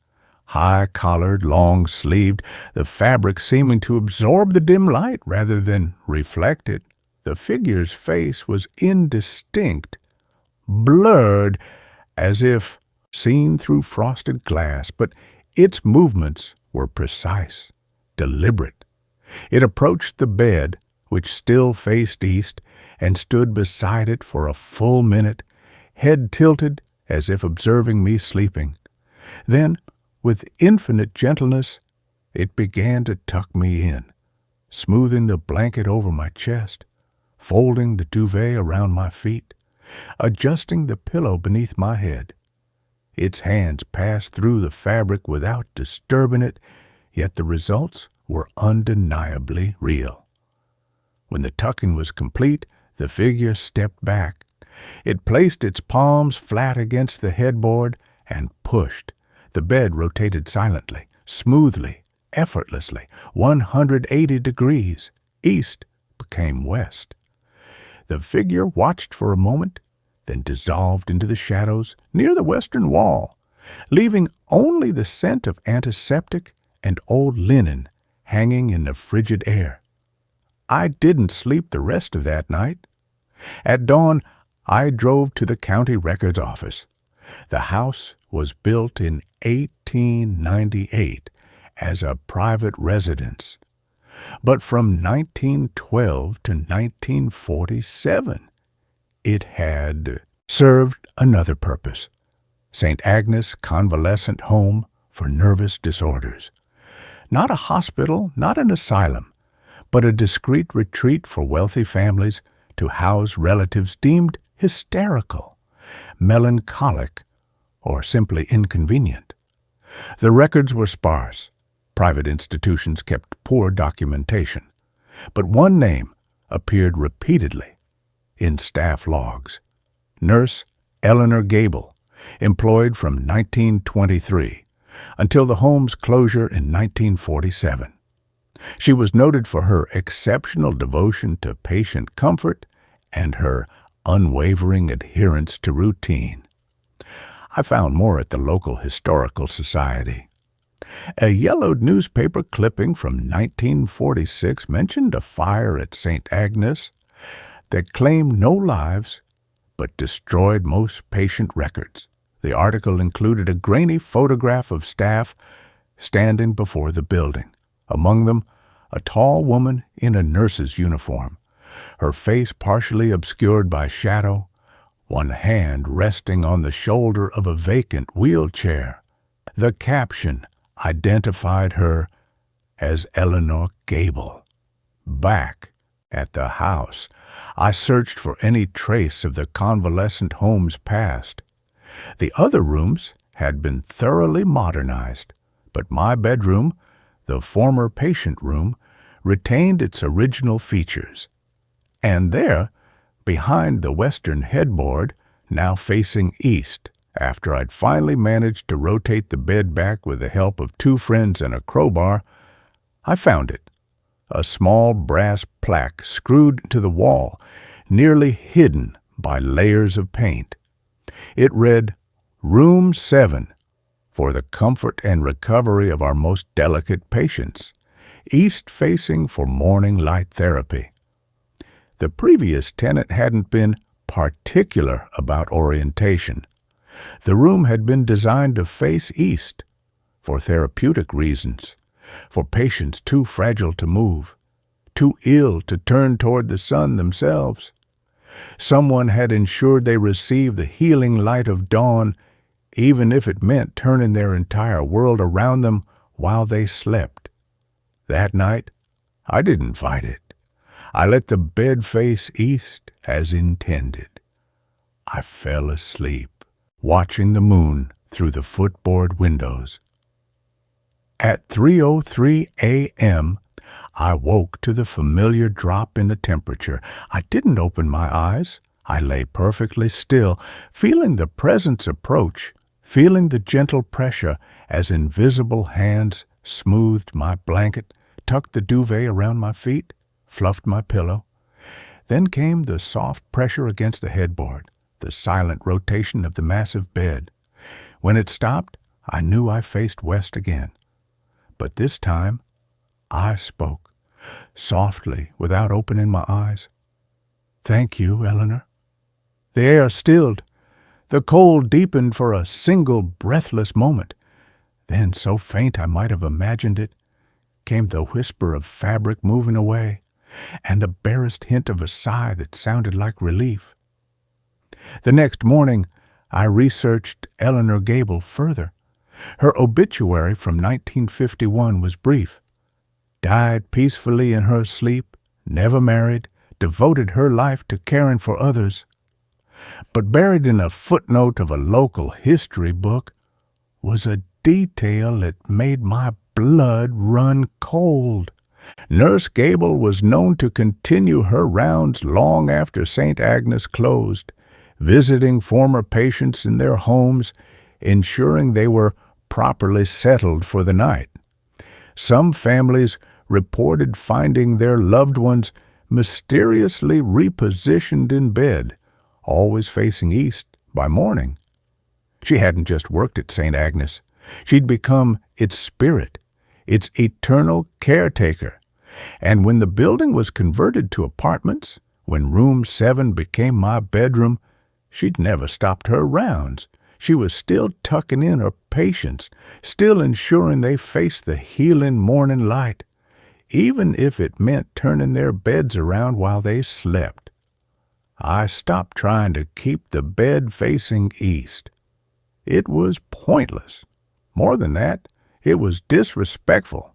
high-collared, long-sleeved, the fabric seeming to absorb the dim light rather than reflect it. The figure's face was indistinct, blurred, as if seen through frosted glass, but its movements were precise, deliberate. It approached the bed, which still faced east, and stood beside it for a full minute, head tilted as if observing me sleeping. Then, with infinite gentleness, it began to tuck me in, smoothing the blanket over my chest, folding the duvet around my feet, adjusting the pillow beneath my head. Its hands passed through the fabric without disturbing it, yet the results were undeniably real. When the tucking was complete, the figure stepped back. It placed its palms flat against the headboard and pushed. The bed rotated silently, smoothly, effortlessly, 180 degrees. East became west. The figure watched for a moment, then dissolved into the shadows near the western wall, leaving only the scent of antiseptic and old linen hanging in the frigid air. I didn't sleep the rest of that night. At dawn, I drove to the county records office. The house was built in 1898 as a private residence, but from 1912 to 1947, it had served another purpose: St. Agnes Convalescent Home for Nervous Disorders. Not a hospital, not an asylum, but a discreet retreat for wealthy families to house relatives deemed hysterical, melancholic, or simply inconvenient. The records were sparse. Private institutions kept poor documentation. But one name appeared repeatedly: in staff logs. Nurse Eleanor Gable, employed from 1923 until the home's closure in 1947. She was noted for her exceptional devotion to patient comfort and her unwavering adherence to routine. I found more at the local historical society. A yellowed newspaper clipping from 1946 mentioned a fire at St. Agnes that claimed no lives but destroyed most patient records. The article included a grainy photograph of staff standing before the building. Among them, a tall woman in a nurse's uniform, her face partially obscured by shadow, one hand resting on the shoulder of a vacant wheelchair. The caption identified her as Eleanor Gable. Back at the house, I searched for any trace of the convalescent home's past. The other rooms had been thoroughly modernized, but my bedroom, the former patient room, retained its original features. And there, behind the western headboard, now facing east, after I'd finally managed to rotate the bed back with the help of 2 friends and a crowbar, I found it. A small brass plaque screwed to the wall, nearly hidden by layers of paint. It read, "Room 7, for the comfort and recovery of our most delicate patients. East-facing for morning light therapy." The previous tenant hadn't been particular about orientation. The room had been designed to face east for therapeutic reasons, for patients too fragile to move, too ill to turn toward the sun themselves. Someone had ensured they received the healing light of dawn, even if it meant turning their entire world around them while they slept. That night, I didn't fight it. I let the bed face east as intended. I fell asleep, watching the moon through the footboard windows. At 3:03 a.m., I woke to the familiar drop in the temperature. I didn't open my eyes. I lay perfectly still, feeling the presence approach, feeling the gentle pressure as invisible hands smoothed my blanket, tucked the duvet around my feet, fluffed my pillow. Then came the soft pressure against the headboard, the silent rotation of the massive bed. When it stopped, I knew I faced west again. But this time, I spoke, softly, without opening my eyes. "Thank you, Eleanor." The air stilled. The cold deepened for a single breathless moment. Then, so faint I might have imagined it, came the whisper of fabric moving away, and a barest hint of a sigh that sounded like relief. The next morning, I researched Eleanor Gable further. Her obituary from 1951 was brief. Died peacefully in her sleep, never married, devoted her life to caring for others. But buried in a footnote of a local history book was a detail that made my blood run cold. Nurse Gable was known to continue her rounds long after St. Agnes closed, visiting former patients in their homes, ensuring they were properly settled for the night. Some families reported finding their loved ones mysteriously repositioned in bed, always facing east by morning. She hadn't just worked at St. Agnes. She'd become its spirit, its eternal caretaker. And when the building was converted to apartments, when room 7 became my bedroom, she'd never stopped her rounds. She was still tucking in her patients, still ensuring they faced the healing morning light, even if it meant turning their beds around while they slept. I stopped trying to keep the bed facing east. It was pointless. More than that, it was disrespectful.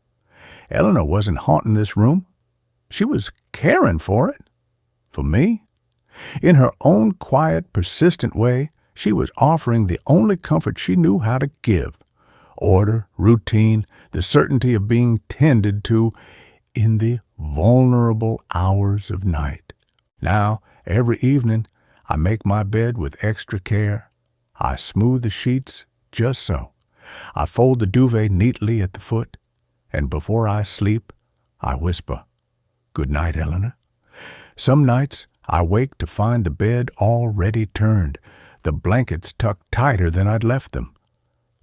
Eleanor wasn't haunting this room. She was caring for it. For me. In her own quiet, persistent way, she was offering the only comfort she knew how to give. Order, routine, the certainty of being tended to in the vulnerable hours of night. Now, Every evening, I make my bed with extra care. I smooth the sheets just so. I fold the duvet neatly at the foot, and before I sleep, I whisper, "Good night, Eleanor." Some nights, I wake to find the bed already turned, the blankets tucked tighter than I'd left them.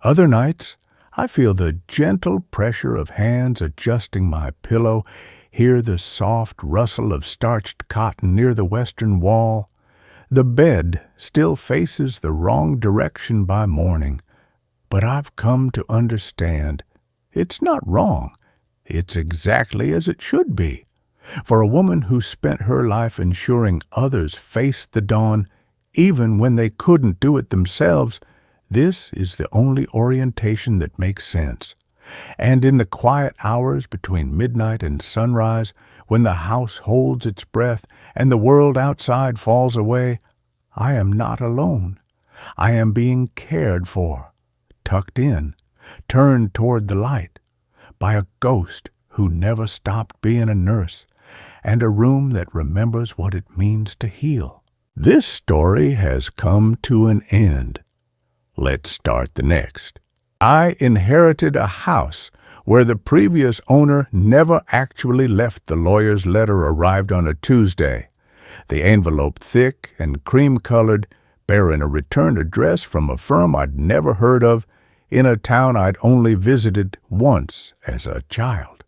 Other nights, I feel the gentle pressure of hands adjusting my pillow, hear the soft rustle of starched cotton near the western wall. The bed still faces the wrong direction by morning, but I've come to understand it's not wrong. It's exactly as it should be. For a woman who spent her life ensuring others faced the dawn, even when they couldn't do it themselves, this is the only orientation that makes sense. And in the quiet hours between midnight and sunrise, when the house holds its breath and the world outside falls away, I am not alone. I am being cared for, tucked in, turned toward the light, by a ghost who never stopped being a nurse, and a room that remembers what it means to heal. This story has come to an end. Let's start the next. I inherited a house where the previous owner never actually left. The lawyer's letter arrived on a Tuesday, the envelope thick and cream-colored, bearing a return address from a firm I'd never heard of in a town I'd only visited once as a child.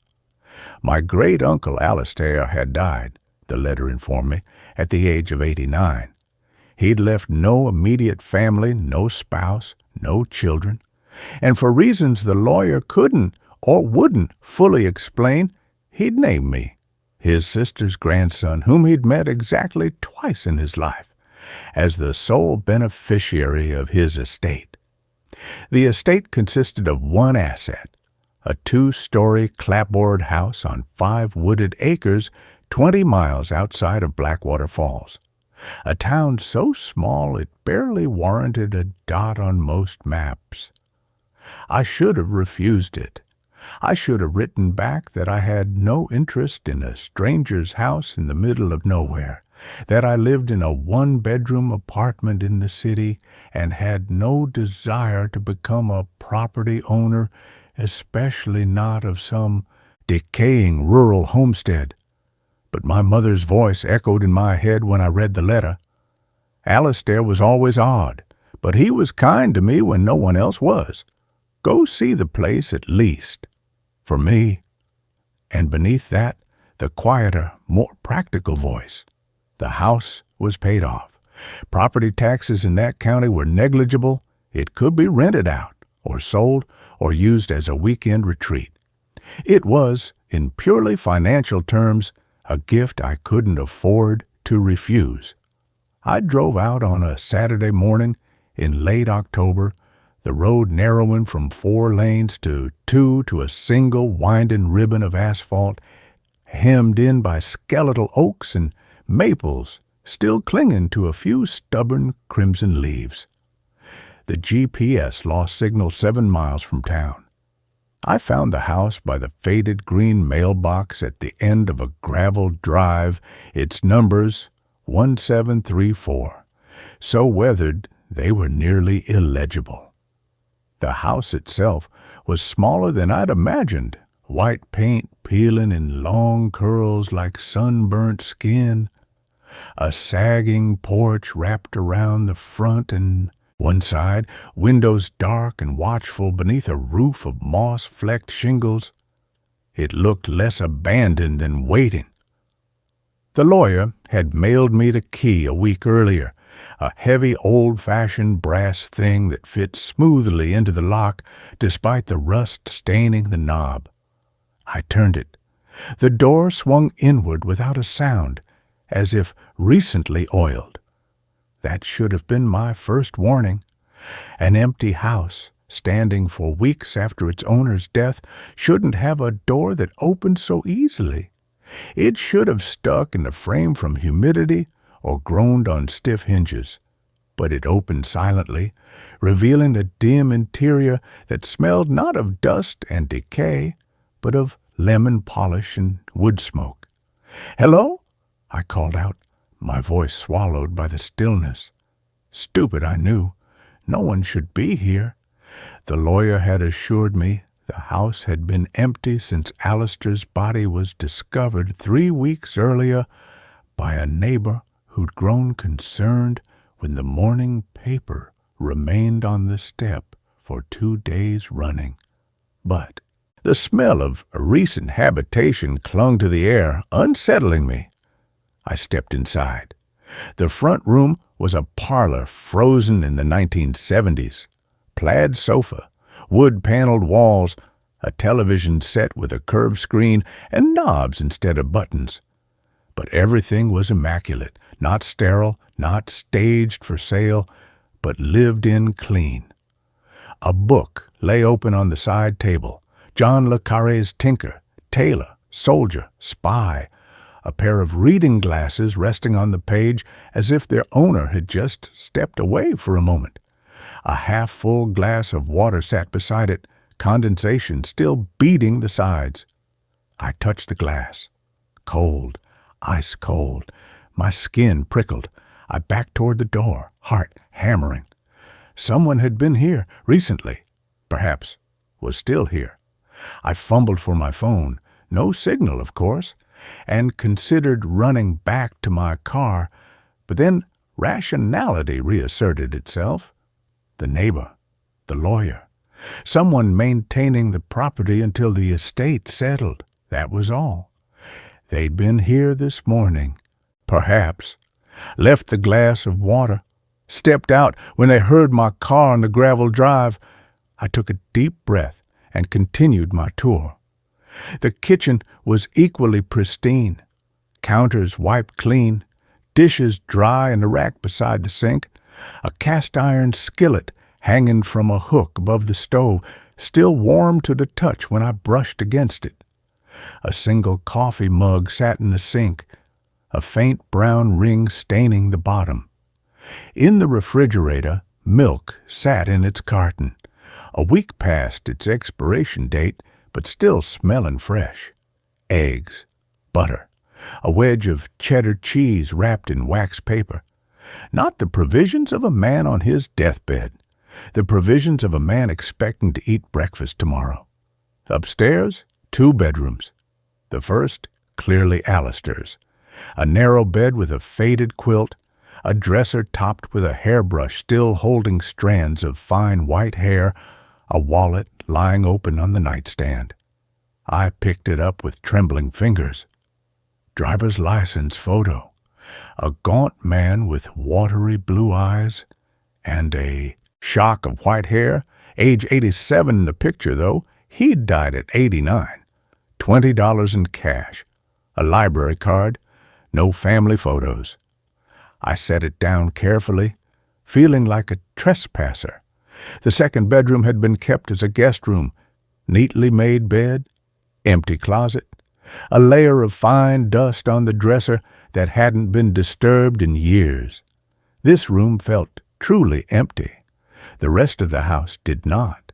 My great-uncle Alistair had died, the letter informed me, at the age of 89. He'd left no immediate family, no spouse, no children, and for reasons the lawyer couldn't or wouldn't fully explain, he'd named me, his sister's grandson, whom he'd met exactly twice in his life, as the sole beneficiary of his estate. The estate consisted of one asset, a 2-story clapboard house on 5 wooded acres 20 miles outside of Blackwater Falls, a town so small it barely warranted a dot on most maps. I should have refused it. I should have written back that I had no interest in a stranger's house in the middle of nowhere, that I lived in a 1-bedroom apartment in the city and had no desire to become a property owner, especially not of some decaying rural homestead. But my mother's voice echoed in my head when I read the letter. Alistair was always odd, but he was kind to me when no one else was. Go see the place at least, for me. And beneath that, the quieter, more practical voice. The house was paid off. Property taxes in that county were negligible. It could be rented out, or sold, or used as a weekend retreat. It was, in purely financial terms, a gift I couldn't afford to refuse. I drove out on a Saturday morning in late October, the road narrowing from 4 lanes to 2 to a single winding ribbon of asphalt, hemmed in by skeletal oaks and maples still clinging to a few stubborn crimson leaves. The GPS lost signal 7 miles from town. I found the house by the faded green mailbox at the end of a gravel drive, its numbers 1734, so weathered they were nearly illegible. The house itself was smaller than I'd imagined, white paint peeling in long curls like sunburnt skin, a sagging porch wrapped around the front and one side, windows dark and watchful beneath a roof of moss-flecked shingles. It looked less abandoned than waiting. The lawyer had mailed me the key a week earlier, a heavy old-fashioned brass thing that fit smoothly into the lock despite the rust staining the knob. I turned it. The door swung inward without a sound, as if recently oiled. That should have been my first warning. An empty house, standing for weeks after its owner's death, shouldn't have a door that opened so easily. It should have stuck in the frame from humidity or groaned on stiff hinges. But it opened silently, revealing a dim interior that smelled not of dust and decay, but of lemon polish and wood smoke. "Hello?" I called out, my voice swallowed by the stillness. Stupid, I knew. No one should be here. The lawyer had assured me the house had been empty since Alistair's body was discovered 3 weeks earlier by a neighbor who'd grown concerned when the morning paper remained on the step for 2 days running. But the smell of a recent habitation clung to the air, unsettling me. I stepped inside. The front room was a parlor frozen in the 1970s. Plaid sofa, wood-paneled walls, a television set with a curved screen and knobs instead of buttons. But everything was immaculate, not sterile, not staged for sale, but lived in clean. A book lay open on the side table. John le Carré's Tinker, Tailor, Soldier, Spy, a pair of reading glasses resting on the page as if their owner had just stepped away for a moment. A half-full glass of water sat beside it, condensation still beading the sides. I touched the glass. Cold, ice cold. My skin prickled. I backed toward the door, heart hammering. Someone had been here recently, perhaps was still here. I fumbled for my phone, no signal, of course, and considered running back to my car, but then rationality reasserted itself. The neighbor, the lawyer, someone maintaining the property until the estate settled, that was all. They'd been here this morning, perhaps, left the glass of water, stepped out when they heard my car on the gravel drive. I took a deep breath and continued my tour. The kitchen was equally pristine, counters wiped clean, dishes dry in the rack beside the sink, a cast-iron skillet hanging from a hook above the stove, still warm to the touch when I brushed against it. A single coffee mug sat in the sink, a faint brown ring staining the bottom. In the refrigerator, milk sat in its carton, a week past its expiration date, but still smelling fresh. Eggs, butter, a wedge of cheddar cheese wrapped in wax paper. Not the provisions of a man on his deathbed, the provisions of a man expecting to eat breakfast tomorrow. Upstairs, 2 bedrooms. The first, clearly Alistair's. A narrow bed with a faded quilt, a dresser topped with a hairbrush still holding strands of fine white hair, a wallet lying open on the nightstand. I picked it up with trembling fingers. Driver's license photo. A gaunt man with watery blue eyes and a shock of white hair. Age 87 in the picture, though. He'd died at 89. $20 in cash. A library card. No family photos. I set it down carefully, feeling like a trespasser. The second bedroom had been kept as a guest room. Neatly made bed, empty closet, a layer of fine dust on the dresser that hadn't been disturbed in years. This room felt truly empty. The rest of the house did not.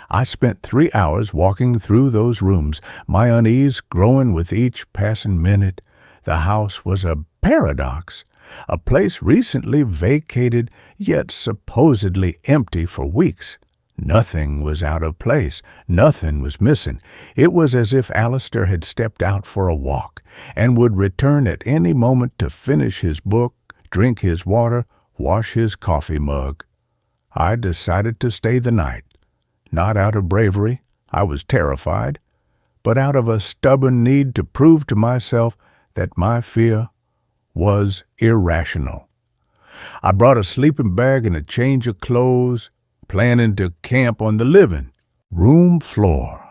I spent 3 hours walking through those rooms, my unease growing with each passing minute. The house was a paradox, a place recently vacated, yet supposedly empty for weeks. Nothing was out of place. Nothing was missing. It was as if Alistair had stepped out for a walk and would return at any moment to finish his book, drink his water, wash his coffee mug. I decided to stay the night. Not out of bravery, I was terrified, but out of a stubborn need to prove to myself that my fear was irrational. I brought a sleeping bag and a change of clothes, planning to camp on the living room floor.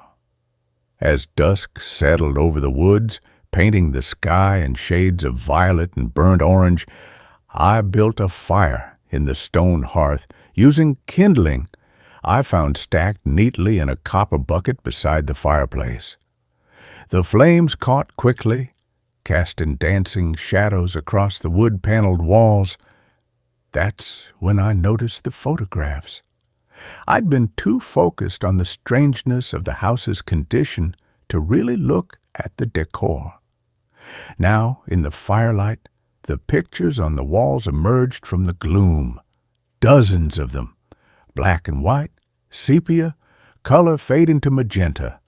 As dusk settled over the woods, painting the sky in shades of violet and burnt orange, I built a fire in the stone hearth, using kindling I found stacked neatly in a copper bucket beside the fireplace. The flames caught quickly, casting dancing shadows across the wood-paneled walls. That's when I noticed the photographs. I'd been too focused on the strangeness of the house's condition to really look at the decor. Now, in the firelight, The pictures on the walls emerged from the gloom, dozens of them, black and white, sepia, color fading to magenta.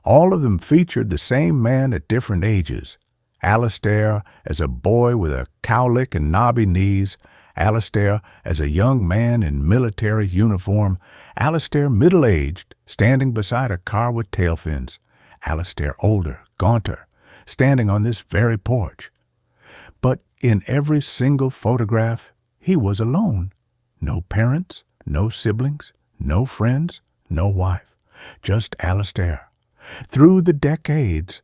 All of them featured the same man at different ages. Alistair as a boy with a cowlick and knobby knees, Alistair as a young man in military uniform, Alistair middle-aged, standing beside a car with tail fins, Alistair older, gaunter, standing on this very porch. But in every single photograph, he was alone. No parents, no siblings, no friends, no wife. Just Alistair. Through the decades,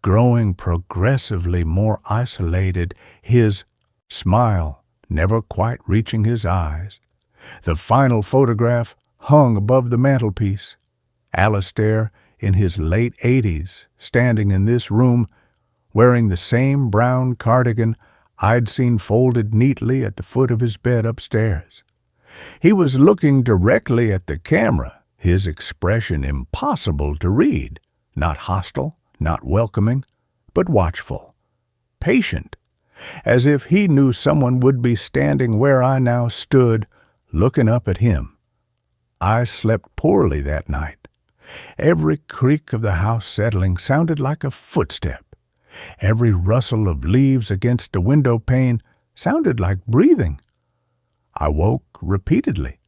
growing progressively more isolated, his smile never quite reaching his eyes. The final photograph hung above the mantelpiece. Alistair, in his late 80s, standing in this room, wearing the same brown cardigan I'd seen folded neatly at the foot of his bed upstairs. He was looking directly at the camera, his expression impossible to read, not hostile, not welcoming, but watchful, patient, as if he knew someone would be standing where I now stood, looking up at him. I slept poorly that night. Every creak of the house settling sounded like a footstep. Every rustle of leaves against the window pane sounded like breathing. I woke repeatedly,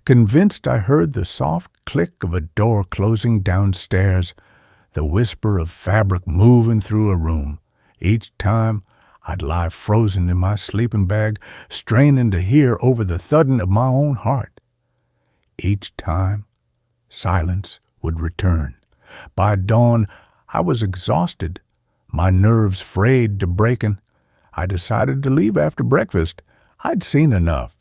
convinced I heard the soft click of a door closing downstairs, the whisper of fabric moving through a room. Each time I'd lie frozen in my sleeping bag, straining to hear over the thudding of my own heart. Each time, silence would return. By dawn, I was exhausted, my nerves frayed to breaking. I decided to leave after breakfast. I'd seen enough.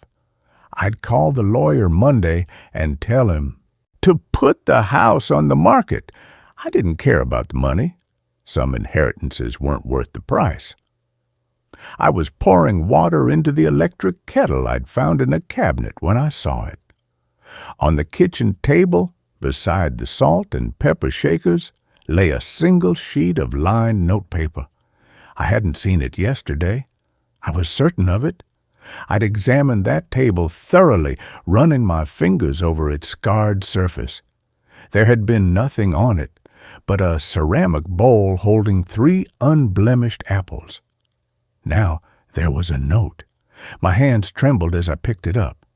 I'd call the lawyer Monday and tell him to put the house on the market. I didn't care about the money. Some inheritances weren't worth the price. I was pouring water into the electric kettle I'd found in a cabinet when I saw it. On the kitchen table, beside the salt and pepper shakers, lay a single sheet of lined notepaper. I hadn't seen it yesterday. I was certain of it. I'd examined that table thoroughly, running my fingers over its scarred surface. There had been nothing on it but a ceramic bowl holding 3 unblemished apples. Now there was a note. My hands trembled as I picked it up.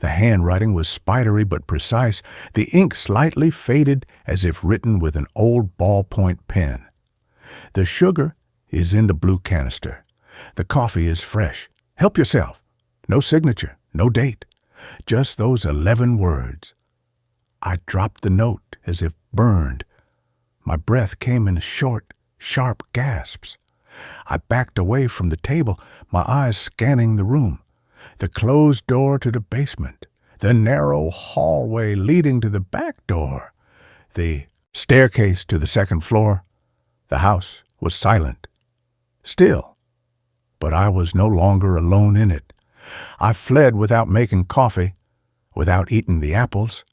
The handwriting was spidery but precise, the ink slightly faded as if written with an old ballpoint pen. The sugar is in the blue canister. The coffee is fresh. Help yourself. No signature, no date. Just those 11 words. I dropped the note as if burned. My breath came in short, sharp gasps. I backed away from the table, my eyes scanning the room. The closed door to the basement, the narrow hallway leading to the back door, the staircase to the second floor. The house was silent, still, but I was no longer alone in it. I fled without making coffee, without eating the apples.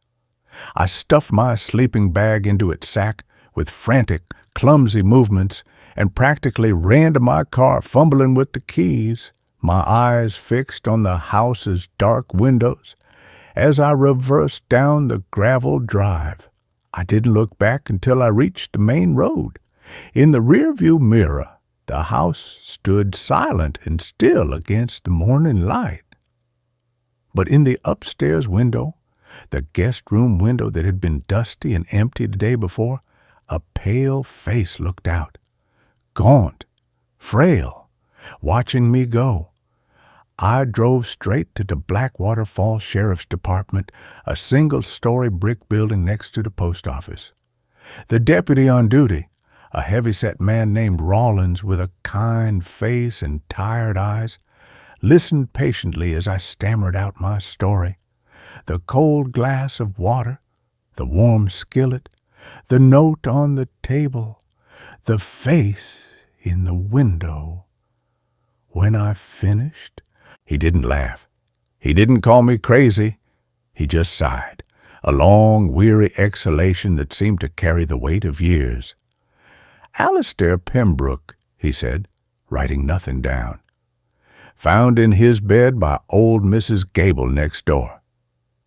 I stuffed my sleeping bag into its sack with frantic, clumsy movements and practically ran to my car, fumbling with the keys, my eyes fixed on the house's dark windows. As I reversed down the gravel drive, I didn't look back until I reached the main road. In the rearview mirror, the house stood silent and still against the morning light. But in the upstairs window, the guest room window that had been dusty and empty the day before, a pale face looked out, gaunt, frail, watching me go. I drove straight to the Blackwater Falls Sheriff's Department, a single-story brick building next to the post office. The deputy on duty, a heavy-set man named Rawlins with a kind face and tired eyes, listened patiently as I stammered out my story. The cold glass of water, the warm skillet, the note on the table, the face in the window. When I finished, he didn't laugh. He didn't call me crazy. He just sighed, a long, weary exhalation that seemed to carry the weight of years. "Alistair Pembroke," he said, writing nothing down. found in his bed by old Mrs. Gable next door.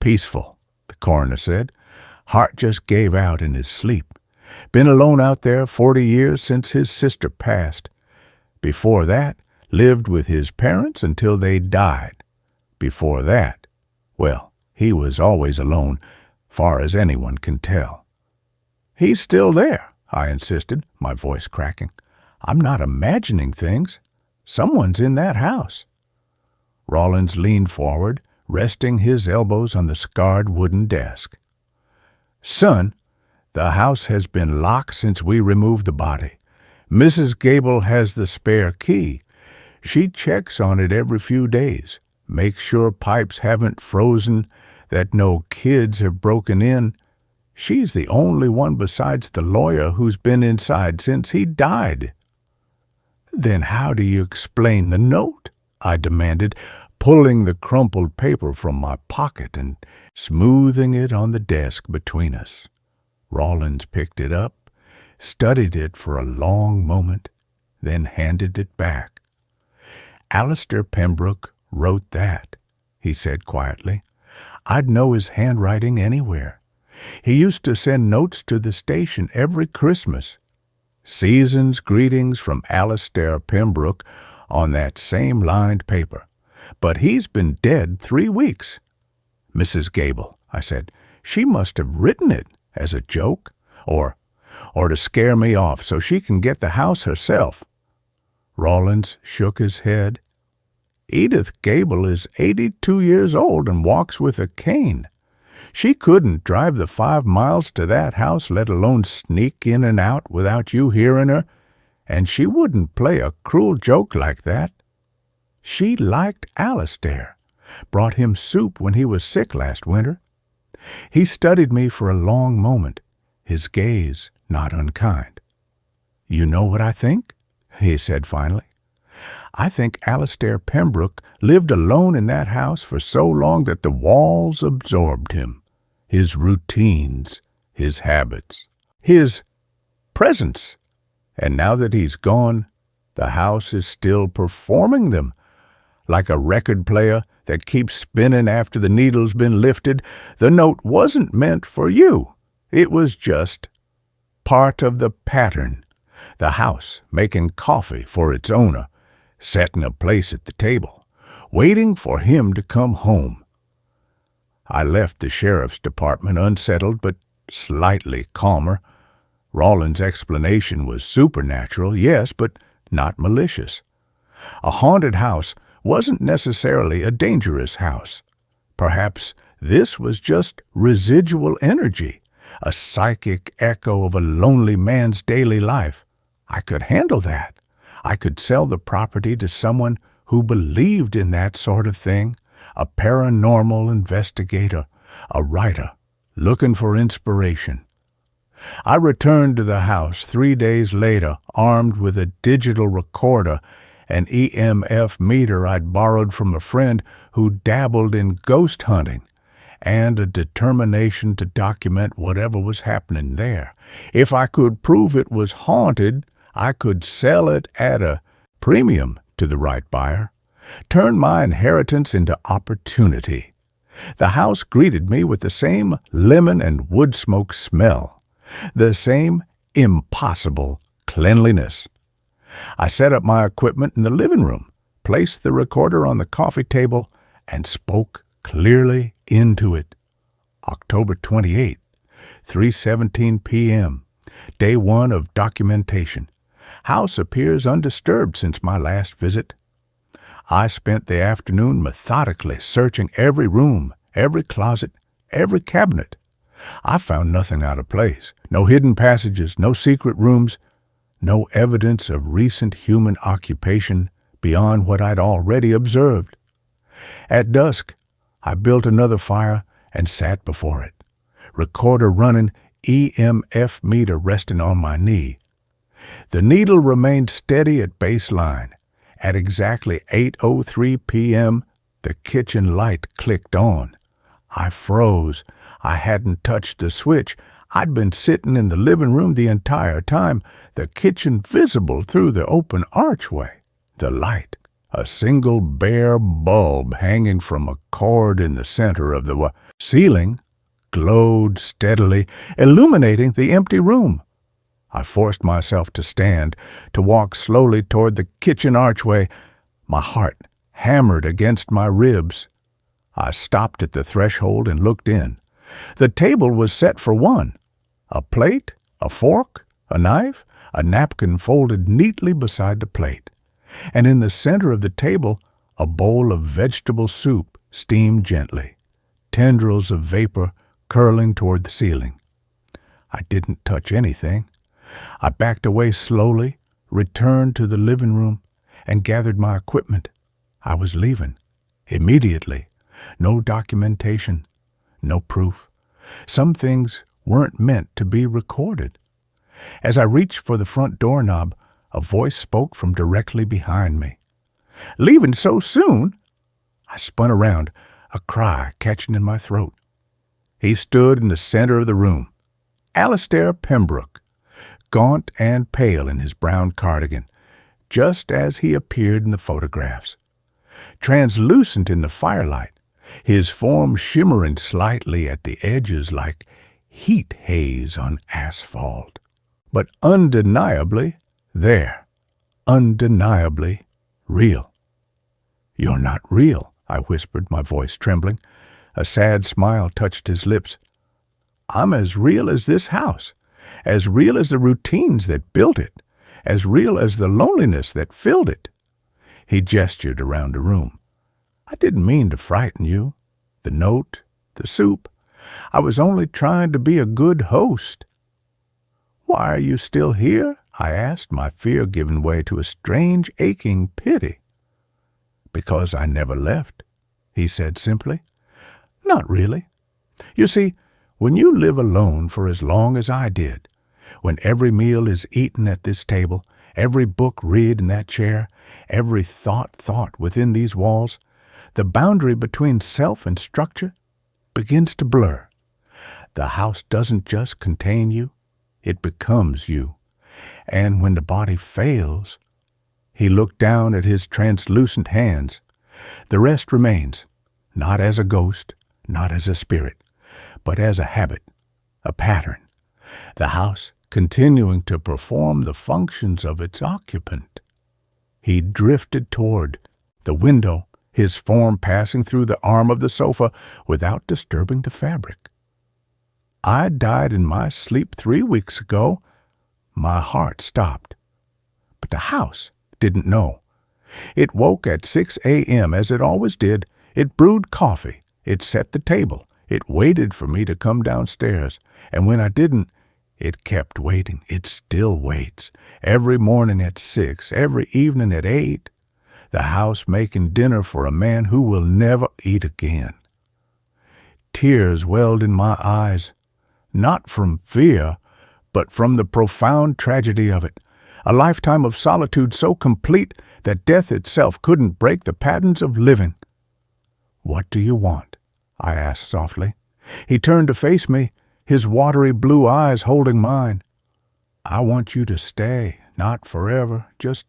Peaceful, the coroner said. Heart just gave out in his sleep. Been alone out there 40 years since his sister passed. Before that, lived with his parents until they died. Before that, well, he was always alone, far as anyone can tell. He's still there, I insisted, my voice cracking. I'm not imagining things. Someone's in that house. Rawlins leaned forward, resting his elbows on the scarred wooden desk. Son, the house has been locked since we removed the body. Mrs. Gable has the spare key. She checks on it every few days, makes sure pipes haven't frozen, that no kids have broken in. She's the only one besides the lawyer who's been inside since he died. Then how do you explain the note? I demanded, pulling the crumpled paper from my pocket and smoothing it on the desk between us. Rawlins picked it up, studied it for a long moment, then handed it back. Alistair Pembroke wrote that, he said quietly. I'd know his handwriting anywhere. He used to send notes to the station every Christmas. Season's greetings from Alistair Pembroke on that same lined paper. But he's been dead 3 weeks. Mrs. Gable, I said, she must have written it as a joke, or to scare me off so she can get the house herself. Rawlins shook his head. Edith Gable is 82 years old and walks with a cane. She couldn't drive the 5 miles to that house, let alone sneak in and out without you hearing her, and she wouldn't play a cruel joke like that. She liked Alistair, brought him soup when he was sick last winter. He studied me for a long moment, his gaze not unkind. You know what I think? He said finally. I think Alistair Pembroke lived alone in that house for so long that the walls absorbed him, his routines, his habits, his presence. And now that he's gone, the house is still performing them, like a record player that keeps spinning after the needle's been lifted. The note wasn't meant for you. It was just part of the pattern. The house making coffee for its owner, setting a place at the table, waiting for him to come home. I left the sheriff's department unsettled but slightly calmer. Rawlins' explanation was supernatural, yes, but not malicious. A haunted house wasn't necessarily a dangerous house. Perhaps this was just residual energy, a psychic echo of a lonely man's daily life. I could handle that. I could sell the property to someone who believed in that sort of thing, a paranormal investigator, a writer, looking for inspiration. I returned to the house 3 days later, armed with a digital recorder, an EMF meter I'd borrowed from a friend who dabbled in ghost hunting, and a determination to document whatever was happening there. If I could prove it was haunted, I could sell it at a premium to the right buyer, turn my inheritance into opportunity. The house greeted me with the same lemon and wood smoke smell, the same impossible cleanliness. I set up my equipment in the living room, placed the recorder on the coffee table, and spoke clearly into it. October 28th, 3:17 p.m., day 1 of documentation. House appears undisturbed since my last visit. I spent the afternoon methodically searching every room, every closet, every cabinet. I found nothing out of place, no hidden passages, no secret rooms, no evidence of recent human occupation beyond what I'd already observed. At dusk, I built another fire and sat before it, recorder running, EMF meter resting on my knee. The needle remained steady at baseline. At exactly 8:03 p.m., the kitchen light clicked on. I froze. I hadn't touched the switch. I'd been sitting in the living room the entire time, the kitchen visible through the open archway. The light, A single bare bulb hanging from a cord in the center of the ceiling glowed steadily, illuminating the empty room. I forced myself to stand, to walk slowly toward the kitchen archway. My heart hammered against my ribs. I stopped at the threshold and looked in. The table was set for one. A plate, a fork, a knife, a napkin folded neatly beside the plate. And in the center of the table, a bowl of vegetable soup steamed gently, tendrils of vapor curling toward the ceiling. I didn't touch anything. I backed away slowly, returned to the living room, and gathered my equipment. I was leaving. Immediately. No documentation. No proof. Some things weren't meant to be recorded. As I reached for the front doorknob, a voice spoke from directly behind me. "Leaving so soon?" I spun around, a cry catching in my throat. He stood in the center of the room. Alistair Pembroke, gaunt and pale in his brown cardigan, just as he appeared in the photographs. Translucent in the firelight, his form shimmering slightly at the edges like heat haze on asphalt. But undeniably there, undeniably real. "You're not real," I whispered, my voice trembling. A sad smile touched his lips. "I'm as real as this house, as real as the routines that built it, as real as the loneliness that filled it." He gestured around the room. "I didn't mean to frighten you. The note, the soup. I was only trying to be a good host." "Why are you still here?" I asked, my fear giving way to a strange, aching pity. "Because I never left," he said simply. "Not really. You see, when you live alone for as long as I did, when every meal is eaten at this table, every book read in that chair, every thought within these walls, the boundary between self and structure begins to blur. The house doesn't just contain you, it becomes you. And when the body fails," he looked down at his translucent hands, "the rest remains, not as a ghost, not as a spirit, but as a habit, a pattern. The house continuing to perform the functions of its occupant." He drifted toward the window, his form passing through the arm of the sofa without disturbing the fabric. "I died in my sleep 3 weeks ago." My heart stopped. But the house didn't know. It woke at 6 a.m. as it always did. It brewed coffee. It set the table. It waited for me to come downstairs. And when I didn't, it kept waiting. It still waits. Every morning at 6, every evening at 8. The house making dinner for a man who will never eat again. Tears welled in my eyes, not from fear, but from the profound tragedy of it. A lifetime of solitude so complete that death itself couldn't break the patterns of living. "What do you want?" I asked softly. He turned to face me, his watery blue eyes holding mine. "I want you to stay, not forever, just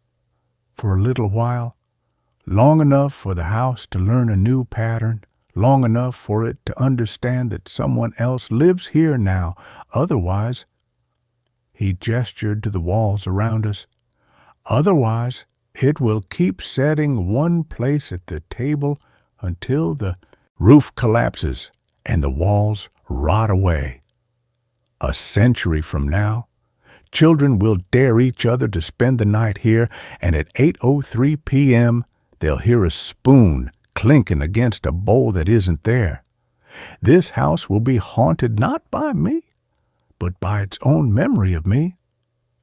for a little while. Long enough for the house to learn a new pattern, long enough for it to understand that someone else lives here now. Otherwise," he gestured to the walls around us, "otherwise it will keep setting one place at the table until the roof collapses and the walls rot away. A century from now, children will dare each other to spend the night here, and at 8:03 p.m., they'll hear a spoon clinking against a bowl that isn't there. This house will be haunted not by me, but by its own memory of me,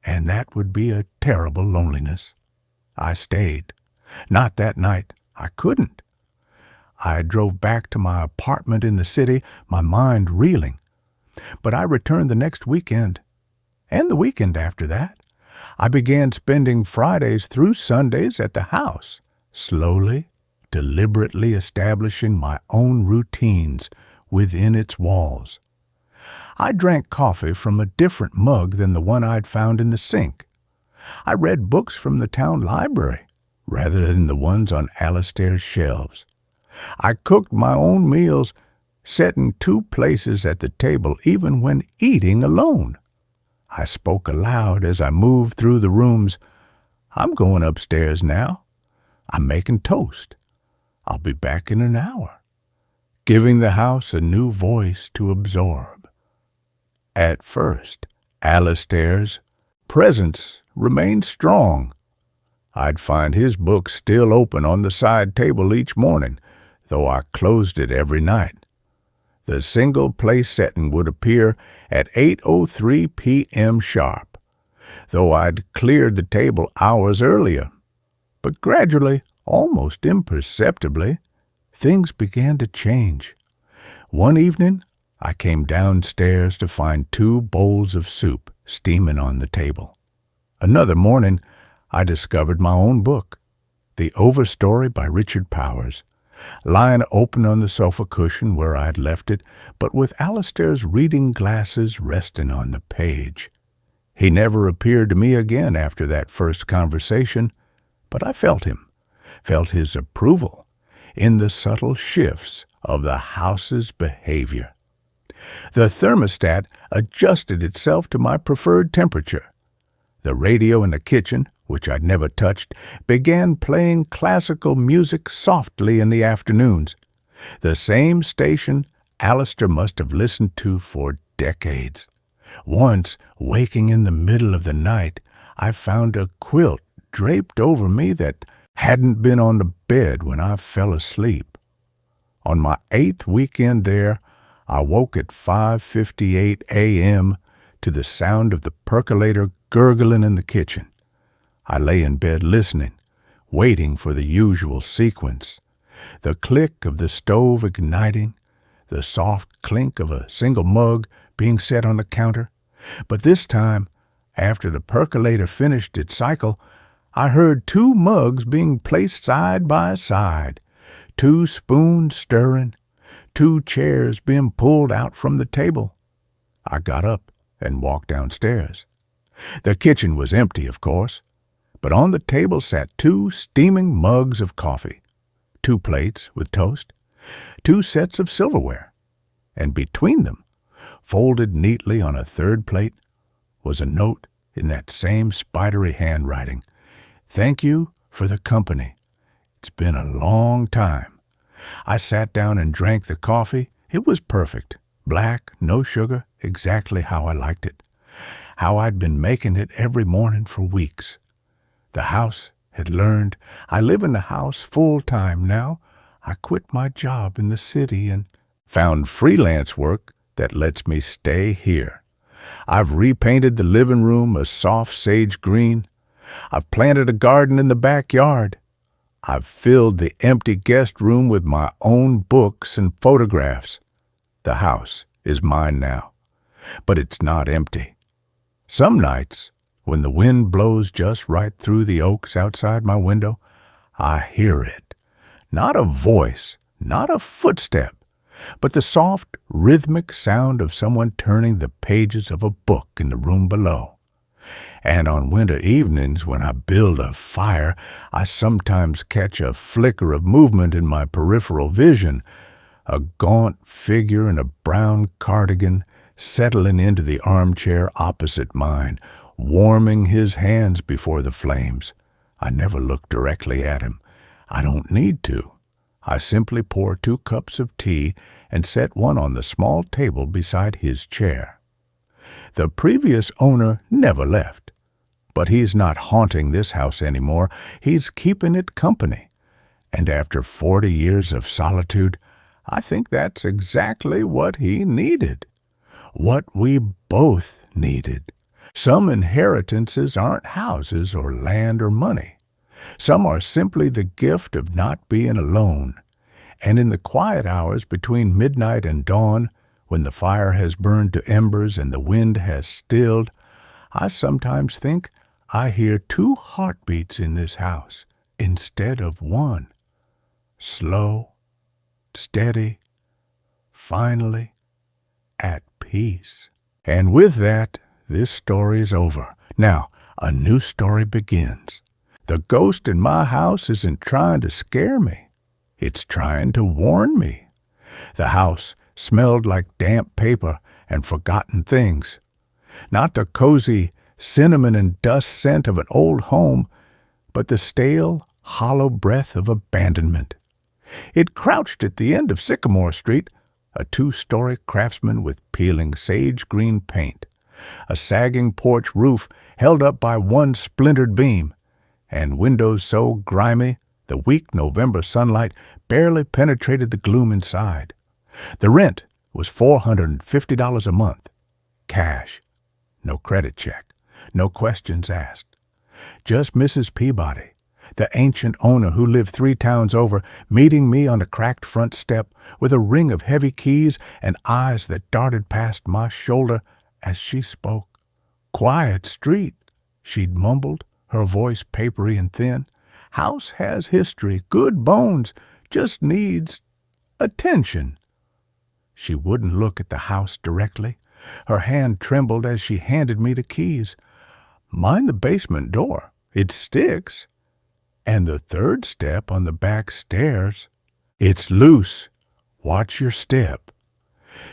and that would be a terrible loneliness." I stayed. Not that night. I couldn't. I drove back to my apartment in the city, my mind reeling. But I returned the next weekend, and the weekend after that. I began spending Fridays through Sundays at the house, slowly, deliberately establishing my own routines within its walls. I drank coffee from a different mug than the one I'd found in the sink. I read books from the town library. rather than the ones on Alistair's shelves. I cooked my own meals, setting two places at the table even when eating alone. I spoke aloud as I moved through the rooms. I'm going upstairs now. I'm making toast. I'll be back in an hour, giving the house a new voice to absorb. At first, Alistair's presence remained strong. I'd find his book still open on the side table each morning, though I closed it every night. The single place setting would appear at 8:03 p.m. sharp, though I'd cleared the table hours earlier. But gradually, almost imperceptibly, things began to change. One evening, I came downstairs to find 2 bowls of soup steaming on the table. Another morning, I discovered my own book, The Overstory by Richard Powers, lying open on the sofa cushion where I had left it, but with Alistair's reading glasses resting on the page. He never appeared to me again after that first conversation, but I felt his approval in the subtle shifts of the house's behavior. The thermostat adjusted itself to my preferred temperature. The radio in the kitchen, which I'd never touched, began playing classical music softly in the afternoons, the same station Alistair must have listened to for decades. Once, waking in the middle of the night, I found a quilt draped over me that hadn't been on the bed when I fell asleep. On my 8th weekend there, I woke at 5:58 a.m. to the sound of the percolator gurgling in the kitchen. I lay in bed listening, waiting for the usual sequence. The click of the stove igniting, the soft clink of a single mug being set on the counter. But this time, after the percolator finished its cycle, I heard 2 mugs being placed side by side, 2 spoons stirring, 2 chairs being pulled out from the table. I got up and walked downstairs. The kitchen was empty, of course, but on the table sat 2 steaming mugs of coffee, 2 plates with toast, 2 sets of silverware, and between them, folded neatly on a 3rd plate, was a note in that same spidery handwriting. "Thank you for the company. It's been a long time." I sat down and drank the coffee. It was perfect. Black, no sugar, exactly how I liked it. How I'd been making it every morning for weeks. The house had learned. I live in the house full-time now. I quit my job in the city and found freelance work that lets me stay here. I've repainted the living room a soft sage green. I've planted a garden in the backyard. I've filled the empty guest room with my own books and photographs. The house is mine now, but it's not empty. Some nights, when the wind blows just right through the oaks outside my window, I hear it. Not a voice, not a footstep, but the soft, rhythmic sound of someone turning the pages of a book in the room below. And on winter evenings, when I build a fire, I sometimes catch a flicker of movement in my peripheral vision, a gaunt figure in a brown cardigan settling into the armchair opposite mine, warming his hands before the flames. I never look directly at him. I don't need to. I simply pour 2 cups of tea and set one on the small table beside his chair. The previous owner never left, but he's not haunting this house anymore. He's keeping it company. And after 40 years of solitude, I think that's exactly what he needed. What we both needed. Some inheritances aren't houses or land or money. Some are simply the gift of not being alone. And in the quiet hours between midnight and dawn, when the fire has burned to embers and the wind has stilled, I sometimes think I hear 2 heartbeats in this house instead of one. Slow, steady, finally at peace. And with that, this story is over. Now, a new story begins. The ghost in my house isn't trying to scare me. It's trying to warn me. The house smelled like damp paper and forgotten things. Not the cozy cinnamon and dust scent of an old home, but the stale, hollow breath of abandonment. It crouched at the end of Sycamore Street, a two-story craftsman with peeling sage-green paint, a sagging porch roof held up by one splintered beam, and windows so grimy the weak November sunlight barely penetrated the gloom inside. The rent was $450 a month, cash, no credit check, no questions asked. Just Mrs. Peabody, the ancient owner who lived 3 towns over, meeting me on the cracked front step with a ring of heavy keys and eyes that darted past my shoulder as she spoke. "Quiet street," she'd mumbled, her voice papery and thin. "House has history, good bones, just needs attention." She wouldn't look at the house directly. Her hand trembled as she handed me the keys. "Mind the basement door. It sticks. And the 3rd step on the back stairs. It's loose. Watch your step."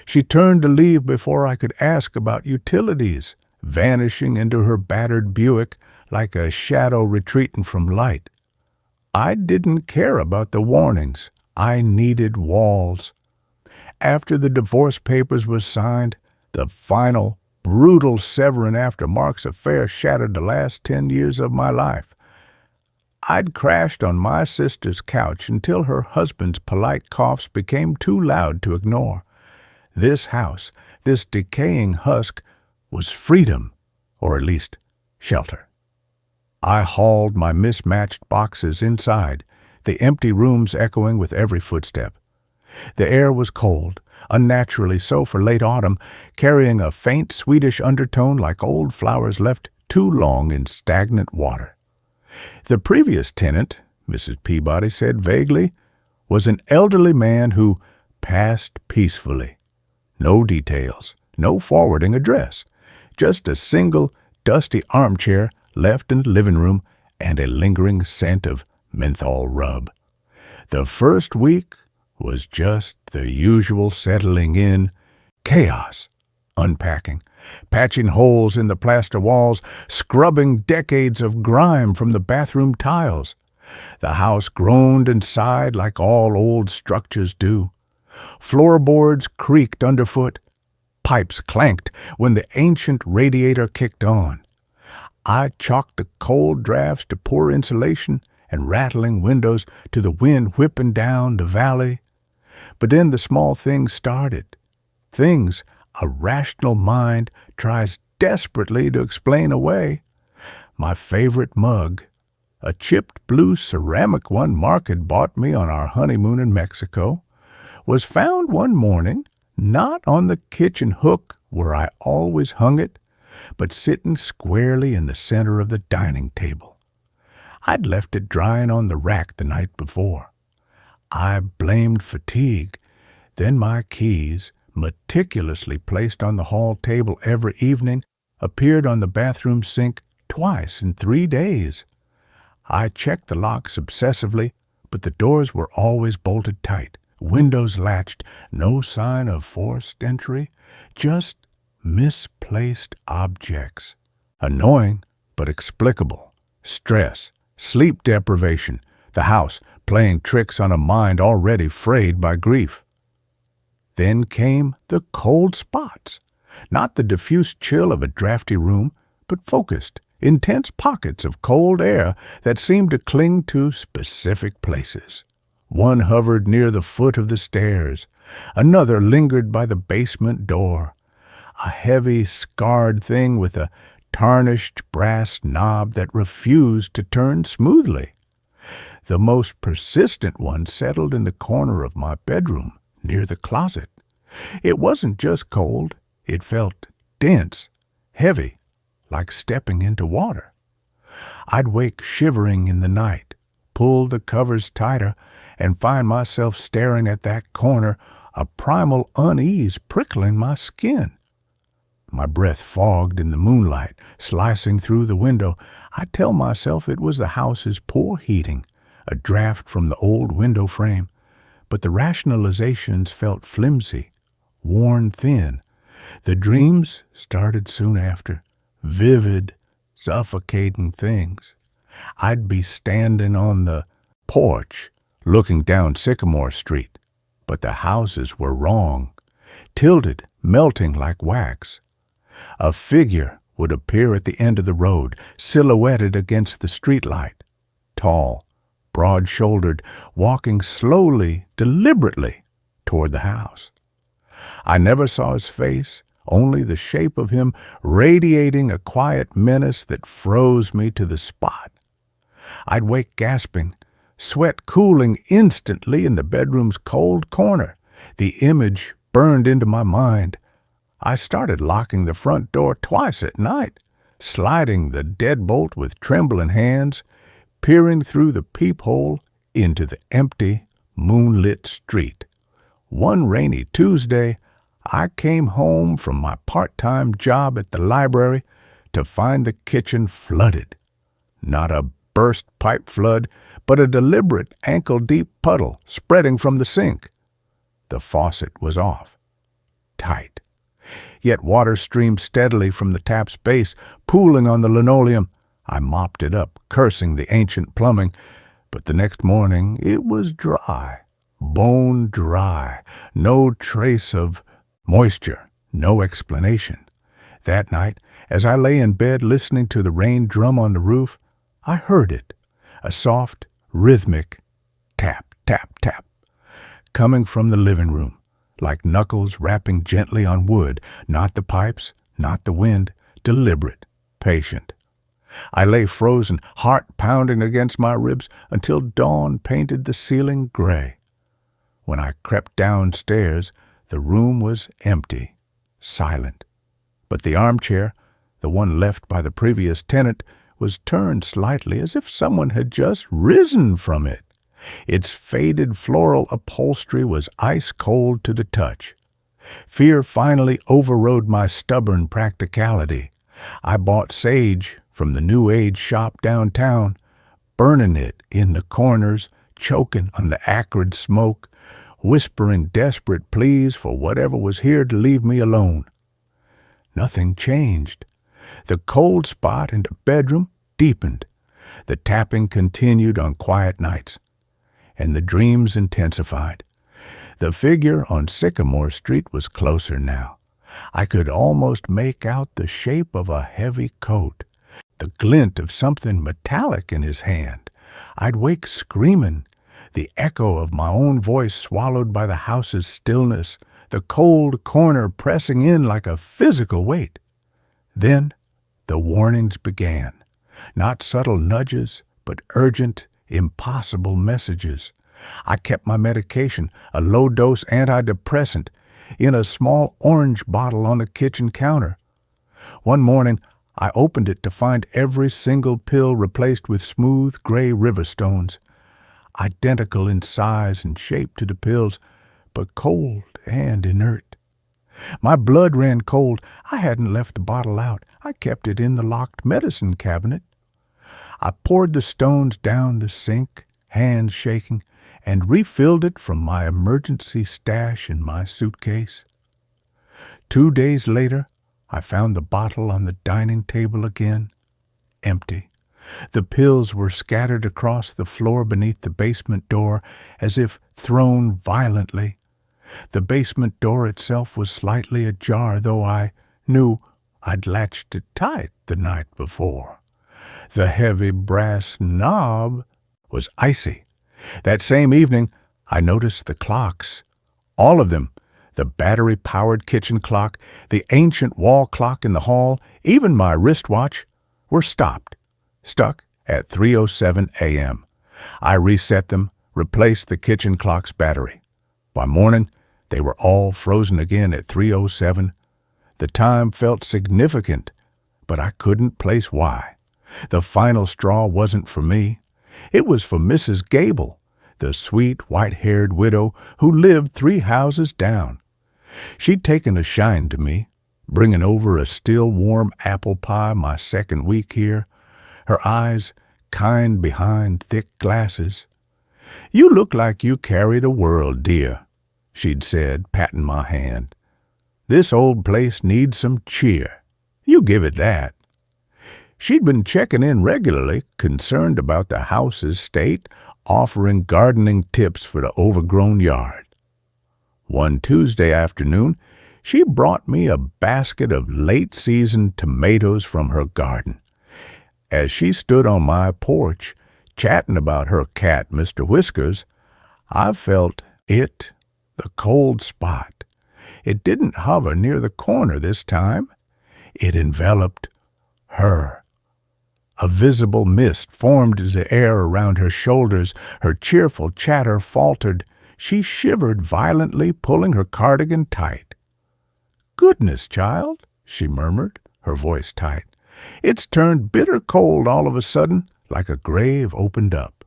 She turned to leave before I could ask about utilities, vanishing into her battered Buick like a shadow retreating from light. I didn't care about the warnings. I needed walls. After the divorce papers were signed, the final, brutal severing after Mark's affair shattered the last 10 years of my life. I'd crashed on my sister's couch until her husband's polite coughs became too loud to ignore. This house, this decaying husk, was freedom, or at least shelter. I hauled my mismatched boxes inside, the empty rooms echoing with every footstep. The air was cold, unnaturally so for late autumn, carrying a faint Swedish undertone like old flowers left too long in stagnant water. The previous tenant, Mrs. Peabody said vaguely, was an elderly man who passed peacefully. No details, no forwarding address, just a single dusty armchair left in the living room and a lingering scent of menthol rub. The first week was just the usual settling in, chaos, unpacking, patching holes in the plaster walls, scrubbing decades of grime from the bathroom tiles. The house groaned and sighed like all old structures do. Floorboards creaked underfoot. Pipes clanked when the ancient radiator kicked on. I chalked the cold drafts to poor insulation and rattling windows to the wind whipping down the valley. But then the small things started. Things a rational mind tries desperately to explain away. My favorite mug, a chipped blue ceramic one Mark had bought me on our honeymoon in Mexico, was found one morning not on the kitchen hook where I always hung it, but sitting squarely in the center of the dining table. I'd left it drying on the rack the night before. I blamed fatigue. Then my keys, meticulously placed on the hall table every evening, appeared on the bathroom sink twice in 3 days. I checked the locks obsessively, but the doors were always bolted tight, windows latched, no sign of forced entry, just misplaced objects. Annoying, but explicable. Stress, sleep deprivation, the house playing tricks on a mind already frayed by grief. Then came the cold spots, not the diffuse chill of a drafty room, but focused, intense pockets of cold air that seemed to cling to specific places. One hovered near the foot of the stairs, another lingered by the basement door, a heavy, scarred thing with a tarnished brass knob that refused to turn smoothly. The most persistent one settled in the corner of my bedroom, near the closet. It wasn't just cold, it felt dense, heavy, like stepping into water. I'd wake shivering in the night, pull the covers tighter, and find myself staring at that corner, a primal unease prickling my skin. My breath fogged in the moonlight, slicing through the window. I tell myself it was the house's poor heating, a draft from the old window frame. But the rationalizations felt flimsy, worn thin. The dreams started soon after, vivid, suffocating things. I'd be standing on the porch, looking down Sycamore Street, but the houses were wrong, tilted, melting like wax. A figure would appear at the end of the road, silhouetted against the streetlight, tall, broad-shouldered, walking slowly, deliberately toward the house. I never saw his face, only the shape of him radiating a quiet menace that froze me to the spot. I'd wake gasping, sweat cooling instantly in the bedroom's cold corner. The image burned into my mind. I started locking the front door twice at night, sliding the deadbolt with trembling hands, peering through the peephole into the empty, moonlit street. One rainy Tuesday, I came home from my part-time job at the library to find the kitchen flooded. Not a burst pipe flood, but a deliberate ankle-deep puddle spreading from the sink. The faucet was off, tight. Yet water streamed steadily from the tap's base, pooling on the linoleum. I mopped it up, cursing the ancient plumbing, but the next morning it was dry, bone dry, no trace of moisture, no explanation. That night, as I lay in bed listening to the rain drum on the roof, I heard it, a soft, rhythmic tap, tap, tap, coming from the living room, like knuckles rapping gently on wood, not the pipes, not the wind, deliberate, patient. I lay frozen, heart pounding against my ribs, until dawn painted the ceiling gray. When I crept downstairs, the room was empty, silent. But the armchair, the one left by the previous tenant, was turned slightly as if someone had just risen from it. Its faded floral upholstery was ice cold to the touch. Fear finally overrode my stubborn practicality. I bought sage from the New Age shop downtown, burning it in the corners, choking on the acrid smoke, whispering desperate pleas for whatever was here to leave me alone. Nothing changed. The cold spot in the bedroom deepened. The tapping continued on quiet nights, and the dreams intensified. The figure on Sycamore Street was closer now. I could almost make out the shape of a heavy coat, the glint of something metallic in his hand. I'd wake screaming, the echo of my own voice swallowed by the house's stillness, the cold corner pressing in like a physical weight. Then the warnings began, not subtle nudges, but urgent, impossible messages. I kept my medication, a low-dose antidepressant, in a small orange bottle on the kitchen counter. One morning, I opened it to find every single pill replaced with smooth gray river stones, identical in size and shape to the pills, but cold and inert. My blood ran cold. I hadn't left the bottle out. I kept it in the locked medicine cabinet. I poured the stones down the sink, hands shaking, and refilled it from my emergency stash in my suitcase. 2 days later, I found the bottle on the dining table again, empty. The pills were scattered across the floor beneath the basement door, as if thrown violently. The basement door itself was slightly ajar, though I knew I'd latched it tight the night before. The heavy brass knob was icy. That same evening, I noticed the clocks, all of them, the battery-powered kitchen clock, the ancient wall clock in the hall, even my wristwatch, were stopped, stuck at 3:07 a.m. I reset them, replaced the kitchen clock's battery. By morning, they were all frozen again at 3:07. The time felt significant, but I couldn't place why. The final straw wasn't for me. It was for Mrs. Gable, the sweet, white-haired widow who lived 3 houses down. She'd taken a shine to me, bringing over a still warm apple pie my second week here, her eyes kind behind thick glasses. "You look like you carried a world, dear," she'd said, patting my hand. "This old place needs some cheer. You give it that." She'd been checking in regularly, concerned about the house's state, offering gardening tips for the overgrown yard. One Tuesday afternoon, she brought me a basket of late-season tomatoes from her garden. As she stood on my porch, chatting about her cat, Mr. Whiskers, I felt it, the cold spot. It didn't hover near the corner this time. It enveloped her. A visible mist formed in the air around her shoulders. Her cheerful chatter faltered. She shivered violently, pulling her cardigan tight. "Goodness, child," she murmured, her voice tight. "It's turned bitter cold all of a sudden, like a grave opened up."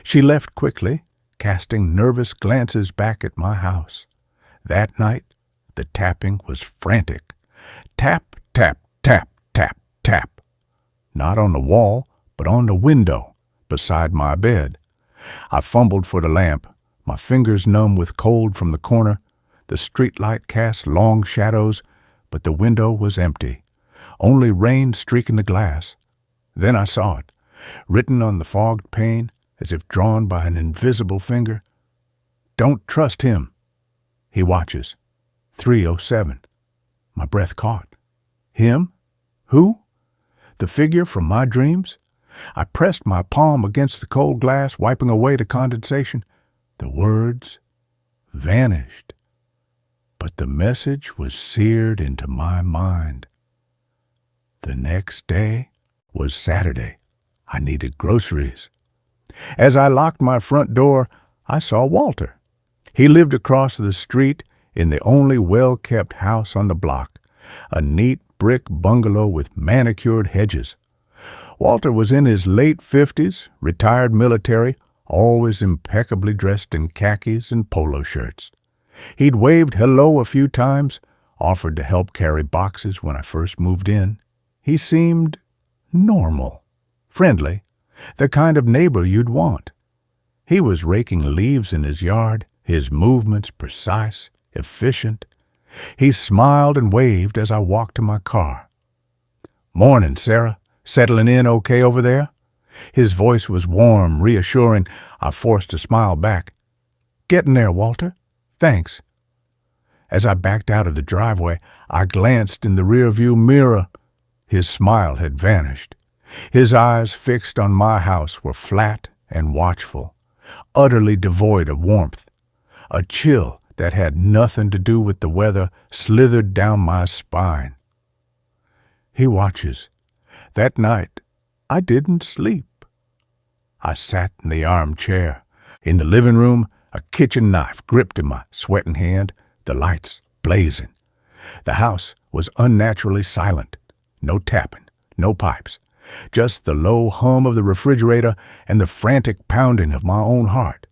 She left quickly, casting nervous glances back at my house. That night, the tapping was frantic. Tap, tap, tap, tap, tap. Not on the wall, but on the window, beside my bed. I fumbled for the lamp, my fingers numb with cold from the corner. The streetlight cast long shadows, but the window was empty. Only rain streaking the glass. Then I saw it, written on the fogged pane, as if drawn by an invisible finger. "Don't trust him. He watches. 307. My breath caught. Him? Who? The figure from my dreams? I pressed my palm against the cold glass, wiping away the condensation. The words vanished. But the message was seared into my mind. The next day was Saturday. I needed groceries. As I locked my front door, I saw Walter. He lived across the street in the only well-kept house on the block, a neat brick bungalow with manicured hedges. Walter was in his late 50s, retired military, always impeccably dressed in khakis and polo shirts. He'd waved hello a few times, offered to help carry boxes when I first moved in. He seemed normal, friendly, the kind of neighbor you'd want. He was raking leaves in his yard, his movements precise, efficient. He smiled and waved as I walked to my car. "Morning, Sarah. Settling in okay over there?" His voice was warm, reassuring. I forced a smile back. "Getting there, Walter. Thanks." As I backed out of the driveway, I glanced in the rearview mirror. His smile had vanished. His eyes fixed on my house were flat and watchful, utterly devoid of warmth. A chill that had nothing to do with the weather slithered down my spine. He watches. That night, I didn't sleep. I sat in the armchair. In the living room, a kitchen knife gripped in my sweating hand, the lights blazing. The house was unnaturally silent. No tapping, no pipes, just the low hum of the refrigerator and the frantic pounding of my own heart.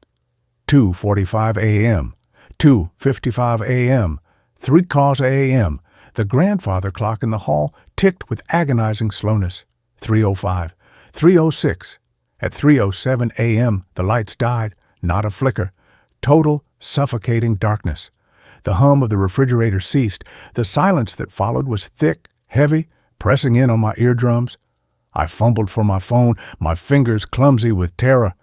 2:45 a.m., 2:55 a.m., 3 a.m. The grandfather clock in the hall ticked with agonizing slowness. 3:05, 3:06. At 3:07 a.m., the lights died, not a flicker. Total, suffocating darkness. The hum of the refrigerator ceased. The silence that followed was thick, heavy, pressing in on my eardrums. I fumbled for my phone, my fingers clumsy with terror.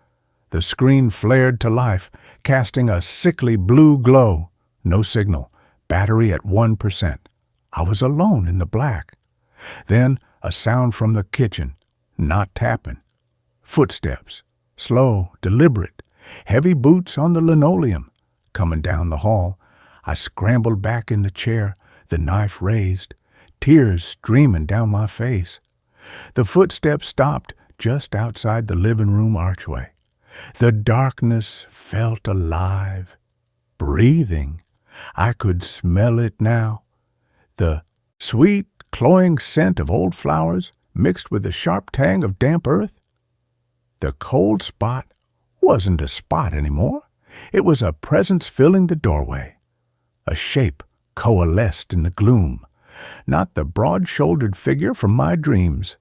The screen flared to life, casting a sickly blue glow. No signal. Battery at 1%. I was alone in the black. Then a sound from the kitchen, not tapping. Footsteps, slow, deliberate, heavy boots on the linoleum. Coming down the hall, I scrambled back in the chair, the knife raised, tears streaming down my face. The footsteps stopped just outside the living room archway. The darkness felt alive, breathing. I could smell it now. The sweet, cloying scent of old flowers mixed with the sharp tang of damp earth. The cold spot wasn't a spot anymore. It was a presence filling the doorway. A shape coalesced in the gloom, Not the broad-shouldered figure from my dreams.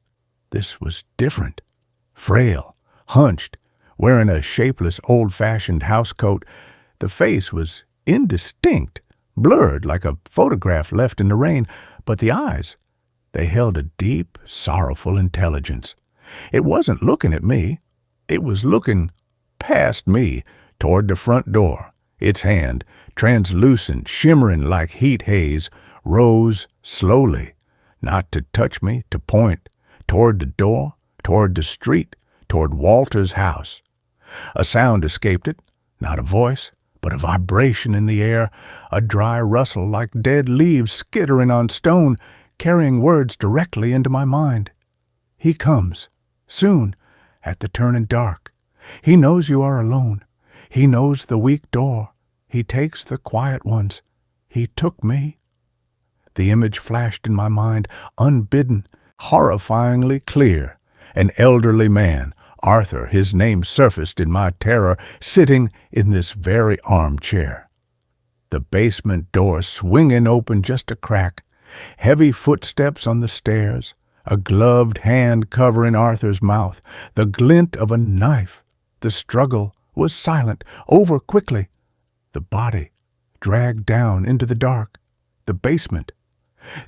This was different. Frail, hunched, wearing a shapeless, old-fashioned housecoat. The face was indistinct, blurred like a photograph left in the rain, but the eyes, they held a deep, sorrowful intelligence. It wasn't looking at me. It was looking past me, toward the front door. Its hand, translucent, shimmering like heat haze, rose slowly, not to touch me, to point, toward the door, toward the street, toward Walter's house. A sound escaped it, not a voice, but a vibration in the air, a dry rustle like dead leaves skittering on stone, carrying words directly into my mind. He comes, soon, at the turning dark. He knows you are alone. He knows the weak door. He takes the quiet ones. He took me. The image flashed in my mind, unbidden, horrifyingly clear. An elderly man, Arthur, his name surfaced in my terror, sitting in this very armchair. The basement door swinging open just a crack, heavy footsteps on the stairs, a gloved hand covering Arthur's mouth, the glint of a knife. The struggle was silent, over quickly. The body dragged down into the dark. The basement.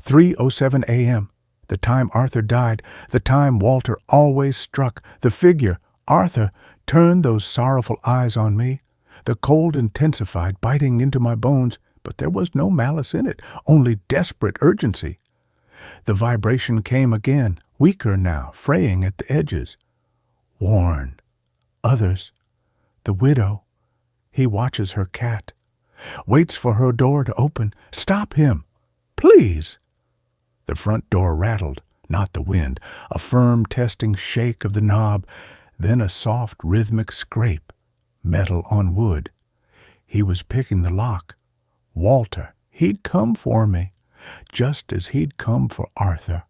3:07 a.m., the time Arthur died, the time Walter always struck. The figure, Arthur, turned those sorrowful eyes on me. The cold intensified, biting into my bones, but there was no malice in it, only desperate urgency. The vibration came again, weaker now, fraying at the edges. Warn. Others. The widow. He watches her cat. Waits for her door to open. Stop him. Please. The front door rattled, not the wind, a firm testing shake of the knob, then a soft rhythmic scrape, metal on wood. He was picking the lock. Walter, he'd come for me, just as he'd come for Arthur,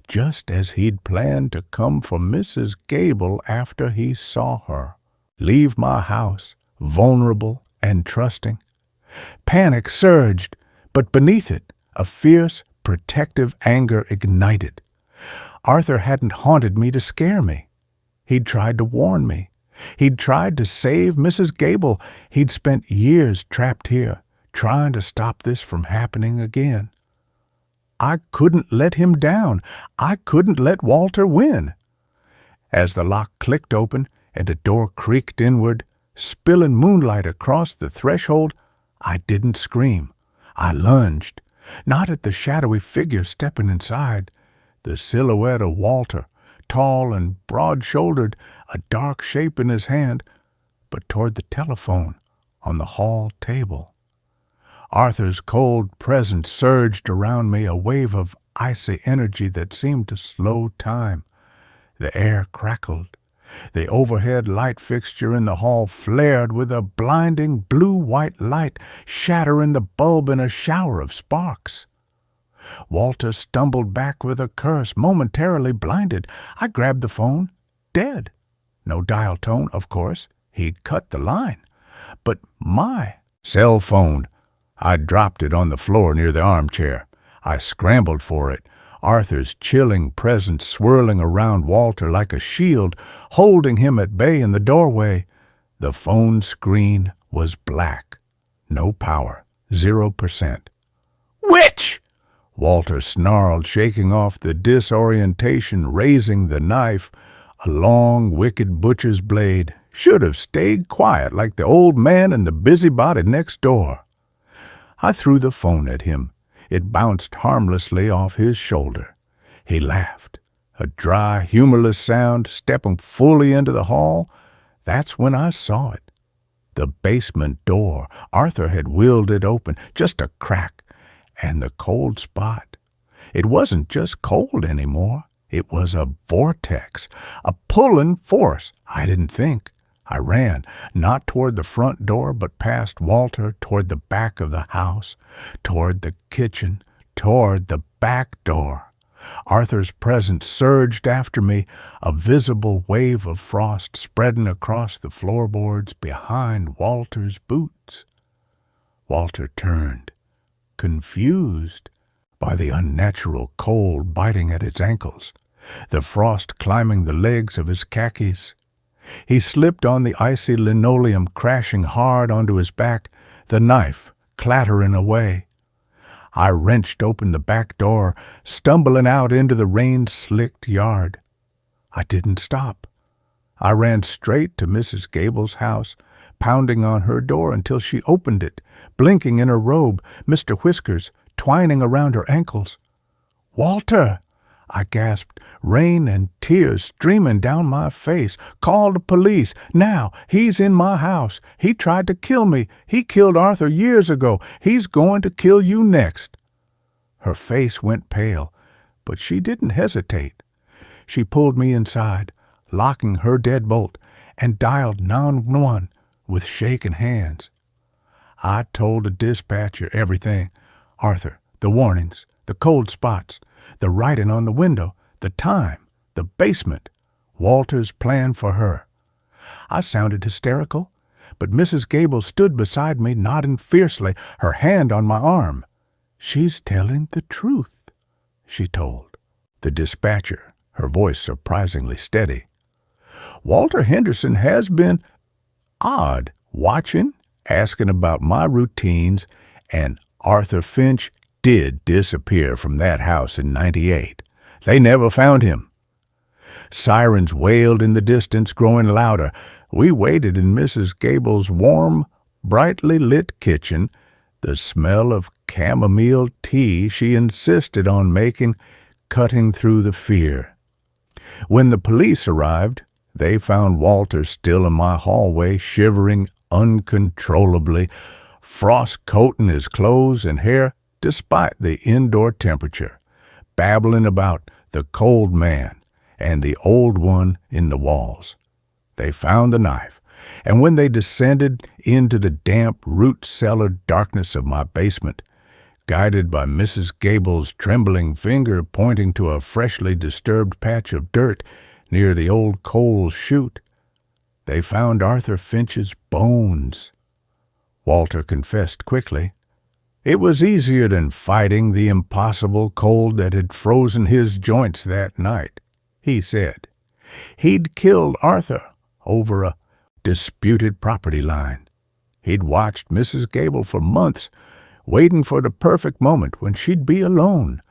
just as he'd planned to come for Mrs. Gable after he saw her. Leave my house, vulnerable and trusting. Panic surged, but beneath it, a fierce, protective anger ignited. Arthur hadn't haunted me to scare me. He'd tried to warn me. He'd tried to save Mrs. Gable. He'd spent years trapped here, trying to stop this from happening again. I couldn't let him down. I couldn't let Walter win. As the lock clicked open and the door creaked inward, spilling moonlight across the threshold, I didn't scream. I lunged, not at the shadowy figure stepping inside, the silhouette of Walter, tall and broad-shouldered, a dark shape in his hand, but toward the telephone on the hall table. Arthur's cold presence surged around me, a wave of icy energy that seemed to slow time. The air crackled. The overhead light fixture in the hall flared with a blinding blue-white light, shattering the bulb in a shower of sparks. Walter stumbled back with a curse, momentarily blinded. I grabbed the phone. Dead. No dial tone, of course. He'd cut the line. But my cell phone. I dropped it on the floor near the armchair. I scrambled for it. Arthur's chilling presence swirling around Walter like a shield, holding him at bay in the doorway. The phone screen was black. No power. 0%. Witch! Walter snarled, shaking off the disorientation, raising the knife. A long, wicked butcher's blade. Should have stayed quiet like the old man and the busybody next door. I threw the phone at him. It bounced harmlessly off his shoulder. He laughed, a dry, humorless sound, stepping fully into the hall. That's when I saw it. The basement door. Arthur had willed it open, just a crack, and the cold spot. It wasn't just cold anymore. It was a vortex, a pulling force. I didn't think. I ran, not toward the front door, but past Walter, toward the back of the house, toward the kitchen, toward the back door. Arthur's presence surged after me, a visible wave of frost spreading across the floorboards behind Walter's boots. Walter turned, confused, by the unnatural cold biting at his ankles, the frost climbing the legs of his khakis. He slipped on the icy linoleum, crashing hard onto his back, the knife clattering away. I wrenched open the back door, stumbling out into the rain-slicked yard. I didn't stop. I ran straight to Mrs. Gable's house, pounding on her door until she opened it, blinking in her robe, Mr. Whiskers twining around her ankles. "Walter!" I gasped, rain and tears streaming down my face. "Call the police, now! He's in my house! He tried to kill me! He killed Arthur years ago! He's going to kill you next!" Her face went pale, but she didn't hesitate. She pulled me inside, locking her deadbolt, and dialed 911 with shaking hands. I told the dispatcher everything: Arthur, the warnings, the cold spots, the writing on the window, the time, the basement, Walter's plan for her. I sounded hysterical, but Mrs. Gable stood beside me, nodding fiercely, her hand on my arm. "She's telling the truth," she told. The dispatcher, her voice surprisingly steady. "Walter Henderson has been odd, watching, asking about my routines, and Arthur Finch did disappear from that house in '98. They never found him." Sirens wailed in the distance, growing louder. We waited in Mrs. Gable's warm, brightly lit kitchen, the smell of chamomile tea she insisted on making cutting through the fear. When the police arrived, they found Walter still in my hallway, shivering uncontrollably, frost coating his clothes and hair despite the indoor temperature, babbling about the cold man and the old one in the walls. They found the knife, and when they descended into the damp, root-cellar darkness of my basement, guided by Mrs. Gable's trembling finger pointing to a freshly disturbed patch of dirt near the old coal chute, they found Arthur Finch's bones. Walter confessed quickly. It was easier than fighting the impossible cold that had frozen his joints that night, he said. He'd killed Arthur over a disputed property line. He'd watched Mrs. Gable for months, waiting for the perfect moment when she'd be alone,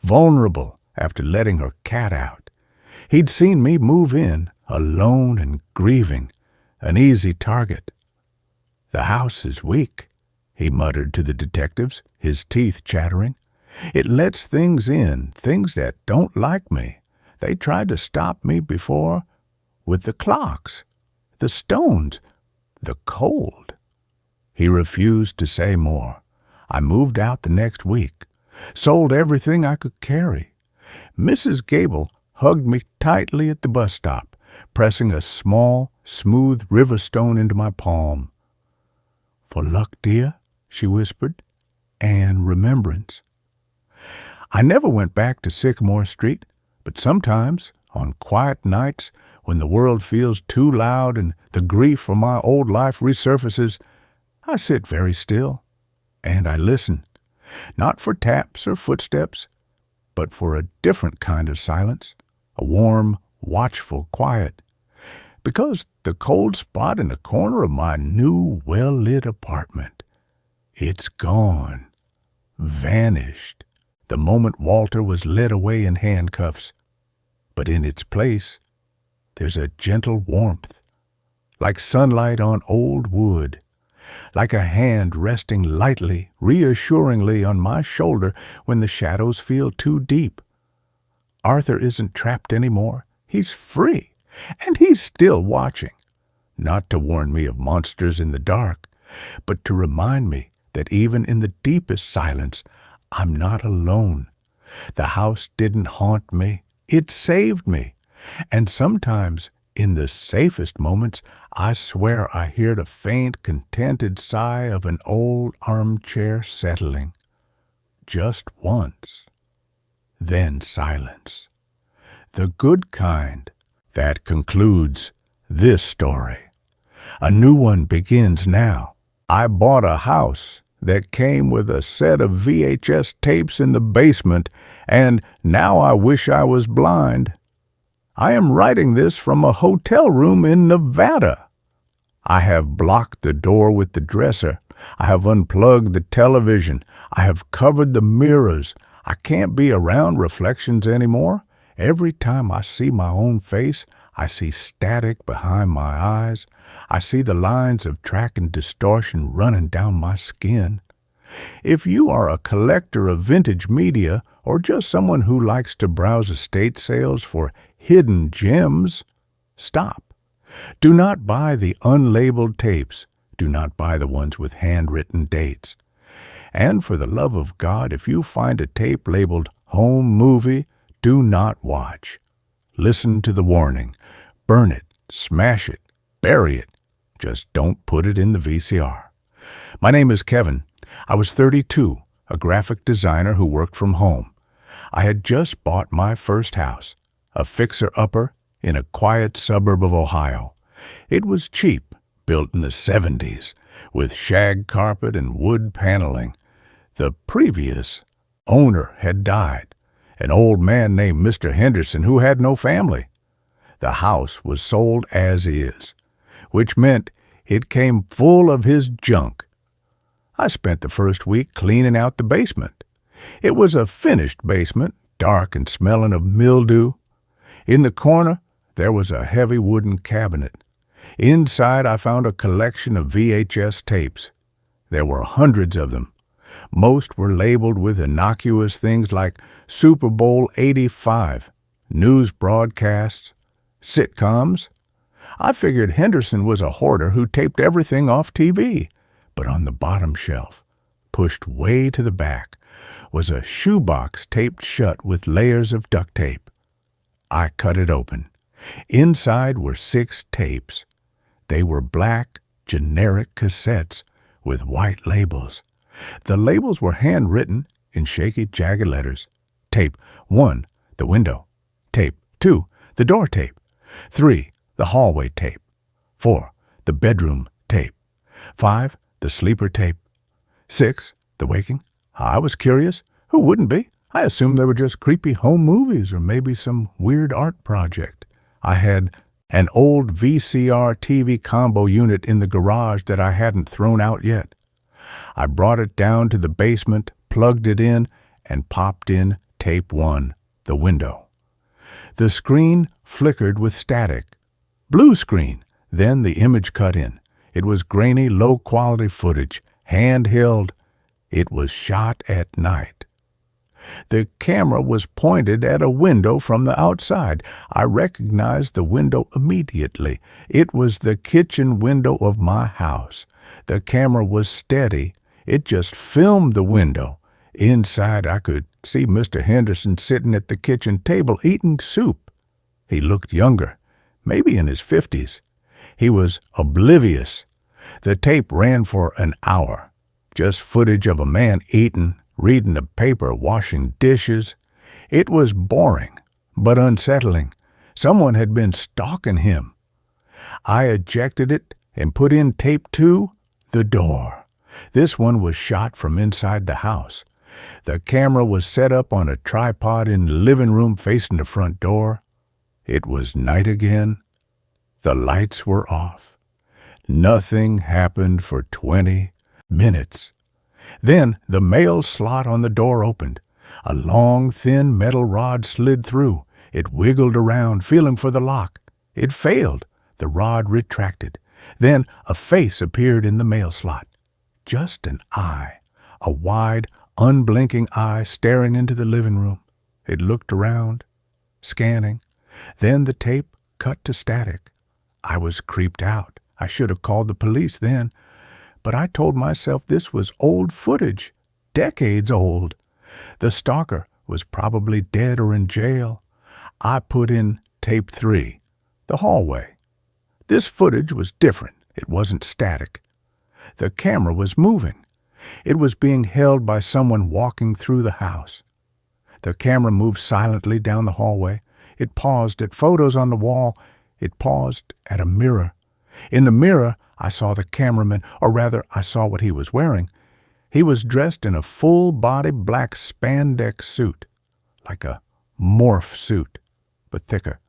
vulnerable after letting her cat out. He'd seen me move in, alone and grieving, an easy target. "The house is weak," he muttered to the detectives, his teeth chattering. "It lets things in, things that don't like me. They tried to stop me before with the clocks, the stones, the cold." He refused to say more. I moved out the next week, sold everything I could carry. Mrs. Gable hugged me tightly at the bus stop, pressing a small, smooth river stone into my palm. "For luck, dear," she whispered, "and remembrance." I never went back to Sycamore Street, but sometimes, on quiet nights, when the world feels too loud and the grief for my old life resurfaces, I sit very still, and I listen, not for taps or footsteps, but for a different kind of silence, a warm, watchful quiet, because the cold spot in the corner of my new, well-lit apartment, it's gone, vanished, the moment Walter was led away in handcuffs. But in its place, there's a gentle warmth, like sunlight on old wood, like a hand resting lightly, reassuringly on my shoulder when the shadows feel too deep. Arthur isn't trapped anymore. He's free, and he's still watching, not to warn me of monsters in the dark, but to remind me that even in the deepest silence, I'm not alone. The house didn't haunt me. It saved me. And sometimes, in the safest moments, I swear I hear the faint, contented sigh of an old armchair settling. Just once. Then silence. The good kind. That concludes this story. A new one begins now. I bought a house that came with a set of VHS tapes in the basement, and now I wish I was blind. I am writing this from a hotel room in Nevada. I have blocked the door with the dresser. I have unplugged the television. I have covered the mirrors. I can't be around reflections anymore. Every time I see my own face, I see static behind my eyes. I see the lines of track and distortion running down my skin. If you are a collector of vintage media or just someone who likes to browse estate sales for hidden gems, stop. Do not buy the unlabeled tapes. Do not buy the ones with handwritten dates. And for the love of God, if you find a tape labeled home movie, do not watch. Listen to the warning. Burn it, smash it, bury it. Just don't put it in the VCR. My name is Kevin. I was 32, a graphic designer who worked from home. I had just bought my first house, a fixer-upper in a quiet suburb of Ohio. It was cheap, built in the 70s, with shag carpet and wood paneling. The previous owner had died, an old man named Mr. Henderson who had no family. The house was sold as is, which meant it came full of his junk. I spent the first week cleaning out the basement. It was a finished basement, dark and smelling of mildew. In the corner, there was a heavy wooden cabinet. Inside, I found a collection of VHS tapes. There were hundreds of them. Most were labeled with innocuous things like Super Bowl 85, news broadcasts, sitcoms. I figured Henderson was a hoarder who taped everything off TV. But on the bottom shelf, pushed way to the back, was a shoebox taped shut with layers of duct tape. I cut it open. Inside were 6 tapes. They were black, generic cassettes with white labels. The labels were handwritten in shaky, jagged letters. Tape 1, the window. Tape 2, the door tape. 3, the hallway tape. 4, the bedroom tape. 5, the sleeper tape. 6, the waking. I was curious. Who wouldn't be? I assumed they were just creepy home movies or maybe some weird art project. I had an old VCR TV combo unit in the garage that I hadn't thrown out yet. I brought it down to the basement, plugged it in, and popped in tape 1, the window. The screen flickered with static. Blue screen. Then the image cut in. It was grainy, low-quality footage, hand-held. It was shot at night. The camera was pointed at a window from the outside. I recognized the window immediately. It was the kitchen window of my house. The camera was steady. It just filmed the window. Inside, I could see Mr. Henderson sitting at the kitchen table eating soup. He looked younger, maybe in his 50s. He was oblivious. The tape ran for an hour. Just footage of a man eating, reading the paper, washing dishes. It was boring, but unsettling. Someone had been stalking him. I ejected it and put in tape 2, the door. This one was shot from inside the house. The camera was set up on a tripod in the living room facing the front door. It was night again. The lights were off. Nothing happened for 20 minutes. Then the mail slot on the door opened. A long, thin metal rod slid through. It wiggled around, feeling for the lock. It failed. The rod retracted. Then a face appeared in the mail slot. Just an eye. A wide, unblinking eye staring into the living room. It looked around, scanning. Then the tape cut to static. I was creeped out. I should have called the police then. But I told myself this was old footage, decades old. The stalker was probably dead or in jail. I put in tape 3, the hallway. This footage was different. It wasn't static. The camera was moving. It was being held by someone walking through the house. The camera moved silently down the hallway. It paused at photos on the wall. It paused at a mirror. In the mirror, I saw the cameraman, or rather, I saw what he was wearing. He was dressed in a full-body black spandex suit, like a morph suit, but thicker.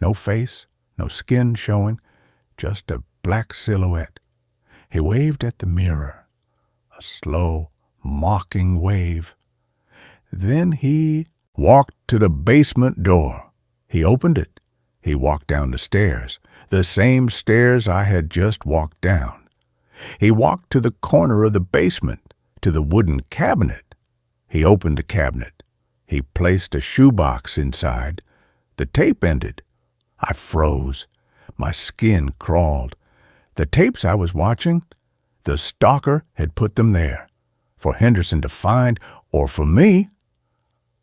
No face, no skin showing, just a black silhouette. He waved at the mirror, a slow, mocking wave. Then he walked to the basement door. He opened it. He walked down the stairs, the same stairs I had just walked down. He walked to the corner of the basement, to the wooden cabinet. He opened the cabinet. He placed a shoebox inside. The tape ended. I froze. My skin crawled. The tapes I was watching, the stalker had put them there, for Henderson to find, or for me.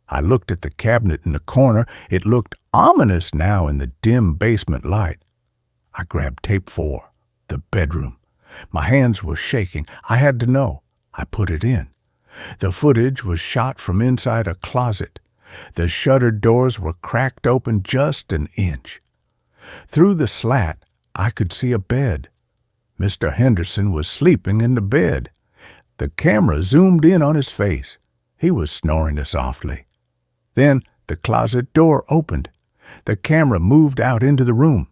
I looked at the cabinet in the corner. It looked ominous now in the dim basement light. I grabbed tape 4, the bedroom. My hands were shaking. I had to know. I put it in. The footage was shot from inside a closet. The shuttered doors were cracked open just an inch. Through the slat, I could see a bed. Mr. Henderson was sleeping in the bed. The camera zoomed in on his face. He was snoring softly. Then the closet door opened. The camera moved out into the room.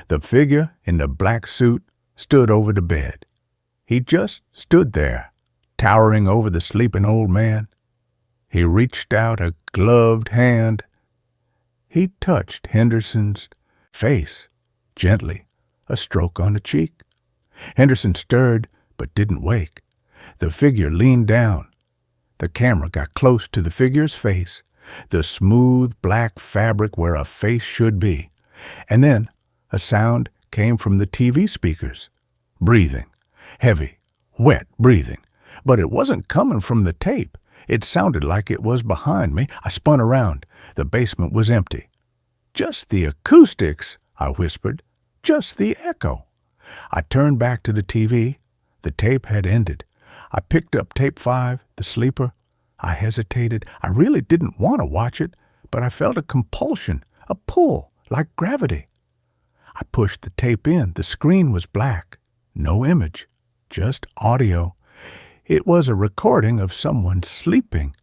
The figure in the black suit stood over the bed. He just stood there, towering over the sleeping old man. He reached out a gloved hand. He touched Henderson's face, gently, a stroke on the cheek. Henderson stirred, but didn't wake. The figure leaned down. The camera got close to the figure's face, the smooth black fabric where a face should be. And then a sound came from the TV speakers. Breathing. Heavy, wet breathing. But it wasn't coming from the tape. It sounded like it was behind me. I spun around. The basement was empty. "Just the acoustics," I whispered. "Just the echo." I turned back to the TV. The tape had ended. I picked up tape 5, the sleeper. I hesitated. I really didn't want to watch it, but I felt a compulsion, a pull, like gravity. I pushed the tape in. The screen was black. No image, just audio. It was a recording of someone sleeping,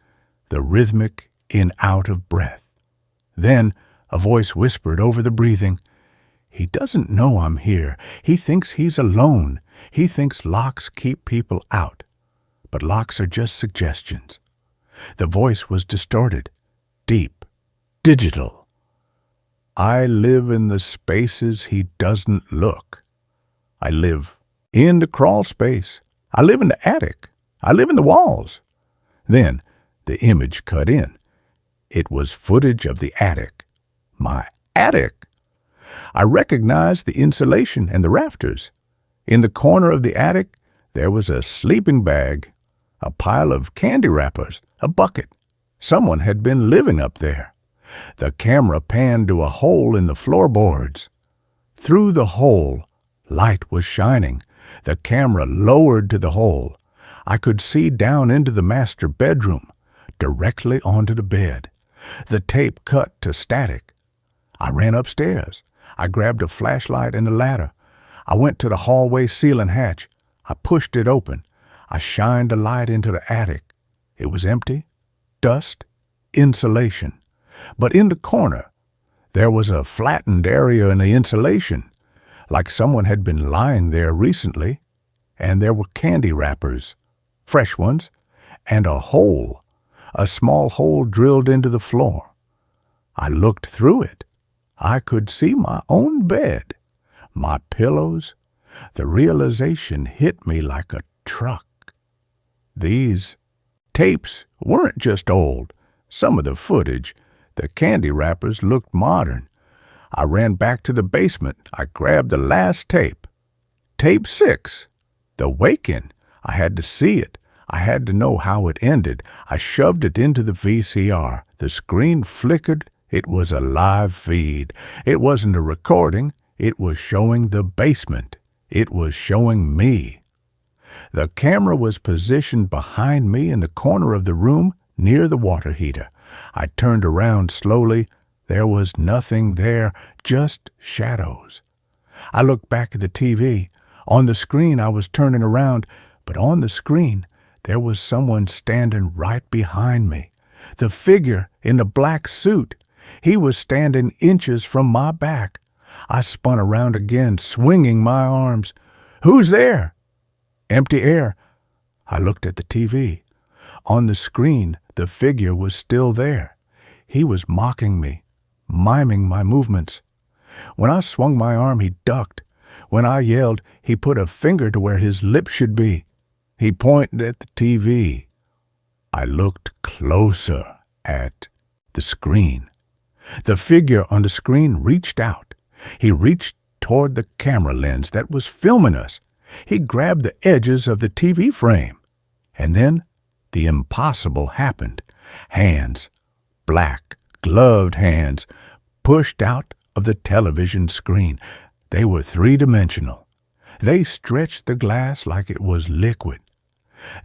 the rhythmic in-out of breath. Then a voice whispered over the breathing, "He doesn't know I'm here. He thinks he's alone. He thinks locks keep people out. But locks are just suggestions." The voice was distorted, deep, digital. "I live in the spaces he doesn't look. I live in the crawl space. I live in the attic. I live in the walls." Then the image cut in. It was footage of the attic. My attic! I recognized the insulation and the rafters. In the corner of the attic, there was a sleeping bag, a pile of candy wrappers, a bucket. Someone had been living up there. The camera panned to a hole in the floorboards. Through the hole, light was shining. The camera lowered to the hole. I could see down into the master bedroom, directly onto the bed. The tape cut to static. I ran upstairs. I grabbed a flashlight and a ladder. I went to the hallway ceiling hatch. I pushed it open. I shined a light into the attic. It was empty, dust, insulation. But in the corner, there was a flattened area in the insulation, like someone had been lying there recently, and there were candy wrappers, fresh ones, and a hole, a small hole drilled into the floor. I looked through it. I could see my own bed, my pillows. The realization hit me like a truck. These tapes weren't just old. Some of the footage, the candy wrappers, looked modern. I ran back to the basement. I grabbed the last tape. Tape 6, the wake-in. I had to see it. I had to know how it ended. I shoved it into the VCR. The screen flickered. It was a live feed. It wasn't a recording. It was showing the basement. It was showing me. The camera was positioned behind me in the corner of the room near the water heater. I turned around slowly. There was nothing there, just shadows. I looked back at the TV. On the screen I was turning around, but on the screen There was someone standing right behind me. The figure in the black suit. He was standing inches from my back. I spun around again, swinging my arms. "Who's there?" Empty air. I looked at the TV. On the screen, the figure was still there. He was mocking me, miming my movements. When I swung my arm, he ducked. When I yelled, he put a finger to where his lips should be. He pointed at the TV. I looked closer at the screen. The figure on the screen reached out. He reached toward the camera lens that was filming us. He grabbed the edges of the TV frame. And then the impossible happened. Hands, black, gloved hands, pushed out of the television screen. They were three-dimensional. They stretched the glass like it was liquid.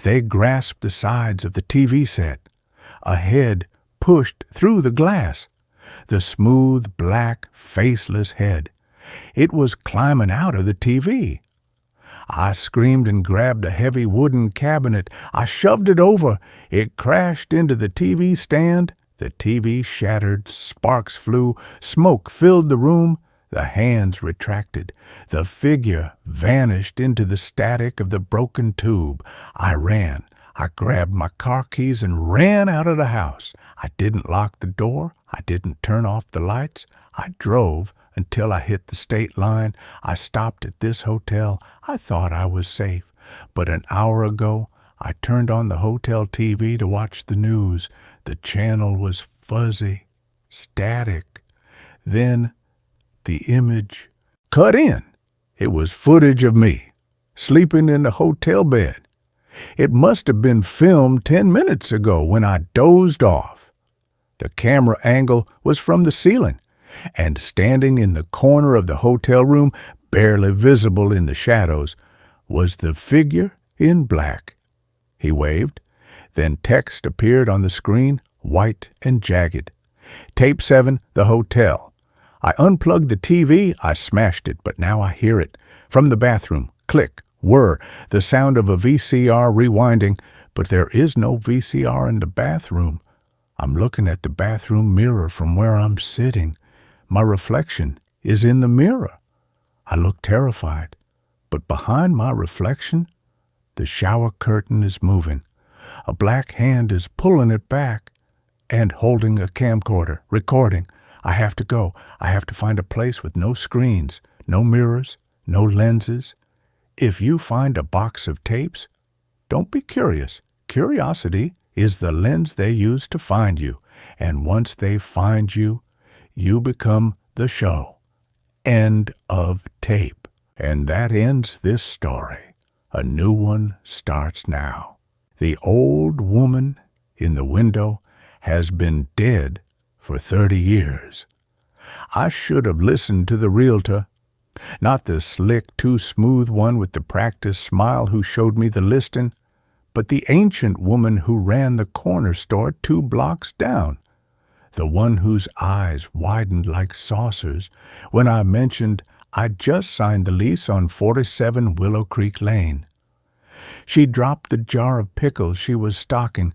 They grasped the sides of the TV set. A head pushed through the glass. The smooth, black, faceless head. It was climbing out of the TV. I screamed and grabbed a heavy wooden cabinet. I shoved it over. It crashed into the TV stand. The TV shattered. Sparks flew. Smoke filled the room. The hands retracted. The figure vanished into the static of the broken tube. I ran. I grabbed my car keys and ran out of the house. I didn't lock the door. I didn't turn off the lights. I drove until I hit the state line. I stopped at this hotel. I thought I was safe. But an hour ago, I turned on the hotel TV to watch the news. The channel was fuzzy, static. Then the image cut in. It was footage of me, sleeping in the hotel bed. It must have been filmed 10 minutes ago when I dozed off. The camera angle was from the ceiling, and standing in the corner of the hotel room, barely visible in the shadows, was the figure in black. He waved. Then text appeared on the screen, white and jagged. Tape 7, the hotel. I unplugged the TV. I smashed it, but now I hear it. From the bathroom, click, whir, the sound of a VCR rewinding, but there is no VCR in the bathroom. I'm looking at the bathroom mirror from where I'm sitting. My reflection is in the mirror. I look terrified, but behind my reflection, the shower curtain is moving. A black hand is pulling it back and holding a camcorder, recording. I have to go. I have to find a place with no screens, no mirrors, no lenses. If you find a box of tapes, don't be curious. Curiosity is the lens they use to find you. And once they find you, you become the show. End of tape. And that ends this story. A new one starts now. The old woman in the window has been dead for 30 years. I should have listened to the realtor, not the slick, too smooth one with the practiced smile who showed me the listing, but the ancient woman who ran the corner store 2 blocks down, the one whose eyes widened like saucers when I mentioned I'd just signed the lease on 47 Willow Creek Lane. She dropped the jar of pickles she was stocking,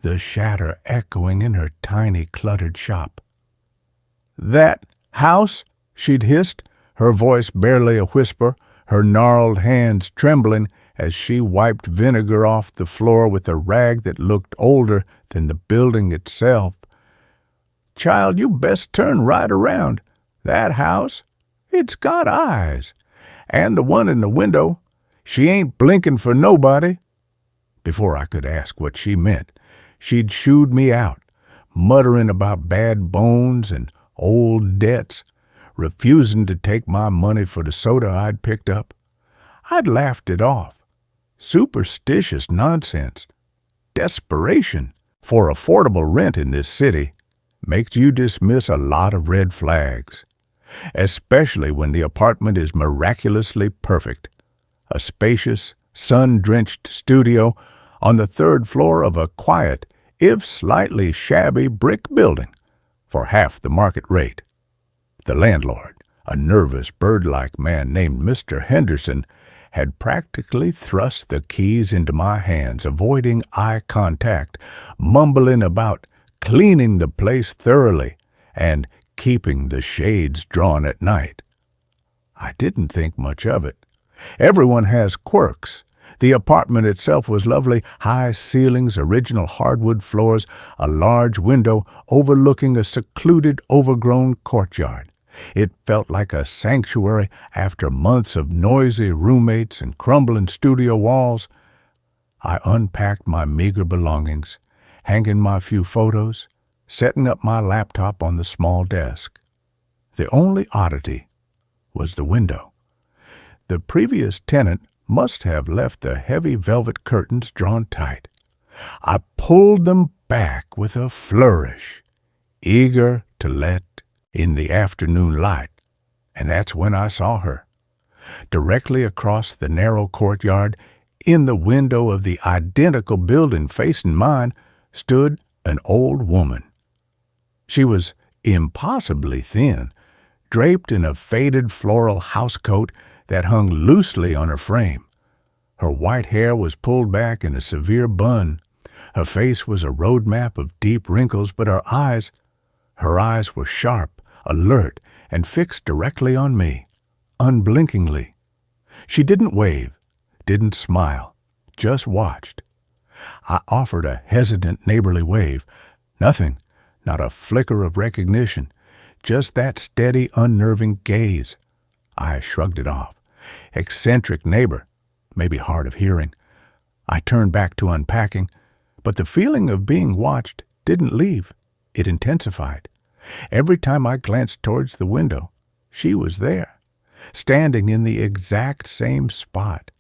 the shatter echoing in her tiny, cluttered shop. "That house?" she'd hissed, her voice barely a whisper, her gnarled hands trembling as she wiped vinegar off the floor with a rag that looked older than the building itself. "Child, you best turn right around. That house, it's got eyes. And the one in the window, she ain't blinking for nobody." Before I could ask what she meant, she'd shooed me out, muttering about bad bones and old debts, refusing to take my money for the soda I'd picked up. I'd laughed it off. Superstitious nonsense. Desperation for affordable rent in this city makes you dismiss a lot of red flags, especially when the apartment is miraculously perfect. A spacious, sun-drenched studio on the 3rd floor of a quiet, if slightly shabby brick building for half the market rate. The landlord, a nervous, bird-like man named Mr. Henderson, had practically thrust the keys into my hands, avoiding eye contact, mumbling about cleaning the place thoroughly and keeping the shades drawn at night. I didn't think much of it. Everyone has quirks. The apartment itself was lovely, high ceilings, original hardwood floors, a large window overlooking a secluded, overgrown courtyard. It felt like a sanctuary after months of noisy roommates and crumbling studio walls. I unpacked my meager belongings, hanging my few photos, setting up my laptop on the small desk. The only oddity was the window. The previous tenant must have left the heavy velvet curtains drawn tight. I pulled them back with a flourish, eager to let in the afternoon light, and that's when I saw her. Directly across the narrow courtyard, in the window of the identical building facing mine, stood an old woman. She was impossibly thin, draped in a faded floral housecoat that hung loosely on her frame. Her white hair was pulled back in a severe bun. Her face was a road map of deep wrinkles, but her eyes were sharp, alert, and fixed directly on me, unblinkingly. She didn't wave, didn't smile, just watched. I offered a hesitant neighborly wave. Nothing, not a flicker of recognition, just that steady, unnerving gaze. I shrugged it off. Eccentric neighbor, maybe hard of hearing. I turned back to unpacking, but the feeling of being watched didn't leave. It intensified. Every time I glanced towards the window, she was there, standing in the exact same spot,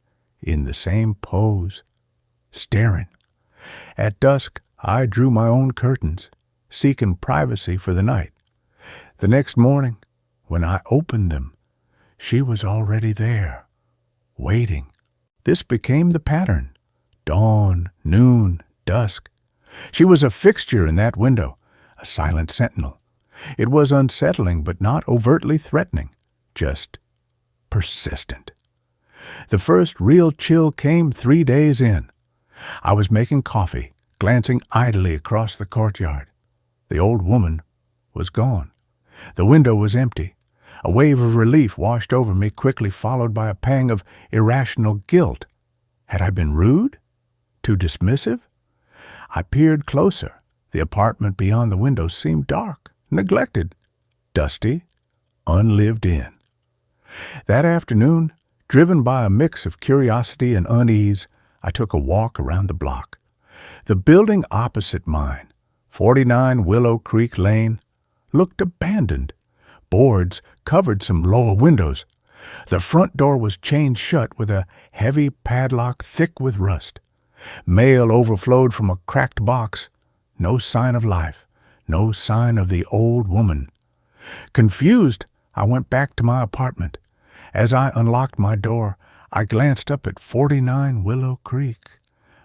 in the same pose, staring. At dusk, I drew my own curtains, seeking privacy for the night. The next morning, when I opened them, she was already there, waiting. This became the pattern. Dawn, noon, dusk. She was a fixture in that window, a silent sentinel. It was unsettling, but not overtly threatening, just persistent. The first real chill came 3 days in. I was making coffee, glancing idly across the courtyard. The old woman was gone. The window was empty. A wave of relief washed over me, quickly followed by a pang of irrational guilt. Had I been rude? Too dismissive? I peered closer. The apartment beyond the window seemed dark, neglected, dusty, unlived in. That afternoon, driven by a mix of curiosity and unease, I took a walk around the block. The building opposite mine, 49 Willow Creek Lane, looked abandoned. Boards covered some lower windows. The front door was chained shut with a heavy padlock thick with rust. Mail overflowed from a cracked box. No sign of life, no sign of the old woman. Confused, I went back to my apartment. As I unlocked my door, I glanced up at 49 Willow Creek.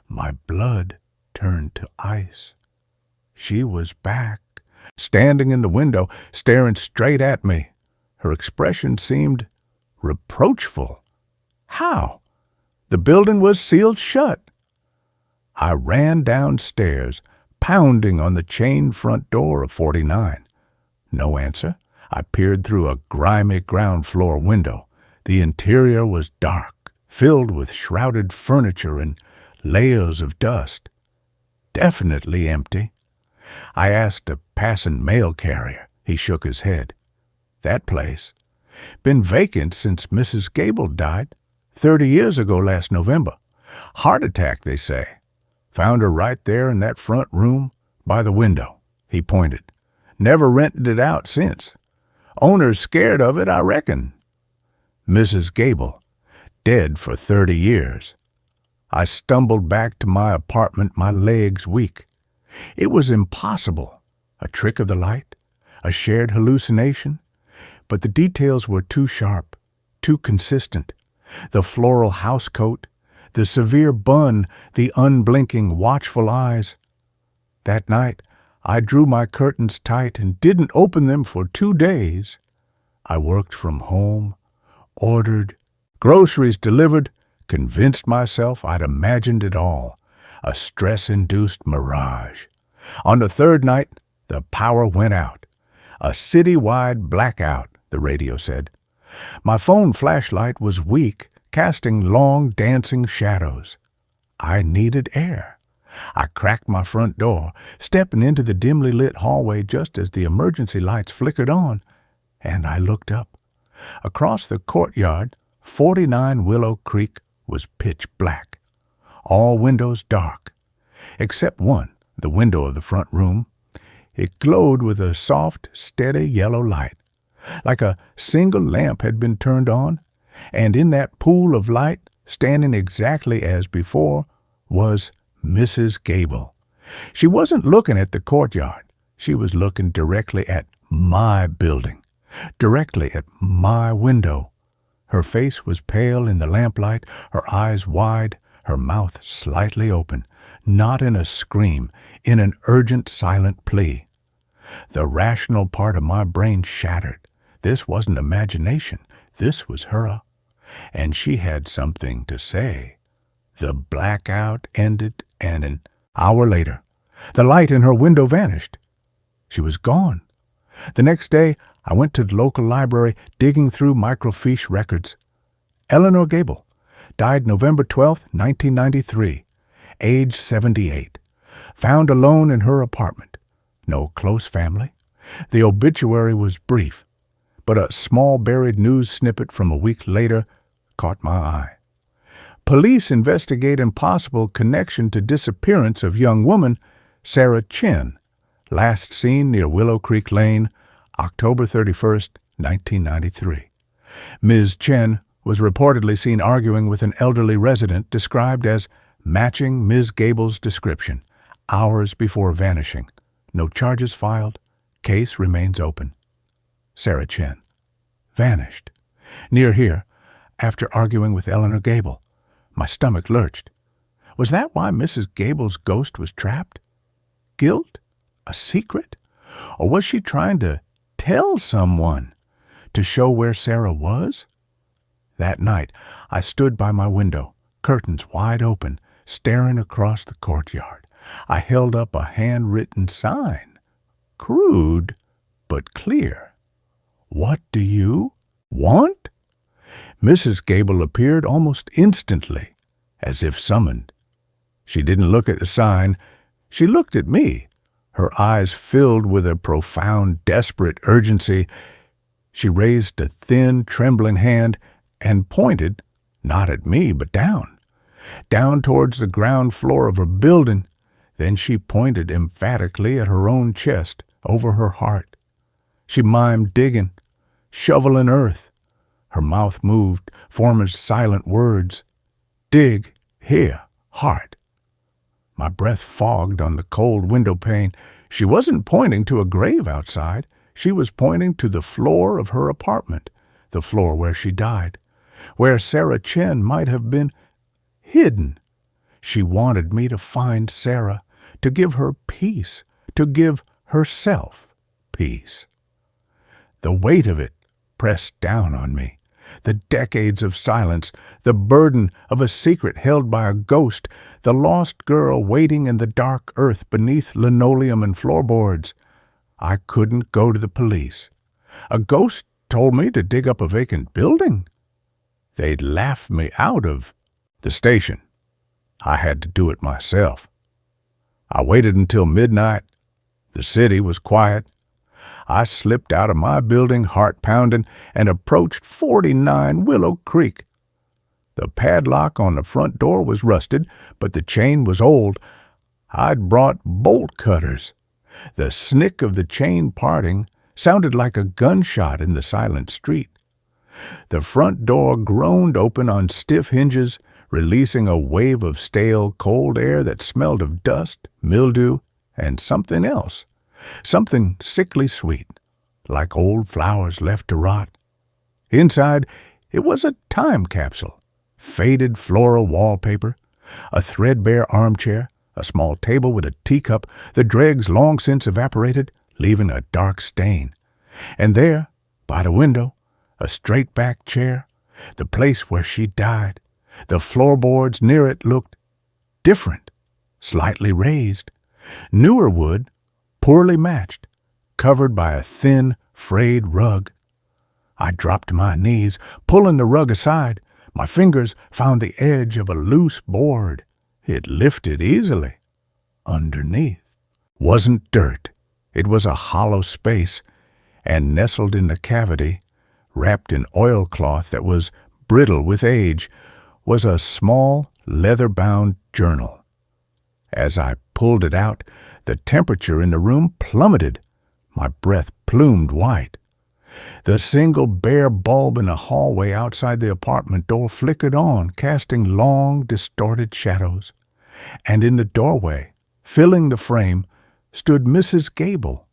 My blood turned to ice. She was back, standing in the window, staring straight at me. Her expression seemed reproachful. How? The building was sealed shut. I ran downstairs, pounding on the chained front door of 49. No answer. I peered through a grimy ground floor window. The interior was dark, filled with shrouded furniture and layers of dust. Definitely empty. I asked a passing mail carrier. He shook his head. That place. Been vacant since Mrs. Gable died, 30 years ago last November. Heart attack, they say. Found her right there in that front room by the window. He pointed. Never rented it out since. Owner's scared of it, I reckon. Mrs. Gable, dead for 30 years. I stumbled back to my apartment, my legs weak. It was impossible. A trick of the light? A shared hallucination? But the details were too sharp, too consistent. The floral housecoat, the severe bun, the unblinking, watchful eyes. That night, I drew my curtains tight and didn't open them for 2 days. I worked from home, ordered, groceries delivered, convinced myself I'd imagined it all, a stress-induced mirage. On the third night, the power went out. A city-wide blackout, the radio said. My phone flashlight was weak, casting long, dancing shadows. I needed air. I cracked my front door, stepping into the dimly lit hallway just as the emergency lights flickered on, and I looked up. Across the courtyard, 49 Willow Creek was pitch black. All windows dark, except one, the window of the front room. It glowed with a soft, steady yellow light, like a single lamp had been turned on, and in that pool of light, standing exactly as before, was Mrs. Gable. She wasn't looking at the courtyard. She was looking directly at my building, directly at my window. Her face was pale in the lamplight, her eyes wide, her mouth slightly open, not in a scream, in an urgent, silent plea. The rational part of my brain shattered. This wasn't imagination. This was her. And she had something to say. The blackout ended, and an hour later, the light in her window vanished. She was gone. The next day, I went to the local library, digging through microfiche records. Eleanor Gable died November 12, 1993, age 78. Found alone in her apartment. No close family. The obituary was brief, but a small buried news snippet from a week later caught my eye. Police investigate impossible connection to disappearance of young woman Sarah Chen, last seen near Willow Creek Lane, October 31, 1993. Ms. Chen was reportedly seen arguing with an elderly resident described as matching Ms. Gable's description, hours before vanishing. No charges filed. Case remains open. Sarah Chen vanished. Near here, after arguing with Eleanor Gable. My stomach lurched. Was that why Mrs. Gable's ghost was trapped? Guilt? A secret? Or was she trying to tell someone to show where Sarah was? That night, I stood by my window, curtains wide open, staring across the courtyard. I held up a handwritten sign, crude but clear. What do you want? Mrs. Gable appeared almost instantly, as if summoned. She didn't look at the sign. She looked at me, her eyes filled with a profound, desperate urgency. She raised a thin, trembling hand and pointed, not at me, but down towards the ground floor of her building. Then she pointed emphatically at her own chest, over her heart. She mimed digging, shoveling earth. Her mouth moved, forming silent words. Dig, here, heart. My breath fogged on the cold window pane. She wasn't pointing to a grave outside. She was pointing to the floor of her apartment, the floor where she died, where Sarah Chen might have been hidden. She wanted me to find Sarah, to give her peace, to give herself peace. The weight of it pressed down on me. The decades of silence, the burden of a secret held by a ghost, the lost girl waiting in the dark earth beneath linoleum and floorboards. I couldn't go to the police. A ghost told me to dig up a vacant building. They'd laugh me out of the station. I had to do it myself. I waited until midnight. The city was quiet. I slipped out of my building, heart pounding, and approached 49 Willow Creek. The padlock on the front door was rusted, but the chain was old. I'd brought bolt cutters. The snick of the chain parting sounded like a gunshot in the silent street. The front door groaned open on stiff hinges, releasing a wave of stale, cold air that smelled of dust, mildew, and something else. Something sickly sweet, like old flowers left to rot. Inside, it was a time capsule. Faded floral wallpaper, a threadbare armchair, a small table with a teacup, the dregs long since evaporated, leaving a dark stain. And there, by the window, a straight-back chair, the place where she died, The floorboards near it looked different, slightly raised. Newer wood, poorly matched, covered by a thin, frayed rug. I dropped to my knees, pulling the rug aside. My fingers found the edge of a loose board. It lifted easily. Underneath wasn't dirt. It was a hollow space, and nestled in the cavity, wrapped in oilcloth that was brittle with age, was a small, leather-bound journal. As I pulled it out, the temperature in the room plummeted. My breath plumed white. The single bare bulb in the hallway outside the apartment door flickered on, casting long, distorted shadows. And in the doorway, filling the frame, stood Mrs. Gable,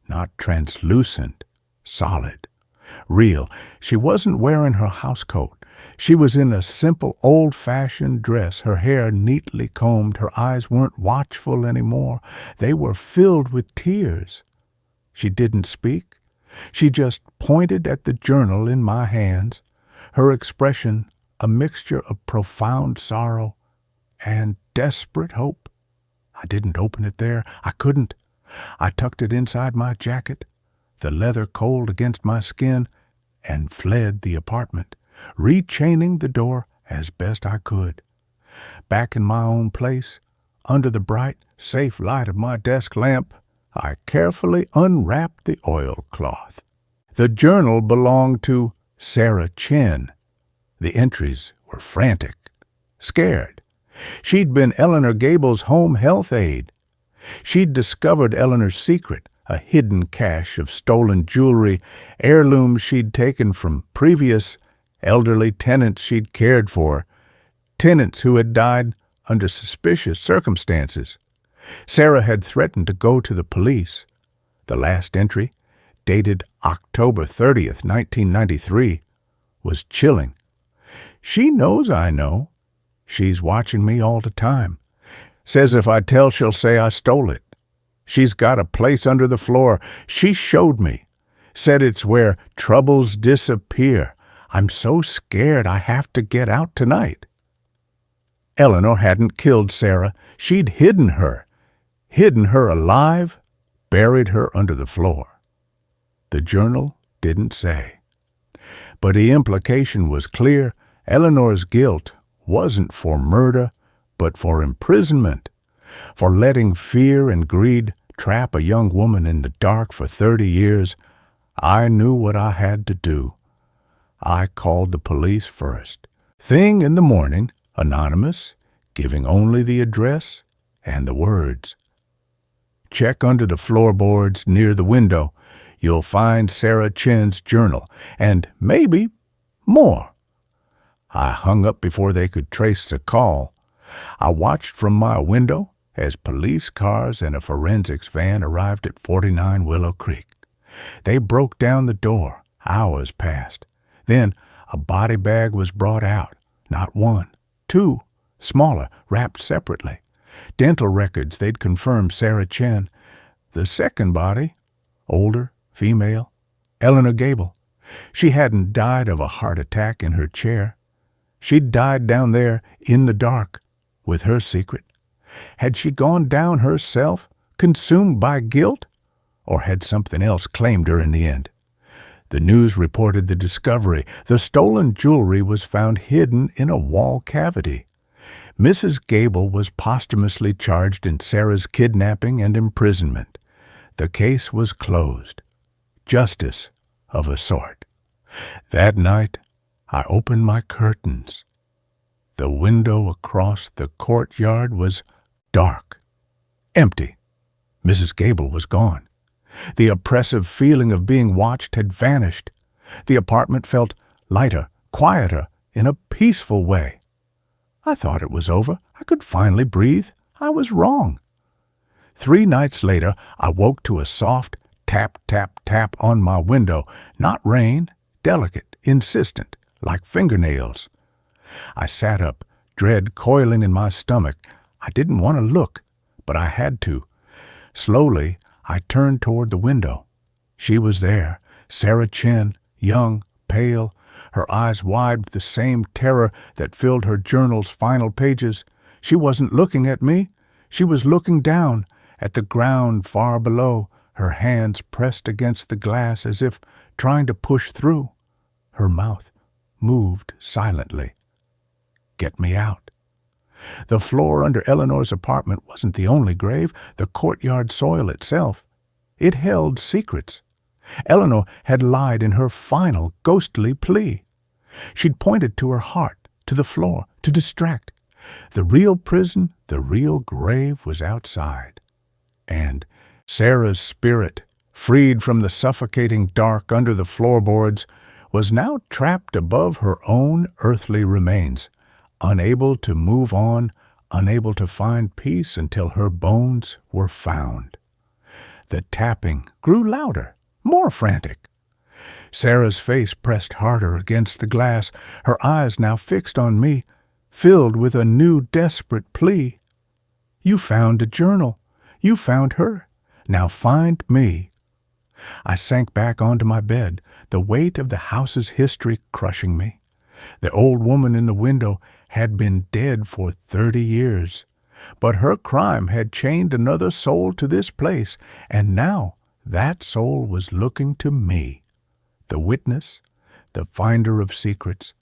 not translucent, solid, real. She wasn't wearing her housecoat. She was in a simple, old-fashioned dress, her hair neatly combed. Her eyes weren't watchful anymore. They were filled with tears. She didn't speak. She just pointed at the journal in my hands, her expression a mixture of profound sorrow and desperate hope. I didn't open it there. I couldn't. I tucked it inside my jacket, the leather cold against my skin, and fled the apartment, rechaining the door as best I could. Back in my own place, under the bright, safe light of my desk lamp, I carefully unwrapped the oilcloth. The journal belonged to Sarah Chen. The entries were frantic, scared. She'd been Eleanor Gable's home health aide. She'd discovered Eleanor's secret, a hidden cache of stolen jewelry, heirlooms she'd taken from previous elderly tenants she'd cared for, tenants who had died under suspicious circumstances. Sarah had threatened to go to the police. The last entry, dated October 30th, 1993, was chilling. She knows I know. She's watching me all the time. Says if I tell, she'll say I stole it. She's got a place under the floor. She showed me. Said it's where troubles disappear. I'm so scared I have to get out tonight. Eleanor hadn't killed Sarah. She'd hidden her alive, buried her under the floor. The journal didn't say. But the implication was clear. Eleanor's guilt wasn't for murder, but for imprisonment, for letting fear and greed trap a young woman in the dark for 30 years. I knew what I had to do. I called the police first. Thing in the morning, anonymous, giving only the address and the words. Check under the floorboards near the window. You'll find Sarah Chen's journal, and maybe more. I hung up before they could trace the call. I watched from my window as police cars and a forensics van arrived at 49 Willow Creek. They broke down the door. Hours passed. Then a body bag was brought out. Not one, two, smaller, wrapped separately. Dental records, they'd confirmed Sarah Chen. The second body, older, female, Eleanor Gable. She hadn't died of a heart attack in her chair. She'd died down there in the dark with her secret. Had she gone down herself, consumed by guilt? Or had something else claimed her in the end? The news reported the discovery. The stolen jewelry was found hidden in a wall cavity. Mrs. Gable was posthumously charged in Sarah's kidnapping and imprisonment. The case was closed. Justice of a sort. That night, I opened my curtains. The window across the courtyard was dark, empty. Mrs. Gable was gone. The oppressive feeling of being watched had vanished. The apartment felt lighter, quieter, in a peaceful way. I thought it was over. I could finally breathe. I was wrong. 3 nights later, I woke to a soft tap, tap, tap on my window. Not rain, delicate, insistent, like fingernails. I sat up, dread coiling in my stomach. I didn't want to look, but I had to. Slowly, I turned toward the window. She was there, Sarah Chen, young, pale, her eyes wide with the same terror that filled her journal's final pages. She wasn't looking at me. She was looking down at the ground far below, her hands pressed against the glass as if trying to push through. Her mouth moved silently. Get me out. The floor under Eleanor's apartment wasn't the only grave, the courtyard soil itself. It held secrets. Eleanor had lied in her final ghostly plea. She'd pointed to her heart, to the floor, to distract. The real prison, the real grave was outside. And Sarah's spirit, freed from the suffocating dark under the floorboards, was now trapped above her own earthly remains, unable to move on, unable to find peace until her bones were found. The tapping grew louder, more frantic. Sarah's face pressed harder against the glass, her eyes now fixed on me, filled with a new desperate plea. You found a journal. You found her. Now find me. I sank back onto my bed, the weight of the house's history crushing me. The old woman in the window had been dead for 30 years, but her crime had chained another soul to this place, and now that soul was looking to me, the witness, the finder of secrets.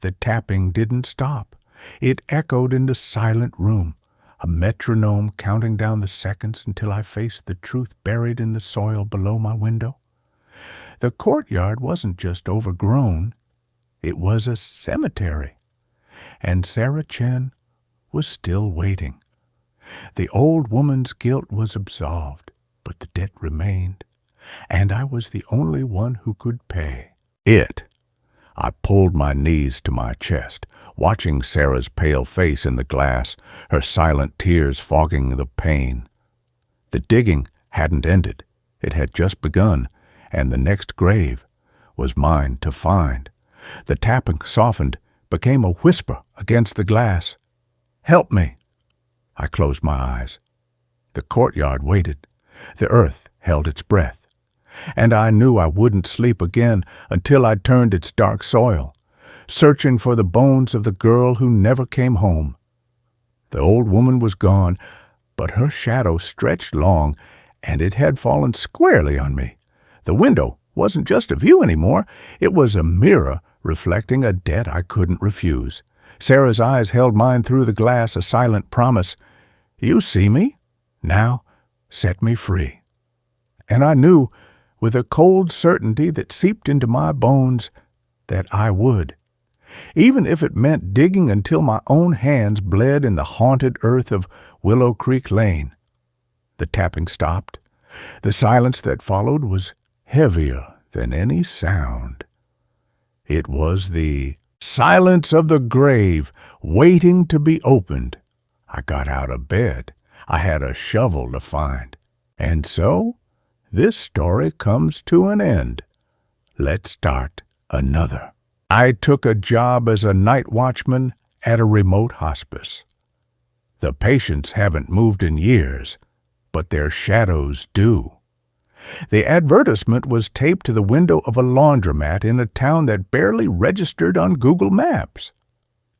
The tapping didn't stop. It echoed in the silent room, a metronome counting down the seconds until I faced the truth buried in the soil below my window. The courtyard wasn't just overgrown, it was a cemetery. And Sarah Chen was still waiting. The old woman's guilt was absolved, but the debt remained, and I was the only one who could pay it. I pulled my knees to my chest, watching Sarah's pale face in the glass, her silent tears fogging the pain. The digging hadn't ended. It had just begun, and the next grave was mine to find. The tapping softened, became a whisper against the glass. Help me. I closed my eyes. The courtyard waited. The earth held its breath. And I knew I wouldn't sleep again until I turned its dark soil, searching for the bones of the girl who never came home. The old woman was gone, but her shadow stretched long, and it had fallen squarely on me. The window wasn't just a view anymore. It was a mirror reflecting a debt I couldn't refuse. Sarah's eyes held mine through the glass, a silent promise. You see me? Now set me free. And I knew, with a cold certainty that seeped into my bones, that I would, even if it meant digging until my own hands bled in the haunted earth of Willow Creek Lane. The tapping stopped. The silence that followed was heavier than any sound. It was the silence of the grave, waiting to be opened. I got out of bed. I had a shovel to find. And so, this story comes to an end. Let's start another. I took a job as a night watchman at a remote hospice. The patients haven't moved in years, but their shadows do. The advertisement was taped to the window of a laundromat in a town that barely registered on Google Maps.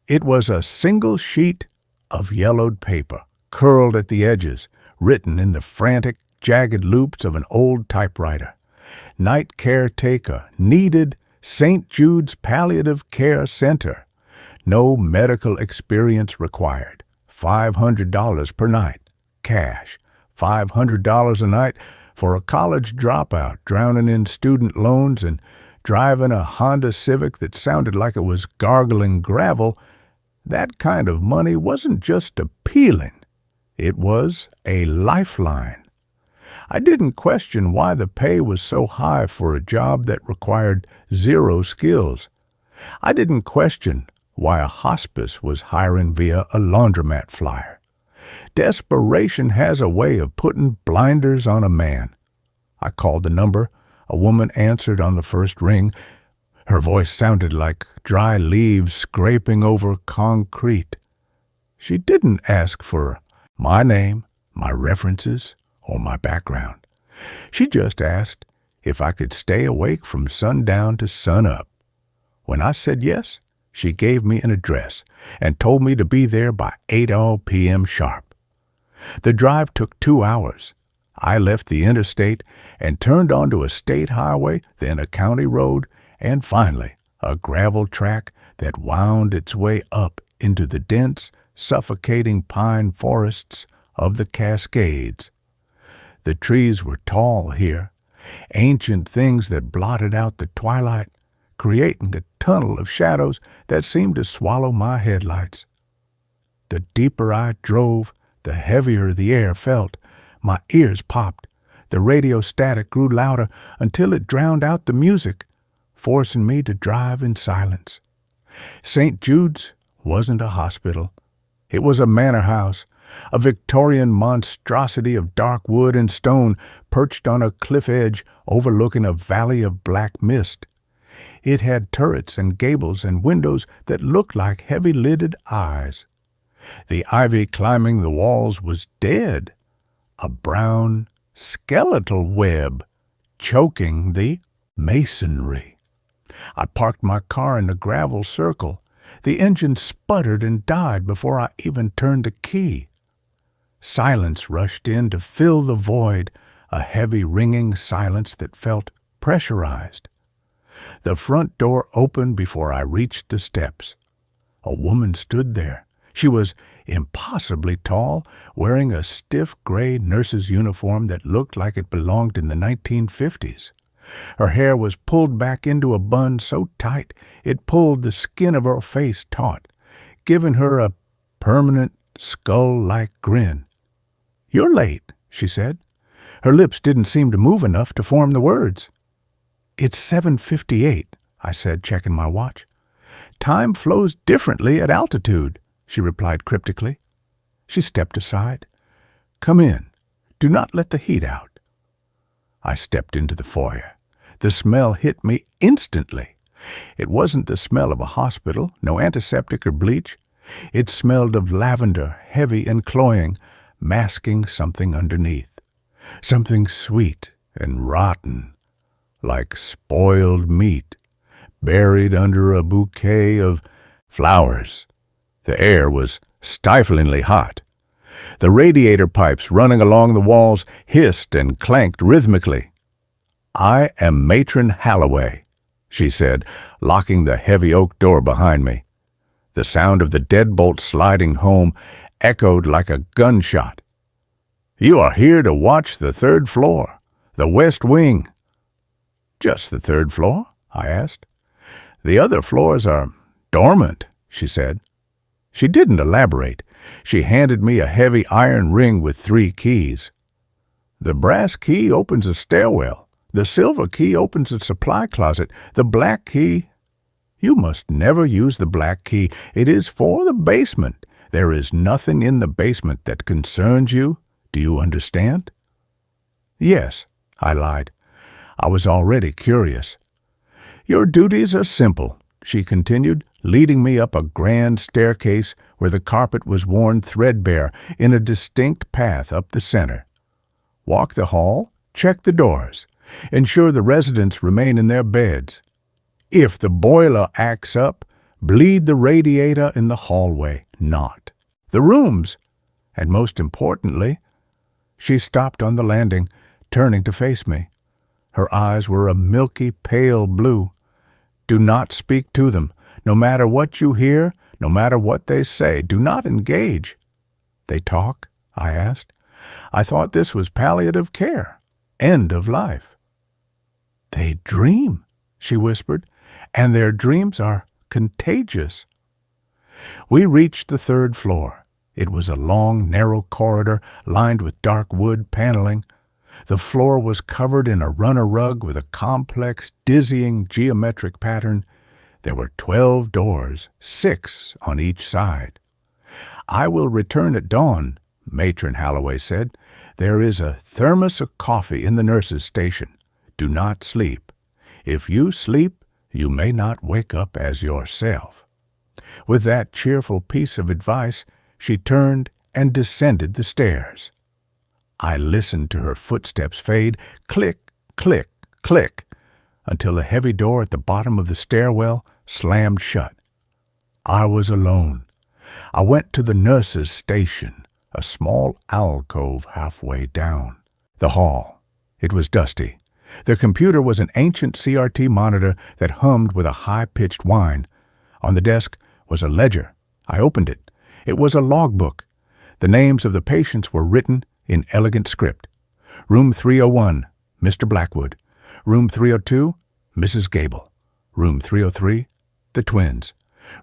It was a single sheet of yellowed paper, curled at the edges, written in the frantic, jagged loops of an old typewriter. Night caretaker, needed, St. Jude's Palliative Care Center. No medical experience required. $500 per night. Cash. $500 a night for a college dropout drowning in student loans and driving a Honda Civic that sounded like it was gargling gravel. That kind of money wasn't just appealing. It was a lifeline. I didn't question why the pay was so high for a job that required zero skills. I didn't question why a hospice was hiring via a laundromat flyer. Desperation has a way of putting blinders on a man. I called the number. A woman answered on the first ring. Her voice sounded like dry leaves scraping over concrete. She didn't ask for my name, my references, or my background. She just asked if I could stay awake from sundown to sunup. When I said yes, she gave me an address and told me to be there by 8 p.m. sharp. The drive took 2 hours. I left the interstate and turned onto a state highway, then a county road, and finally a gravel track that wound its way up into the dense, suffocating pine forests of the Cascades. The trees were tall here, ancient things that blotted out the twilight, creating a tunnel of shadows that seemed to swallow my headlights. The deeper I drove, the heavier the air felt. My ears popped. The radio static grew louder until it drowned out the music, forcing me to drive in silence. St. Jude's wasn't a hospital. It was a manor house, a Victorian monstrosity of dark wood and stone perched on a cliff edge overlooking a valley of black mist. It had turrets and gables and windows that looked like heavy-lidded eyes. The ivy climbing the walls was dead, a brown, skeletal web choking the masonry. I parked my car in a gravel circle. The engine sputtered and died before I even turned the key. Silence rushed in to fill the void, a heavy ringing silence that felt pressurized. The front door opened before I reached the steps. A woman stood there. She was impossibly tall, wearing a stiff gray nurse's uniform that looked like it belonged in the 1950s. Her hair was pulled back into a bun so tight it pulled the skin of her face taut, giving her a permanent, skull-like grin. "You're late," she said. Her lips didn't seem to move enough to form the words. "It's 7:58, I said, checking my watch. "Time flows differently at altitude," she replied cryptically. She stepped aside. "Come in. Do not let the heat out." I stepped into the foyer. The smell hit me instantly. It wasn't the smell of a hospital, no antiseptic or bleach. It smelled of lavender, heavy and cloying, masking something underneath. Something sweet and rotten, like spoiled meat, buried under a bouquet of flowers. The air was stiflingly hot. The radiator pipes running along the walls hissed and clanked rhythmically. "I am Matron Halloway," she said, locking the heavy oak door behind me. The sound of the deadbolt sliding home echoed like a gunshot. "You are here to watch the third floor, the west wing." "Just the third floor?" I asked. "The other floors are dormant," she said. She didn't elaborate. She handed me a heavy iron ring with 3 keys. "The brass key opens a stairwell. The silver key opens a supply closet. The black key—" "You must never use the black key. It is for the basement. There is nothing in the basement that concerns you. Do you understand?" "Yes," I lied. I was already curious. "Your duties are simple," she continued, leading me up a grand staircase where the carpet was worn threadbare in a distinct path up the center. "Walk the hall, check the doors, ensure the residents remain in their beds. If the boiler acts up, bleed the radiator in the hallway, not the rooms. And most importantly—" She stopped on the landing, turning to face me. Her eyes were a milky pale blue. "Do not speak to them. No matter what you hear, no matter what they say, do not engage." "They talk?" I asked. "I thought this was palliative care, end of life." "They dream," she whispered, "and their dreams are contagious." We reached the 3rd floor. It was a long, narrow corridor lined with dark wood paneling. The floor was covered in a runner rug with a complex, dizzying geometric pattern. There were 12 doors, 6 on each side. "I will return at dawn," Matron Halloway said. "There is a thermos of coffee in the nurse's station. Do not sleep. If you sleep, you may not wake up as yourself." With that cheerful piece of advice, she turned and descended the stairs. I listened to her footsteps fade, click, click, click, until the heavy door at the bottom of the stairwell slammed shut. I was alone. I went to the nurse's station, a small alcove halfway down the hall. It was dusty. The computer was an ancient CRT monitor that hummed with a high-pitched whine. On the desk was a ledger. I opened it. It was a logbook. The names of the patients were written in elegant script. Room 301, Mr. Blackwood. Room 302, Mrs. Gable. Room 303, the twins.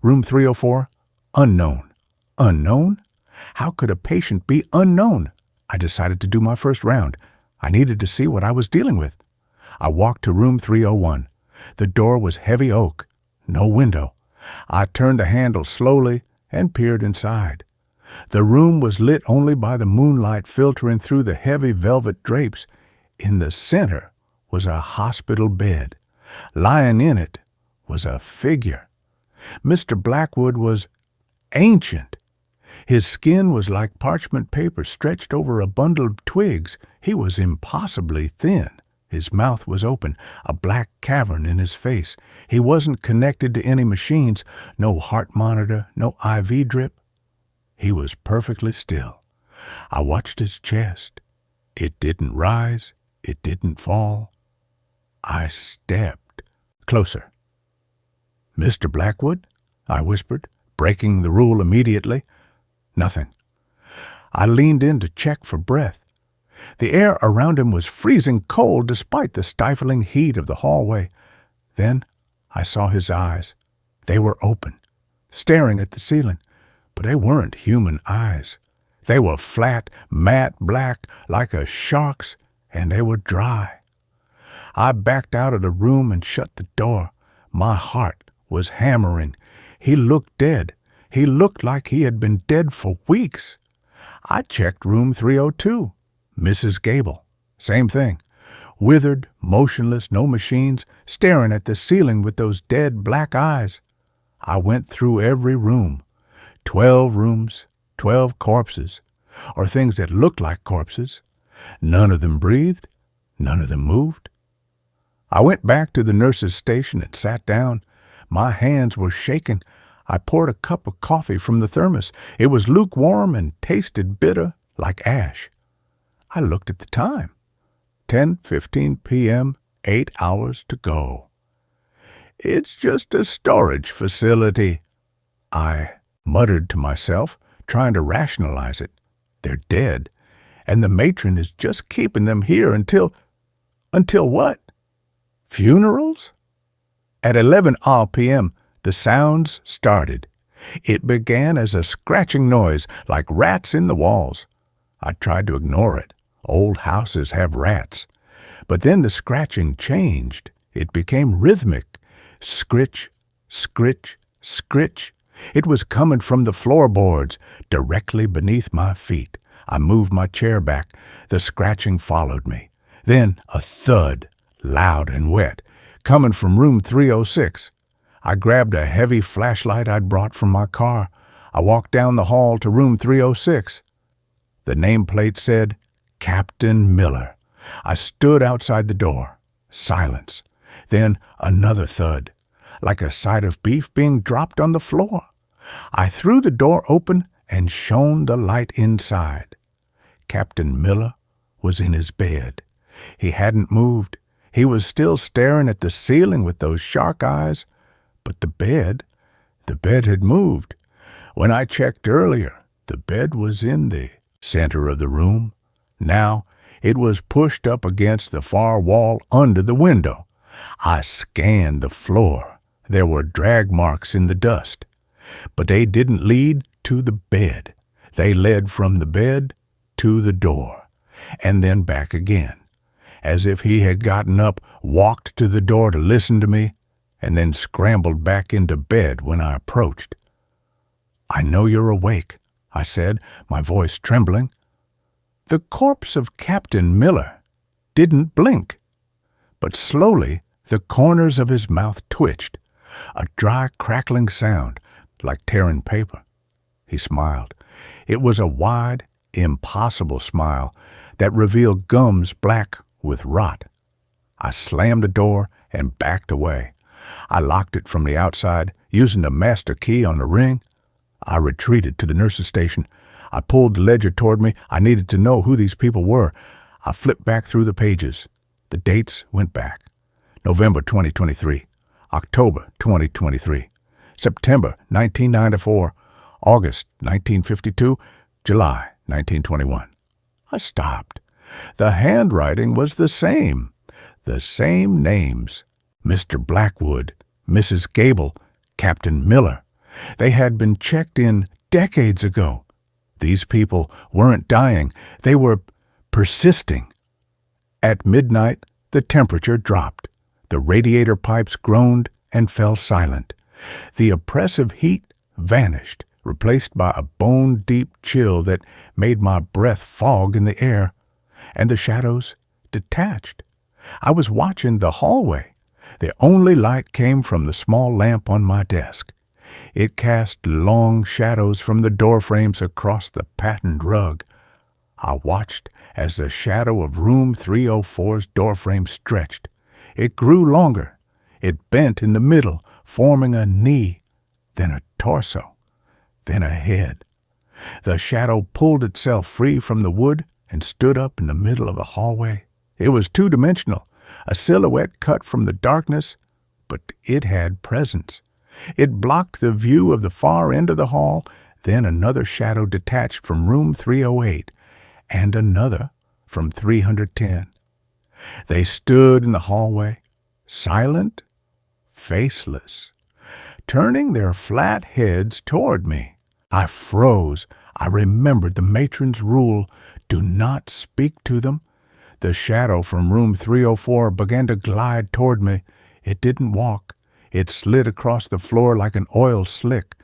Room 304, unknown. Unknown? How could a patient be unknown? I decided to do my first round. I needed to see what I was dealing with. I walked to room 301. The door was heavy oak, no window. I turned the handle slowly and peered inside. The room was lit only by the moonlight filtering through the heavy velvet drapes. In the center was a hospital bed. Lying in it was a figure. Mr. Blackwood was ancient. His skin was like parchment paper stretched over a bundle of twigs. He was impossibly thin. His mouth was open, a black cavern in his face. He wasn't connected to any machines, no heart monitor, no IV drip. He was perfectly still. I watched his chest. It didn't rise. It didn't fall. I stepped closer. "Mr. Blackwood?" I whispered, breaking the rule immediately. Nothing. I leaned in to check for breath. The air around him was freezing cold despite the stifling heat of the hallway. Then I saw his eyes. They were open, staring at the ceiling, but they weren't human eyes. They were flat, matte black like a shark's, and they were dry. I backed out of the room and shut the door. My heart was hammering. He looked dead. He looked like he had been dead for weeks. I checked room 302. Mrs. Gable. Same thing. Withered, motionless, no machines, staring at the ceiling with those dead black eyes. I went through every room. 12 rooms, 12 corpses, or things that looked like corpses. None of them breathed. None of them moved. I went back to the nurse's station and sat down. My hands were shaking. I poured a cup of coffee from the thermos. It was lukewarm and tasted bitter like ash. I looked at the time. 10:15 p.m., 8 hours to go. "It's just a storage facility," I muttered to myself, trying to rationalize it. They're dead, and the matron is just keeping them here until what? Funerals? At 11 p.m., the sounds started. It began as a scratching noise, like rats in the walls. I tried to ignore it. Old houses have rats. But then the scratching changed. It became rhythmic. Scritch, scritch, scritch. It was coming from the floorboards, directly beneath my feet. I moved my chair back. The scratching followed me. Then a thud, loud and wet, coming from room 306. I grabbed a heavy flashlight I'd brought from my car. I walked down the hall to room 306. The nameplate said, Captain Miller. I stood outside the door. Silence. Then another thud, like a side of beef being dropped on the floor. I threw the door open and shone the light inside. Captain Miller was in his bed. He hadn't moved. He was still staring at the ceiling with those shark eyes. But the bed had moved. When I checked earlier, the bed was in the center of the room. Now it was pushed up against the far wall under the window. I scanned the floor. There were drag marks in the dust. But they didn't lead to the bed. They led from the bed to the door, and then back again, as if he had gotten up, walked to the door to listen to me, and then scrambled back into bed when I approached. "I know you're awake," I said, my voice trembling. The corpse of Captain Miller didn't blink, but slowly the corners of his mouth twitched, a dry crackling sound like tearing paper. He smiled. It was a wide, impossible smile that revealed gums black with rot. I slammed the door and backed away. I locked it from the outside, using the master key on the ring. I retreated to the nurse's station. I pulled the ledger toward me. I needed to know who these people were. I flipped back through the pages. The dates went back. November 2023, October 2023, September 1994, August 1952, July 1921. I stopped. The handwriting was the same names. Mr. Blackwood, Mrs. Gable, Captain Miller. They had been checked in decades ago. These people weren't dying. They were persisting. At midnight, the temperature dropped. The radiator pipes groaned and fell silent. The oppressive heat vanished, replaced by a bone-deep chill that made my breath fog in the air, and the shadows detached. I was watching the hallway. The only light came from the small lamp on my desk. It cast long shadows from the door frames across the patterned rug. I watched as the shadow of room 304's doorframe stretched. It grew longer. It bent in the middle, forming a knee, then a torso, then a head. The shadow pulled itself free from the wood and stood up in the middle of the hallway. It was two-dimensional, a silhouette cut from the darkness, but it had presence. It blocked the view of the far end of the hall, then another shadow detached from room 308, and another from 310. They stood in the hallway, silent, faceless, turning their flat heads toward me. I froze. I remembered the matron's rule, do not speak to them. The shadow from room 304 began to glide toward me. It didn't walk. It slid across the floor like an oil slick.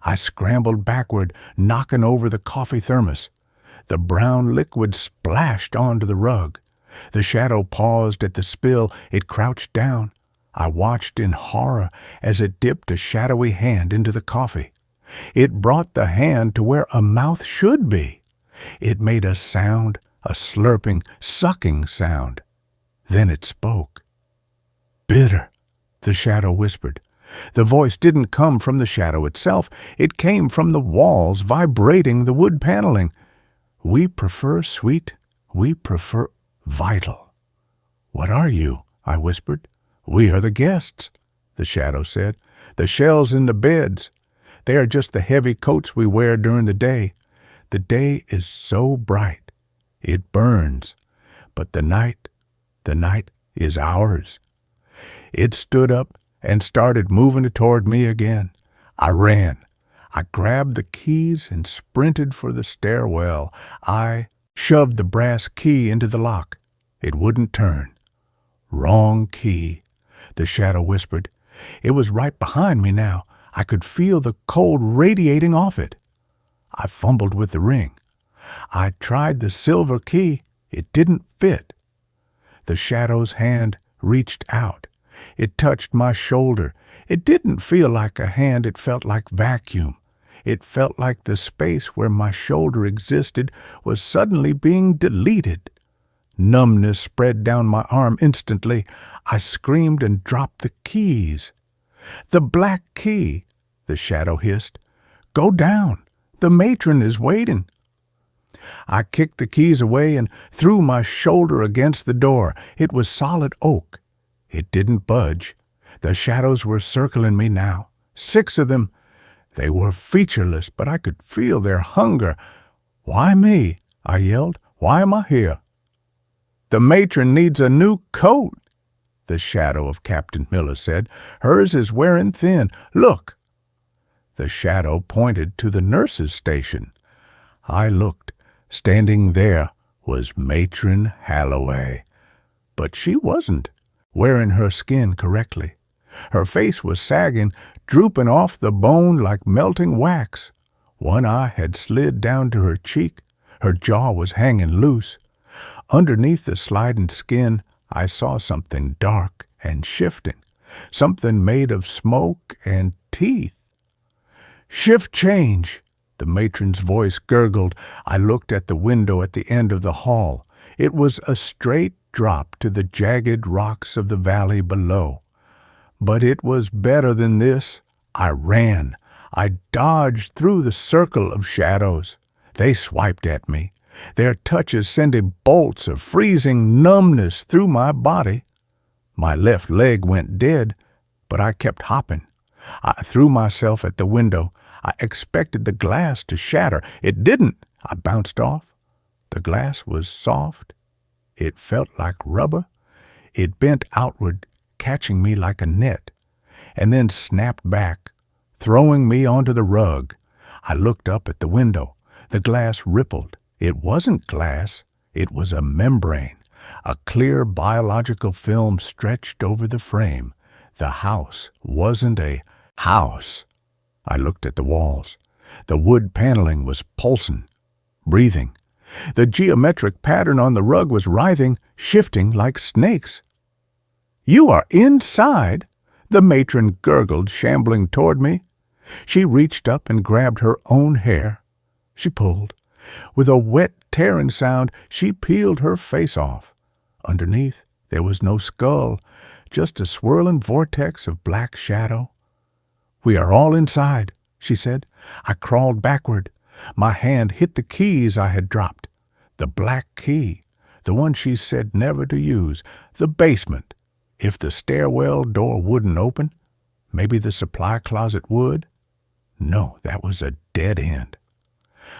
I scrambled backward, knocking over the coffee thermos. The brown liquid splashed onto the rug. The shadow paused at the spill. It crouched down. I watched in horror as it dipped a shadowy hand into the coffee. It brought the hand to where a mouth should be. It made a sound, a slurping, sucking sound. Then it spoke. "Bitter," the shadow whispered. The voice didn't come from the shadow itself. It came from the walls, vibrating the wood paneling. "We prefer sweet. We prefer vital." "What are you?" I whispered. "We are the guests," the shadow said. "The shells in the beds. They are just the heavy coats we wear during the day. The day is so bright. It burns. But the night is ours." It stood up and started moving toward me again. I ran. I grabbed the keys and sprinted for the stairwell. I shoved the brass key into the lock. It wouldn't turn. "Wrong key," the shadow whispered. It was right behind me now. I could feel the cold radiating off it. I fumbled with the ring. I tried the silver key. It didn't fit. The shadow's hand reached out. It touched my shoulder. It didn't feel like a hand. It felt like vacuum. It felt like the space where my shoulder existed was suddenly being deleted. Numbness spread down my arm instantly. I screamed and dropped the keys. "The black key," the shadow hissed. "Go down. The matron is waiting." I kicked the keys away and threw my shoulder against the door. It was solid oak. It didn't budge. The shadows were circling me now. 6 of them. They were featureless, but I could feel their hunger. "Why me?" I yelled. "Why am I here?" "The matron needs a new coat," the shadow of Captain Miller said. "Hers is wearing thin. Look." The shadow pointed to the nurse's station. I looked. Standing there was Matron Halloway. But she wasn't wearing her skin correctly. Her face was sagging, drooping off the bone like melting wax. One eye had slid down to her cheek. Her jaw was hanging loose. Underneath the sliding skin, I saw something dark and shifting, something made of smoke and teeth. "Shift change," the matron's voice gurgled. I looked at the window at the end of the hall. It was a straight drop to the jagged rocks of the valley below. But it was better than this. I ran. I dodged through the circle of shadows. They swiped at me, their touches sending bolts of freezing numbness through my body. My left leg went dead, but I kept hopping. I threw myself at the window. I expected the glass to shatter. It didn't. I bounced off. The glass was soft. It felt like rubber. It bent outward, catching me like a net, and then snapped back, throwing me onto the rug. I looked up at the window. The glass rippled. It wasn't glass. It was a membrane, a clear biological film stretched over the frame. The house wasn't a house. I looked at the walls. The wood paneling was pulsing, breathing. The geometric pattern on the rug was writhing, shifting like snakes. "You are inside," the matron gurgled, shambling toward me. She reached up and grabbed her own hair. She pulled. With a wet, tearing sound, she peeled her face off. Underneath, there was no skull, just a swirling vortex of black shadow. "We are all inside," she said. I crawled backward. My hand hit the keys I had dropped. The black key, the one she said never to use, the basement. If the stairwell door wouldn't open, maybe the supply closet would. No, that was a dead end.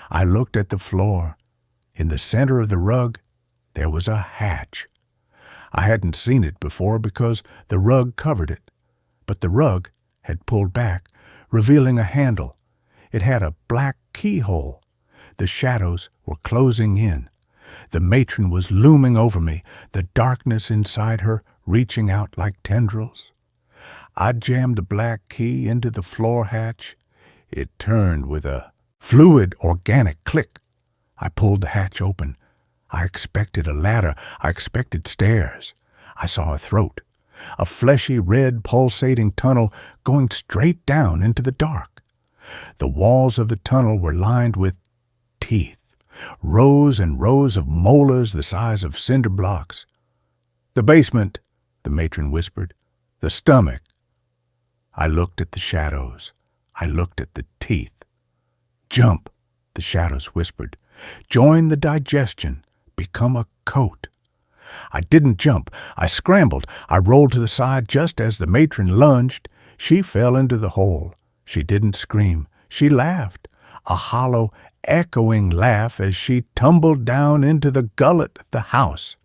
I looked at the floor. In the center of the rug, there was a hatch. I hadn't seen it before because the rug covered it, but the rug had pulled back, revealing a handle. It had a black keyhole. The shadows were closing in. The matron was looming over me, the darkness inside her reaching out like tendrils. I jammed the black key into the floor hatch. It turned with a fluid, organic click. I pulled the hatch open. I expected a ladder. I expected stairs. I saw a throat, a fleshy, red, pulsating tunnel going straight down into the dark. The walls of the tunnel were lined with teeth, rows and rows of molars the size of cinder blocks. "The basement," the matron whispered. "The stomach." I looked at the shadows. I looked at the teeth. "Jump," the shadows whispered. "Join the digestion. Become a coat." I didn't jump. I scrambled. I rolled to the side just as the matron lunged. She fell into the hole. She didn't scream. She laughed, a hollow, echoing laugh as she tumbled down into the gullet of the house.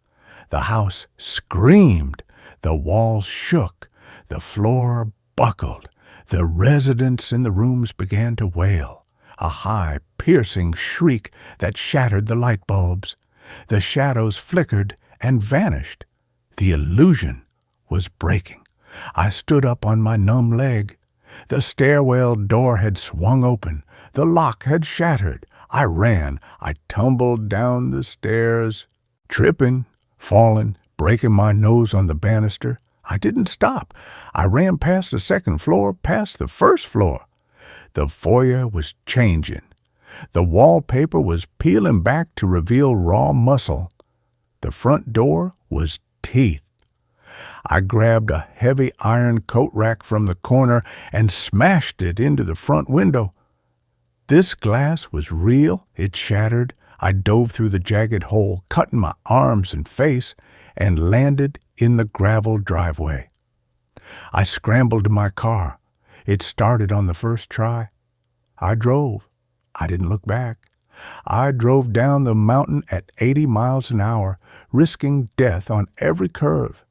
The house screamed. The walls shook. The floor buckled. The residents in the rooms began to wail, a high, piercing shriek that shattered the light bulbs. The shadows flickered and vanished. The illusion was breaking. I stood up on my numb leg. The stairwell door had swung open. The lock had shattered. I ran. I tumbled down the stairs, tripping, falling, breaking my nose on the banister. I didn't stop. I ran past the second floor, past the first floor. The foyer was changing. The wallpaper was peeling back to reveal raw muscle. The front door was teeth. I grabbed a heavy iron coat rack from the corner and smashed it into the front window. This glass was real. It shattered. I dove through the jagged hole, cutting my arms and face, and landed in the gravel driveway. I scrambled to my car. It started on the first try. I drove. I didn't look back. I drove down the mountain at 80 miles an hour, risking death on every curve.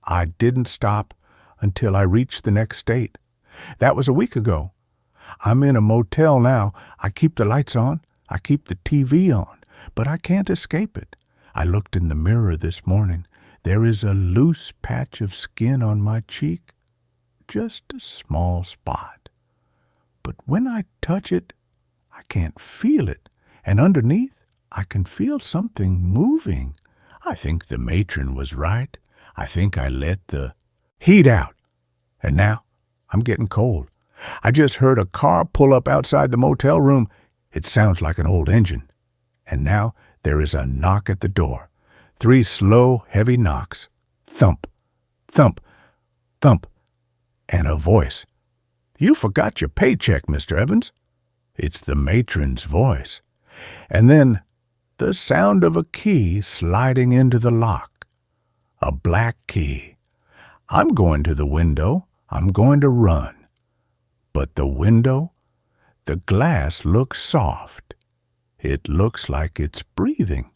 I didn't stop until I reached the next state. That was a week ago. I'm in a motel now. I keep the lights on. I keep the TV on, but I can't escape it. I looked in the mirror this morning. There is a loose patch of skin on my cheek, just a small spot. But when I touch it, I can't feel it, and underneath, I can feel something moving. I think the matron was right. I think I let the heat out, and now I'm getting cold. I just heard a car pull up outside the motel room. It sounds like an old engine. And now there is a knock at the door. 3 slow, heavy knocks. Thump, thump, thump. and a voice. "You forgot your paycheck, Mr. Evans." It's the matron's voice. And then the sound of a key sliding into the lock. A black key. I'm going to the window. I'm going to run. But the window, the glass looks soft. It looks like it's breathing.